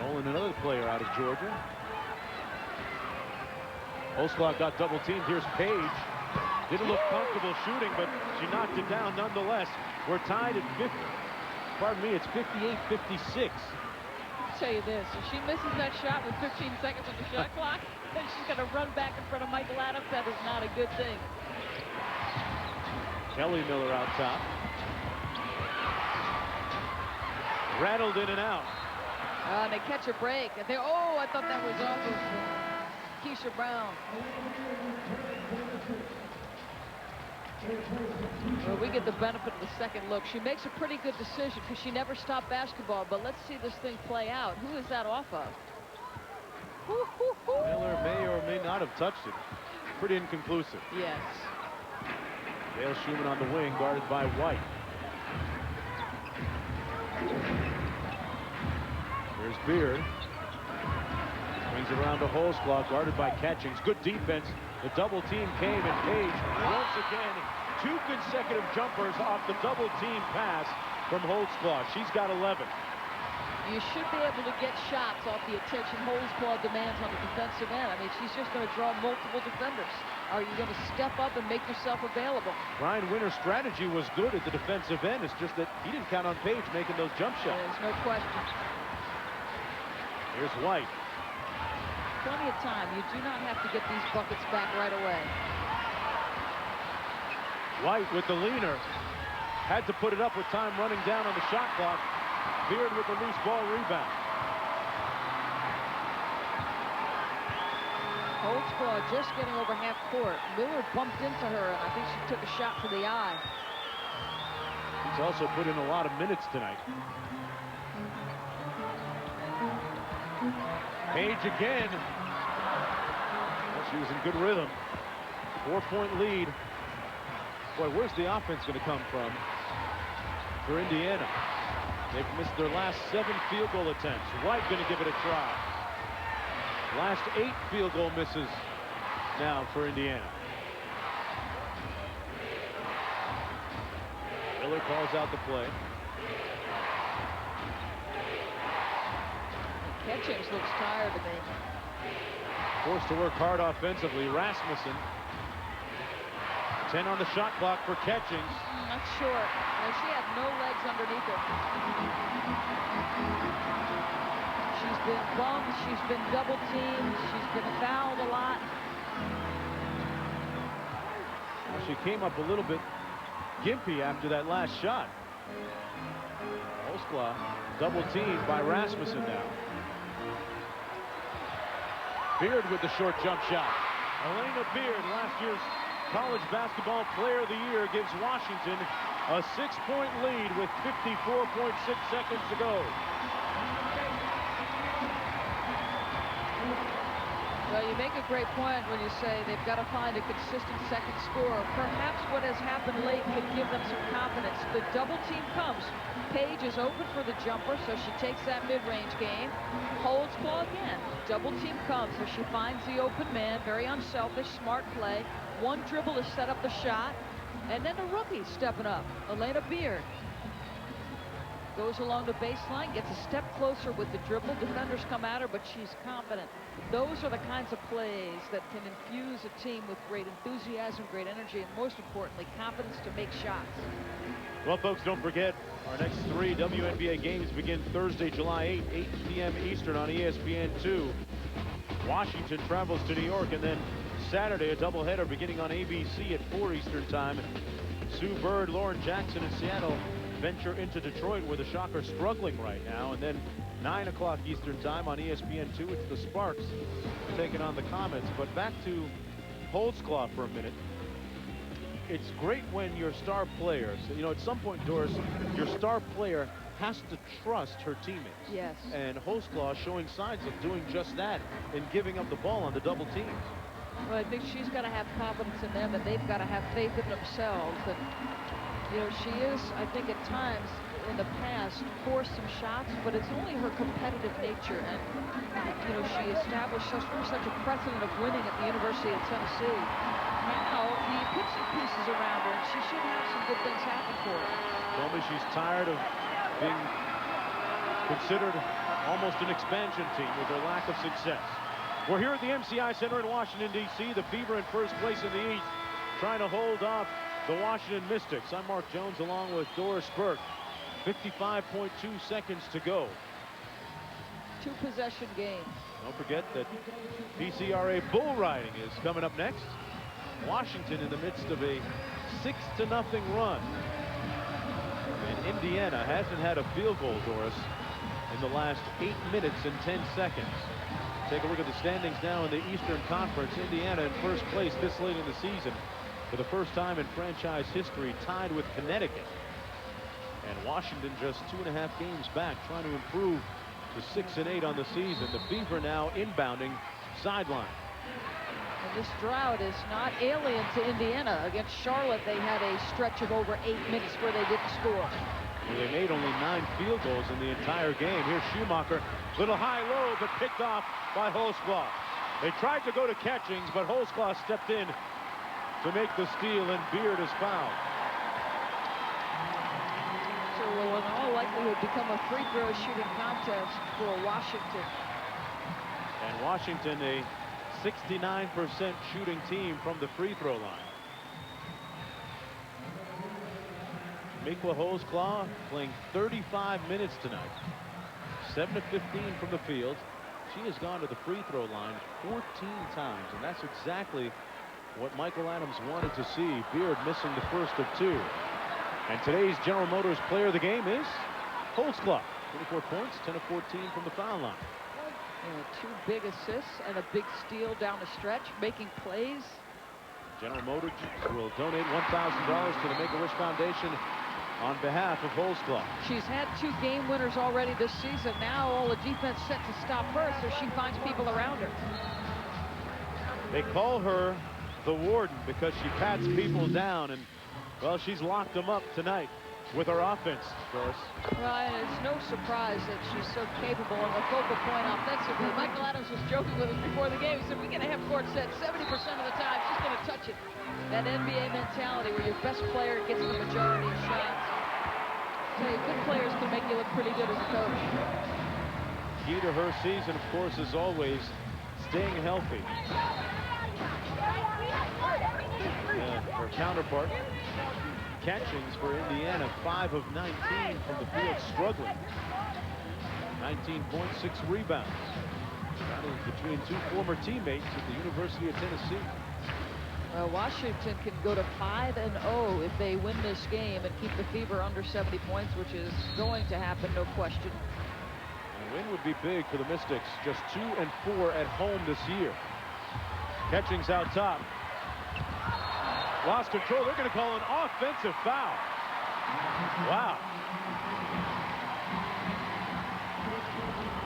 Nolan, another player out of Georgia. Holtzclaw got double teamed. Here's Page. Didn't look comfortable shooting, but she knocked it down nonetheless. We're tied at 50. Pardon me, it's 58-56. I'll tell you this, if she misses that shot with 15 seconds on the shot clock, then she's going to run back in front of Michael Adams. That is not a good thing. Kelly Miller out top. Rattled in and out. And they catch a break. And they, oh, I thought that was off of Keisha Brown. Well, we get the benefit of the second look. She makes a pretty good decision because she never stopped basketball. But let's see this thing play out. Who is that off of? Miller may or may not have touched it. Pretty inconclusive. Yes. Dale Schumann on the wing, guarded by White. Here's Beard. Swings around to Holtzclaw, guarded by Catchings. Good defense. The double team came, and Page once again 2 consecutive jumpers off the double team pass from Holtzclaw. She's got 11. You should be able to get shots off the attention Holdsclaw demands on the defensive end. I mean, she's just going to draw multiple defenders. Are you going to step up and make yourself available? Brian Winter's strategy was good at the defensive end. It's just that he didn't count on Page making those jump shots. There's no question. Here's White. Plenty of time. You do not have to get these buckets back right away. White with the leaner. Had to put it up with time running down on the shot clock. Beard with the loose ball rebound. Holdsclaw just getting over half court. Miller bumped into her, and I think she took a shot to the eye. He's also put in a lot of minutes tonight. Page again. Well, she was in good rhythm. 4-point lead. Boy, where's the offense going to come from for Indiana? They've missed their last 7 field goal attempts. White going to give it a try. Last 8 field goal misses now for Indiana. Miller calls out the play. Catchings looks tired to me. Forced to work hard offensively. Rasmussen. 10 on the shot clock for Catchings. That's short. No, she had no legs underneath her. She's been bumped. She's been double teamed. She's been fouled a lot. Well, she came up a little bit gimpy after that last shot. Holdsclaw double teamed by Rasmussen now. Beard with the short jump shot. Elena Beard, last year's College Basketball Player of the Year, gives Washington a 6-point lead with 54.6 seconds to go. Well, you make a great point when you say they've got to find a consistent second scorer. Perhaps what has happened late could give them some confidence. The double team comes. Page is open for the jumper, so she takes that mid-range game. Holdsclaw again. Double team comes, so she finds the open man. Very unselfish, smart play. One dribble to set up the shot. And then the rookie stepping up, Elena Beard. Goes along the baseline, gets a step closer with the dribble. Defenders come at her, but she's confident. Those are the kinds of plays that can infuse a team with great enthusiasm, great energy, and most importantly, confidence to make shots. Well, folks, don't forget, our next 3 WNBA games begin Thursday, July 8, 8 p.m. Eastern on ESPN2. Washington travels to New York, and then Saturday, a doubleheader beginning on ABC at 4 Eastern time. Sue Bird, Lauren Jackson in Seattle venture into Detroit, where the Shock are struggling right now. And then 9 o'clock Eastern time on ESPN2, it's the Sparks taking on the Comets. But back to Holdsclaw for a minute. It's great when your star players, you know, at some point, Doris, your star player has to trust her teammates. Yes. And Holdsclaw showing signs of doing just that and giving up the ball on the double teams. Well, I think she's got to have confidence in them, and they've got to have faith in themselves. And, you know, she is, I think, at times in the past forced some shots, but it's only her competitive nature. And, you know, she established such a precedent of winning at the University of Tennessee. Now, you put some pieces around her, and she should have some good things happen for her. Told me she's tired of being considered almost an expansion team with their lack of success. We're here at the MCI Center in Washington, D.C. The Fever in first place in the East, trying to hold off the Washington Mystics. I'm Mark Jones along with Doris Burke. 55.2 seconds to go. 2-possession game. Don't forget that PCRA bull riding is coming up next. Washington in the midst of a 6-0 run. And Indiana hasn't had a field goal, Doris, in the last 8 minutes and 10 seconds. Take a look at the standings now in the Eastern Conference. Indiana in first place this late in the season for the first time in franchise history, tied with Connecticut. And Washington just 2.5 games back, trying to improve to 6-8 on the season. The Fever now inbounding sideline. And this drought is not alien to Indiana. Against Charlotte, they had a stretch of over 8 minutes where they didn't score. Well, they made only 9 field goals in the entire game. Here's Schumacher, little high-low, but picked off by Holdsclaw. They tried to go to Catchings, but Holdsclaw stepped in to make the steal, and Beard is fouled. So will in all likelihood become a free throw shooting contest for Washington. And Washington, a 69% shooting team from the free throw line. Mikla Holzclaw playing 35 minutes tonight. 7 of 15 from the field. She has gone to the free throw line 14 times, and that's exactly what Michael Adams wanted to see. Beard missing the first of 2. And today's General Motors player of the game is Holzclaw. 24 points, 10 of 14 from the foul line. And 2 big assists and a big steal down the stretch, making plays. General Motors will donate $1,000 to the Make-A-Wish Foundation on behalf of Holzclaw. She's had 2 game winners already this season. Now all the defense set to stop her, so she finds people around her. They call her the Warden because she pats people down, and well, she's locked them up tonight with her offense, Doris. Well, and it's no surprise that she's so capable and a focal point offensively. Michael Adams was joking with us before the game. He said, we're going to have court set 70% of the time. She's going to touch it. That NBA mentality where your best player gets the majority of shots. I tell you, good players can make you look pretty good as a coach. Key to her season, of course, is always staying healthy. Her counterpart, Catchings for Indiana, 5 of 19 from the field, struggling. 19 points, 6 rebounds. Battles between 2 former teammates at the University of Tennessee. Washington can go to 5-0 if they win this game and keep the Fever under 70 points, which is going to happen, no question. A win would be big for the Mystics. Just 2 and 4 at home this year. Catchings out top. Lost control. They're going to call an offensive foul. Wow.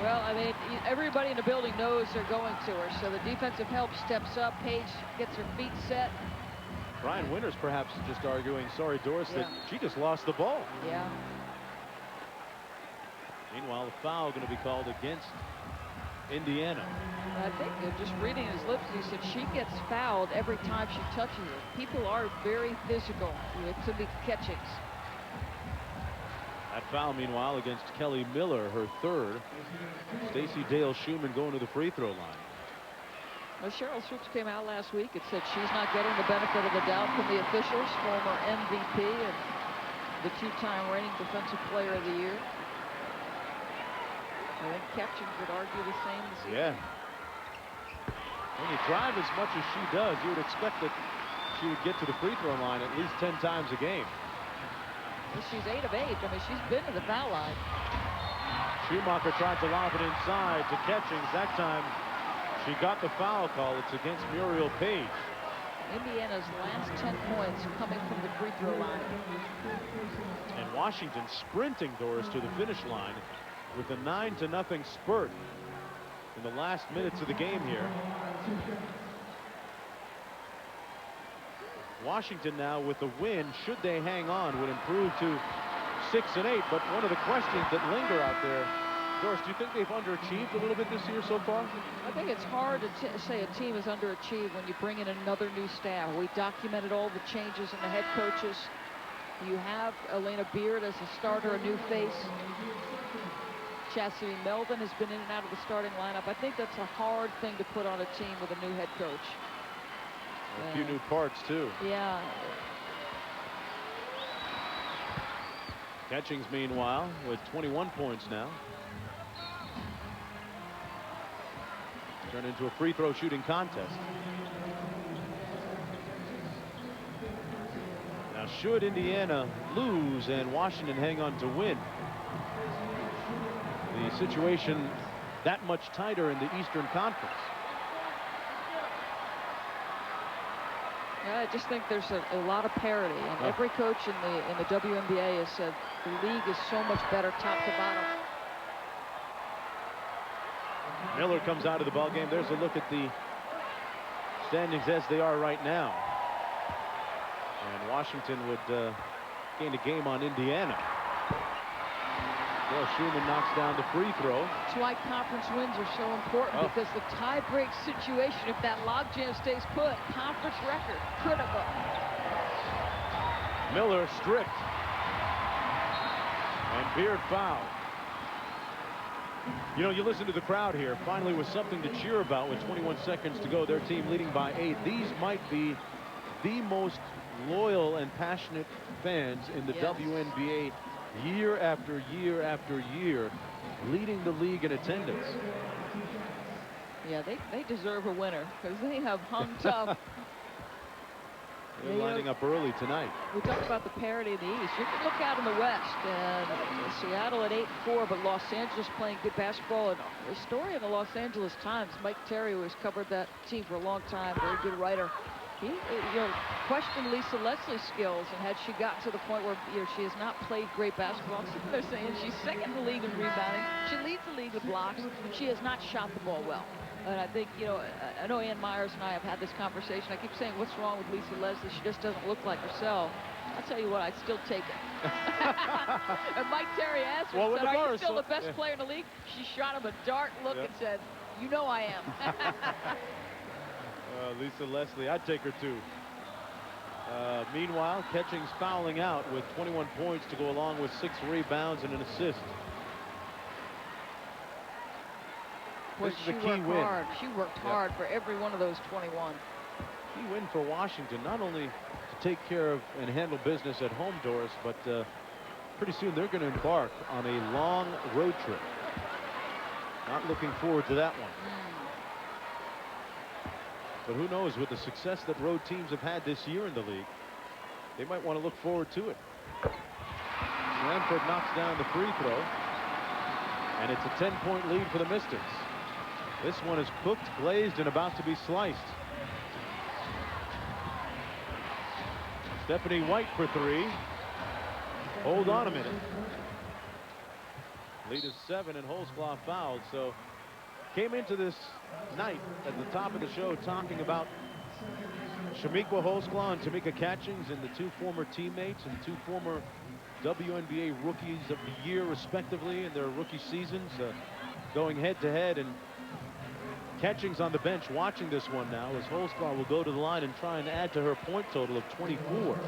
Well, I mean, everybody in the building knows they're going to her, so the defensive help steps up. Paige gets her feet set. Brian Winters perhaps just arguing, sorry, Doris, that she just lost the ball. Yeah. Meanwhile, the foul going to be called against Indiana. I think just reading his lips, he said she gets fouled every time she touches it. People are very physical to be Catchings. That foul, meanwhile, against Kelly Miller, her 3rd. Stacey Dale Schumann going to the free throw line. Well, Cheryl Swoops came out last week and said she's not getting the benefit of the doubt from the officials. Former MVP and the 2-time reigning defensive player of the year. I think Catchings would argue the same this evening. Yeah. When you drive as much as she does, you would expect that she would get to the free throw line at least 10 times a game. Well, she's 8 of 8. I mean, she's been to the foul line. Schumacher tried to lob it inside to Catchings. That time, she got the foul call. It's against Muriel Page. Indiana's last 10 points coming from the free throw line. And Washington sprinting, Doris, to the finish line with a 9-0 spurt in the last minutes of the game here. Washington now with a win, should they hang on, would improve to 6 and 8. But one of the questions that linger out there, Doris, do you think they've underachieved a little bit this year so far? I think it's hard to say a team is underachieved when you bring in another new staff. We documented all the changes in the head coaches. You have Elena Beard as a starter, a new face. Chastity Melvin has been in and out of the starting lineup. I think that's a hard thing to put on a team with a new head coach. A few new parts, too. Yeah. Catchings, meanwhile, with 21 points now. Turn into a free throw shooting contest. Now, should Indiana lose and Washington hang on to win, the situation that much tighter in the Eastern Conference. Yeah, I just think there's a lot of parity, and every coach in the WNBA has said the league is so much better top to bottom. Miller comes out of the ball game. There's a look at the standings as they are right now. And Washington would gain a game on Indiana. Well, Schumann knocks down the free throw. That's why conference wins are so important, because the tie-break situation, if that logjam stays put, conference record, critical. Miller stripped. And Beard fouled. You know, you listen to the crowd here. Finally, with something to cheer about with 21 seconds to go. Their team leading by 8. These might be the most loyal and passionate fans in the WNBA year after year after year, leading the league in attendance. Yeah, they deserve a winner because they have hung tough. They're lining up early tonight. We talked about the parity in the East. You can look out in the West, and Seattle at 8-4, but Los Angeles playing good basketball. And the story in the Los Angeles Times, Mike Terry, who has covered that team for a long time, very good writer. He, questioned Lisa Leslie's skills, and had she gotten to the point where she has not played great basketball. I'm sitting there saying she's second in the league in rebounding. She leads the league with blocks. She has not shot the ball well. And I think, I know Ann Myers and I have had this conversation. I keep saying, what's wrong with Lisa Leslie? She just doesn't look like herself. I'll tell you what, I'd still take it. And Mike Terry asked her, said, are you still the best player in the league? She shot him a dark look and said, you know I am. Lisa Leslie, I'd take her too. Meanwhile, Catchings fouling out with 21 points to go along with 6 rebounds and an assist. This is a key win. She worked hard for every one of those 21. Key win for Washington, not only to take care of and handle business at home, Doris, but pretty soon they're going to embark on a long road trip. Not looking forward to that one. But who knows, with the success that road teams have had this year in the league, they might want to look forward to it. Lamford knocks down the free throw, and it's a 10-point lead for the Mystics. This one is cooked, glazed, and about to be sliced. Stephanie White for 3. Hold on a minute. Lead is 7, and Holzclaw fouled. So came into this night at the top of the show talking about Shamiqua Holzclaw and Tamika Catchings, and the 2 former teammates and 2 former WNBA Rookies of the Year, respectively, in their rookie seasons, going head-to-head. And Catchings on the bench watching this one now, as Holzclaw will go to the line and try and add to her point total of 24.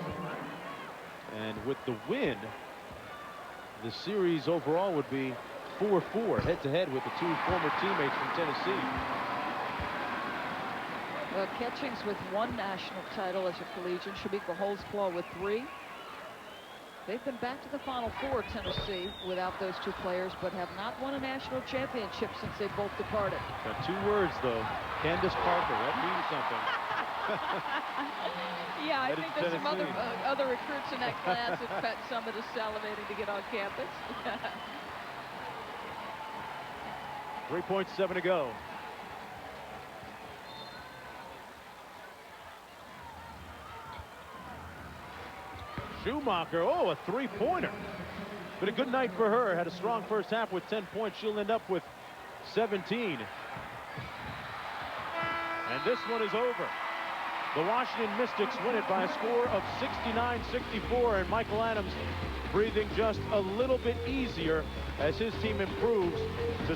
And with the win, the series overall would be 4-4 head-to-head with the 2 former teammates from Tennessee. Well, Catchings with 1 national title as a collegian. Shamiqua Holzclaw with 3. They've been back to the Final Four, Tennessee, without those 2 players, but have not won a national championship since they both departed. Got 2 words, though. Candace Parker. That means something. Yeah, I think there's some other recruits in that class that Pat Summit is salivating to get on campus. 3.7 to go. Schumacher, a 3-pointer. But a good night for her. Had a strong first half with 10 points. She'll end up with 17. And this one is over. The Washington Mystics win it by a score of 69-64, and Michael Adams breathing just a little bit easier as his team improves to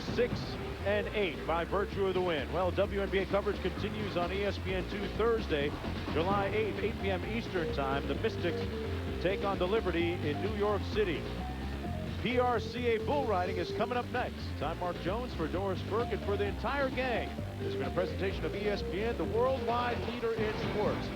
6-8 by virtue of the win. Well, WNBA coverage continues on ESPN2 Thursday, July 8th, 8 p.m. Eastern Time. The Mystics take on the Liberty in New York City. PRCA Bull Riding is coming up next. I'm Mark Jones for Doris Burke and for the entire gang. This has been a presentation of ESPN, the worldwide leader in sports.